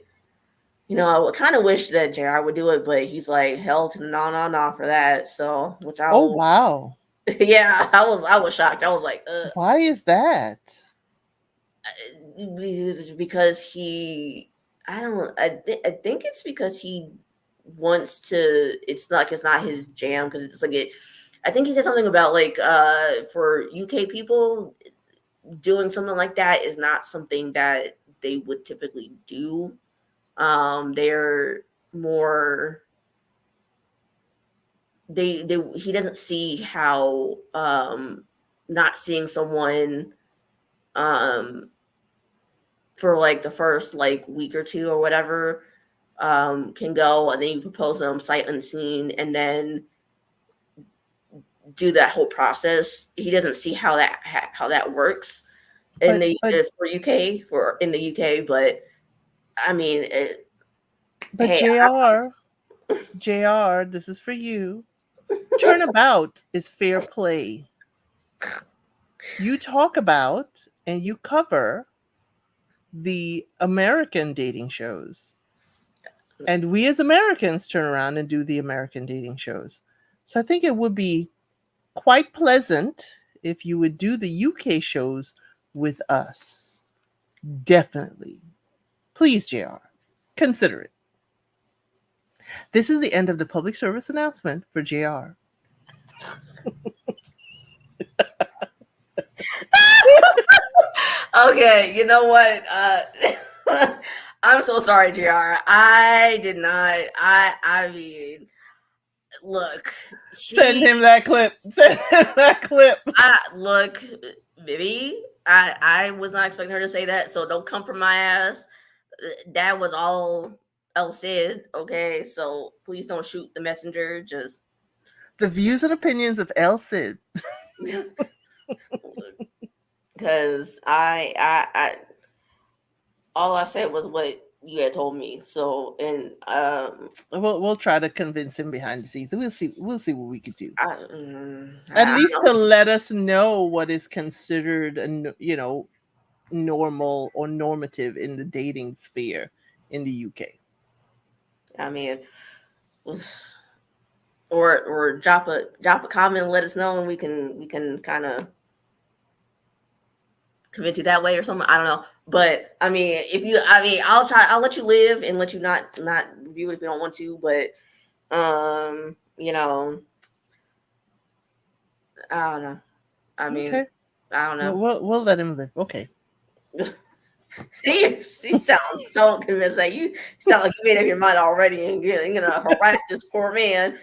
A: you know, I kind of wish that JR would do it, but he's like hell to the no for that. So, which I
B: Oh
A: will,
B: wow.
A: yeah, I was shocked. I was like,
B: Why is that?
A: because I think it's because he wants to. It's not his jam because it's like it. I think he said something about like for UK people doing something like that is not something that they would typically do. They're more they he doesn't see how not seeing someone um for like the first like week or two or whatever can go, and then you propose them sight unseen and then do that whole process. He doesn't see how that works in
B: But
A: the
B: but
A: for UK for in the UK, but I mean
B: but
A: hey
B: JR, this is for you. Turnabout is fair play. You talk about and you cover the American dating shows. And we as Americans turn around and do the American dating shows. So I think it would be quite pleasant if you would do the UK shows with us. Definitely. Please, JR, consider it. This is the end of the public service announcement for JR.
A: okay, you know what? I'm so sorry, JR. I did not. I mean, look,
B: Send
A: she.
B: him that clip. Send him that clip.
A: I look, maybe I was not expecting her to say that. So don't come from my ass. That was all else said. Okay, so please don't shoot the messenger. Just
B: The views and opinions of El Cid.
A: because I all I said was what you had told me. So and
B: We'll try to convince him behind the scenes. We'll see what we could do. At
A: I
B: least to
A: don't know.
B: let us know what is considered normal or normative in the dating sphere in the UK.
A: I mean, or drop a comment and let us know, and we can kind of convince you that way or something. I don't know, but I mean, I'll let you live and let you not review it if you don't want to, but you know, I don't know. I mean,
B: Okay.
A: I don't know.
B: We'll let him live. Okay.
A: She sounds so convinced. Like you sound like you made up your mind already, and you're gonna harass this poor man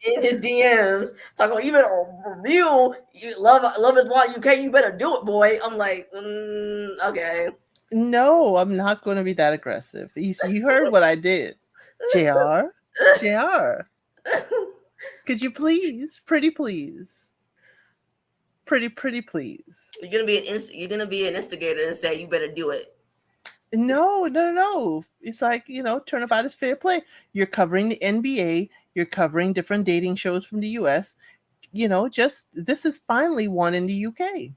A: in his DMs. Talking about you better review. You love is blind. You can't. You better do it, boy. I'm like, okay.
B: No, I'm not going to be that aggressive. You heard what I did. JR, JR, could you please, pretty please, pretty please.
A: You're gonna be an instigator and say you better do it.
B: No. It's like, turnabout is fair play. You're covering the NBA, you're covering different dating shows from the US. Just this is finally one in the UK.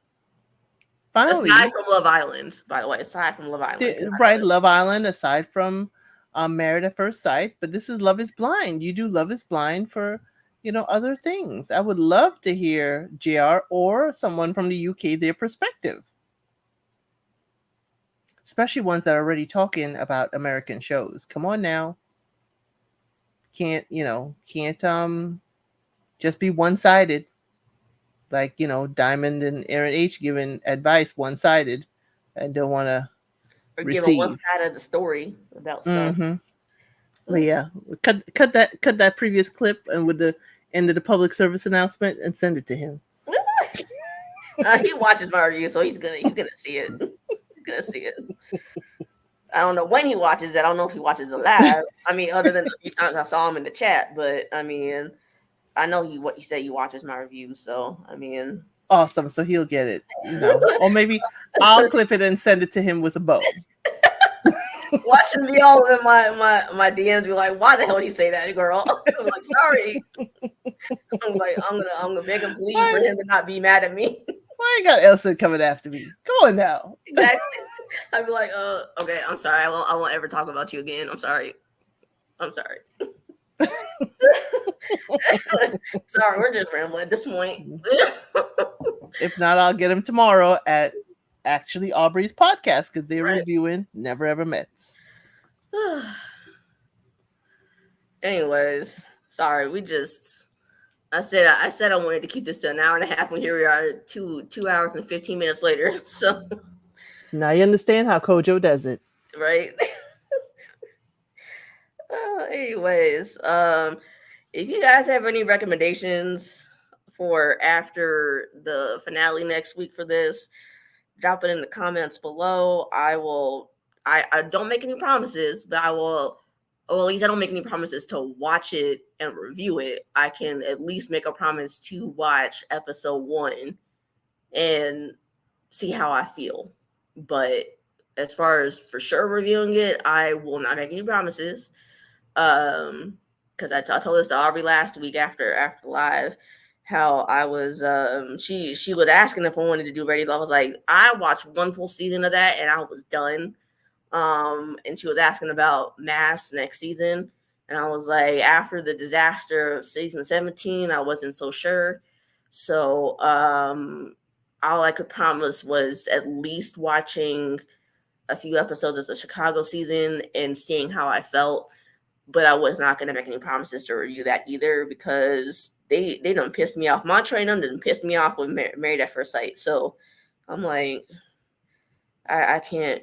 B: Finally,
A: Aside from Love Island, by the way, aside from Love Island,
B: right? Love Island, aside from Married at First Sight, but this is Love is Blind. You do Love is Blind for other things. I would love to hear JR or someone from the UK their perspective, especially ones that are already talking about American shows. Come on now, can't just be one sided. Like Diamond and Aaron H giving advice one sided, and don't want to
A: give a one side of the story about stuff.
B: Mm-hmm. But yeah, cut that previous clip and with the end of the public service announcement and send it to him.
A: He watches my review, so he's gonna see it. He's gonna see it. I don't know when he watches it. I don't know if he watches it live. I mean, other than the few times I saw him in the chat, but I mean, I know he said he watches my reviews, so I mean,
B: awesome. So he'll get it, or maybe I'll clip it and send it to him with a bow.
A: Watching me all in my DMs, be like, "Why the hell did you say that, girl?" I'm like, "Sorry." I'm like, I'm gonna make him believe for him to not be mad at me.
B: Why you got Elsa coming after me? Go on now.
A: Exactly. I'd be like, okay, I'm sorry. I won't ever talk about you again. I'm sorry. Sorry, we're just rambling at this point.
B: If not, I'll get him tomorrow at actually Aubrey's podcast because they're reviewing Never Ever Mets.
A: Anyways, sorry, I said I wanted to keep this to an hour and a half, and here we are, 2 hours and 15 minutes later. So
B: now you understand how Kojo does it,
A: right? Anyways, if you guys have any recommendations for after the finale next week for this, drop it in the comments below. I don't make any promises, but I will, or at least I don't make any promises to watch it and review it. I can at least make a promise to watch episode 1 and see how I feel. But as far as for sure reviewing it, I will not make any promises. Because I told this to Aubrey last week after live, how I was she was asking if I wanted to do Ready Love. I was like, I watched 1 full season of that and I was done. And she was asking about MAFS next season, and I was like, after the disaster of season 17, I wasn't so sure. So all I could promise was at least watching a few episodes of the Chicago season and seeing how I felt. But I was not going to make any promises to review that either, because they done pissed me off. Montre done pissed me off with Married at First Sight. So I'm like, I can't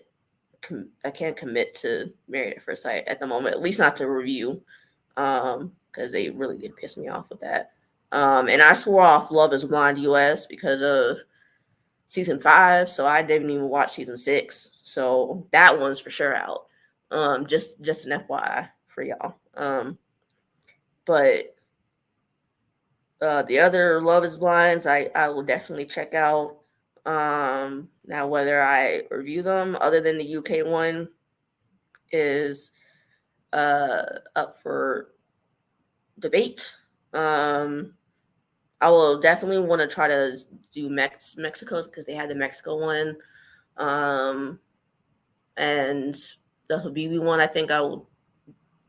A: commit to Married at First Sight at the moment, at least not to review, because they really did piss me off with that. And I swore off Love is Blind US because of season 5, so I didn't even watch season 6. So that one's for sure out. Just an FYI for y'all. But the other Love is Blinds, I will definitely check out. Now whether I review them, other than the UK one, is up for debate. I will definitely want to try to do Mexico, because they had the Mexico one, and the Habibi one I think I would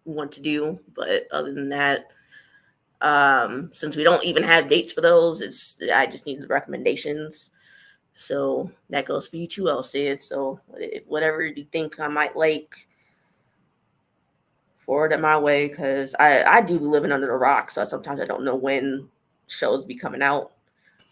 A: want to do. But other than that, since we don't even have dates for those, I just need the recommendations. So that goes for you too, Sid. So whatever you think I might like, forward it my way, because I do be living under the rock, so sometimes I don't know when shows be coming out.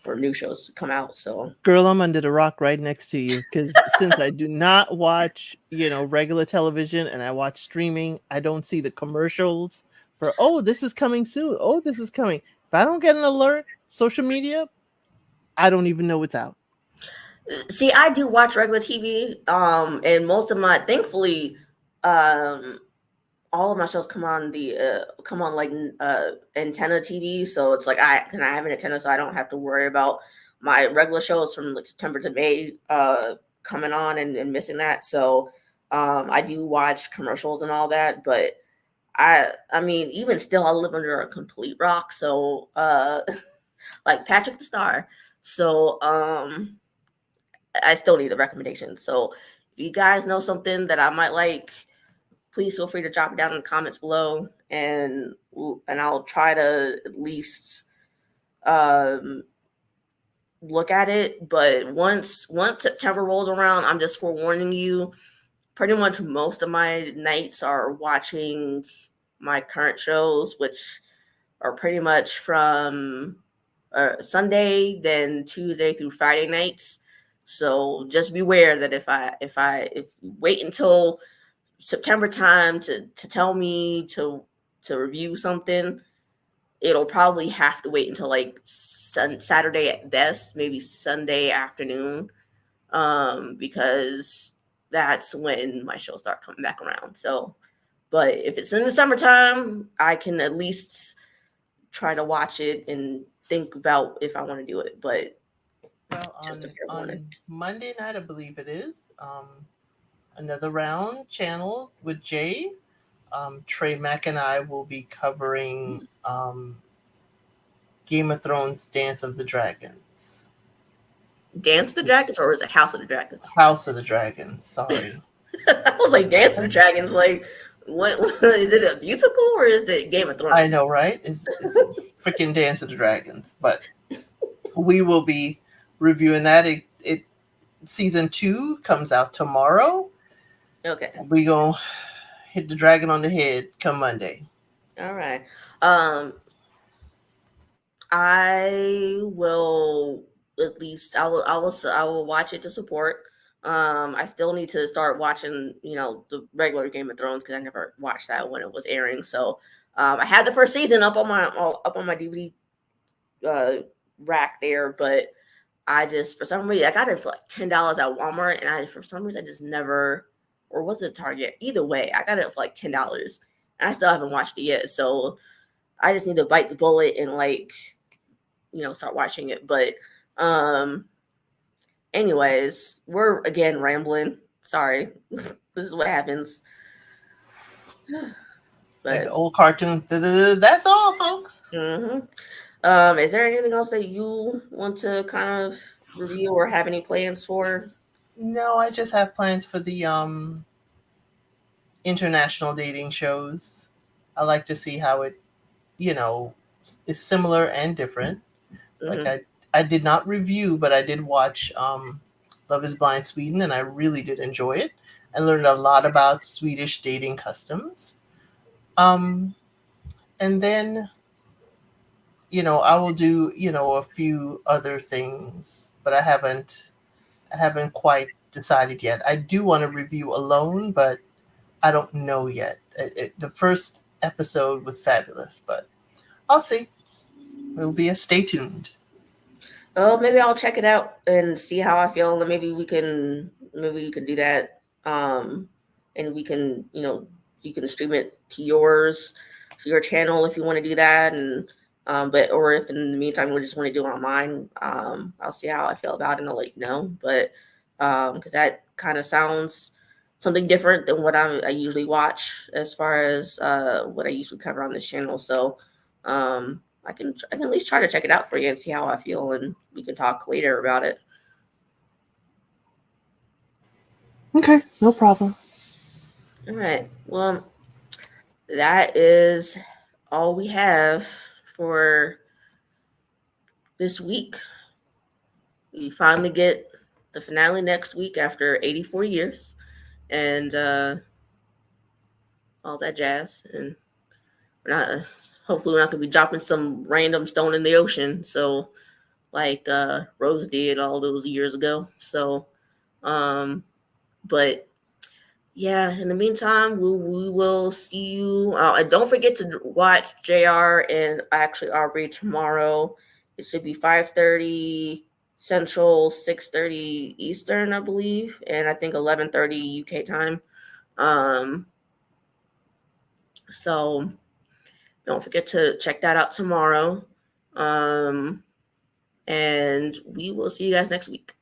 A: for new shows to come out. So
B: Girl, I'm under the rock right next to you because since I do not watch, regular television and I watch streaming, I don't see the commercials for, oh, this is coming soon. Oh, this is coming. If I don't get an alert, social media, I don't even know it's out.
A: see, I do watch regular TV, and most of my, thankfully, um, all of my shows come on like antenna TV, so it's like I have an antenna, so I don't have to worry about my regular shows from like September to May coming on and missing that. So I do watch commercials and all that, but I mean, even still, I live under a complete rock. So like Patrick the Star. So I still need the recommendations. So if you guys know something that I might like, please feel free to drop it down in the comments below, and I'll try to at least look at it. But once September rolls around, I'm just forewarning you. Pretty much most of my nights are watching my current shows, which are pretty much from Sunday, then Tuesday through Friday nights. So just beware that if you wait until September time to tell me to review something, it'll probably have to wait until like Saturday at best, maybe Sunday afternoon, because that's when my shows start coming back around. So, but if it's in the summertime, I can at least try to watch it and think about if I want to do it. But
B: Well,
A: just a fair warning.
B: on Monday night, I believe it is, Another Round channel with Jay. Trey Mack and I will be covering Game of Thrones Dance of the Dragons.
A: Dance of the Dragons, or is it House of the Dragons?
B: House of the Dragons, sorry.
A: I was like, Dance of the Dragons, like, what is it, a musical or is it Game of Thrones?
B: I know, right? It's freaking Dance of the Dragons. But we will be reviewing that. It season 2 comes out tomorrow.
A: Okay.
B: We gonna hit the dragon on the head come Monday.
A: All right. I will at least I will watch it to support. I still need to start watching, the regular Game of Thrones because I never watched that when it was airing. So I had the first season up on my DVD rack there, but I just, for some reason, I got it for like $10 at Walmart, and for some reason I just never, or was it Target? Either way, I got it for like $10, and I still haven't watched it yet. So I just need to bite the bullet and start watching it. But anyways, we're again rambling. Sorry, this is what happens.
B: But like the old cartoon. That's all, folks.
A: Mm-hmm. Is there anything else that you want to kind of review or have any plans for?
B: No, I just have plans for the international dating shows. I like to see how it, is similar and different. Mm-hmm. Like I did not review, but I did watch Love is Blind Sweden, and I really did enjoy it. I learned a lot about Swedish dating customs. And then, I will do, a few other things, but I haven't quite decided yet. I do want to review Alone, but I don't know yet. The first episode was fabulous, but I'll see. It will be a stay tuned.
A: Oh, maybe I'll check it out and see how I feel, and maybe we can do that. And we can, you can stream it to your channel if you want to do that, and or if in the meantime we just want to do it on mine, I'll see how I feel about it and I'll let you know. But because that kind of sounds something different than what I usually watch as far as what I usually cover on this channel. So I can at least try to check it out for you and see how I feel, and we can talk later about it.
B: Okay, no problem.
A: All right. Well, that is all we have for this week. We finally get the finale next week after 84 years and all that jazz. And hopefully we're not going to be dropping some random stone in the ocean. So like Rose did all those years ago. So, but yeah, in the meantime, we will see you. And don't forget to watch JR and actually Aubrey tomorrow. It should be 5:30 Central, 6:30 Eastern, I believe, and I think 11:30 UK time. So don't forget to check that out tomorrow. And we will see you guys next week.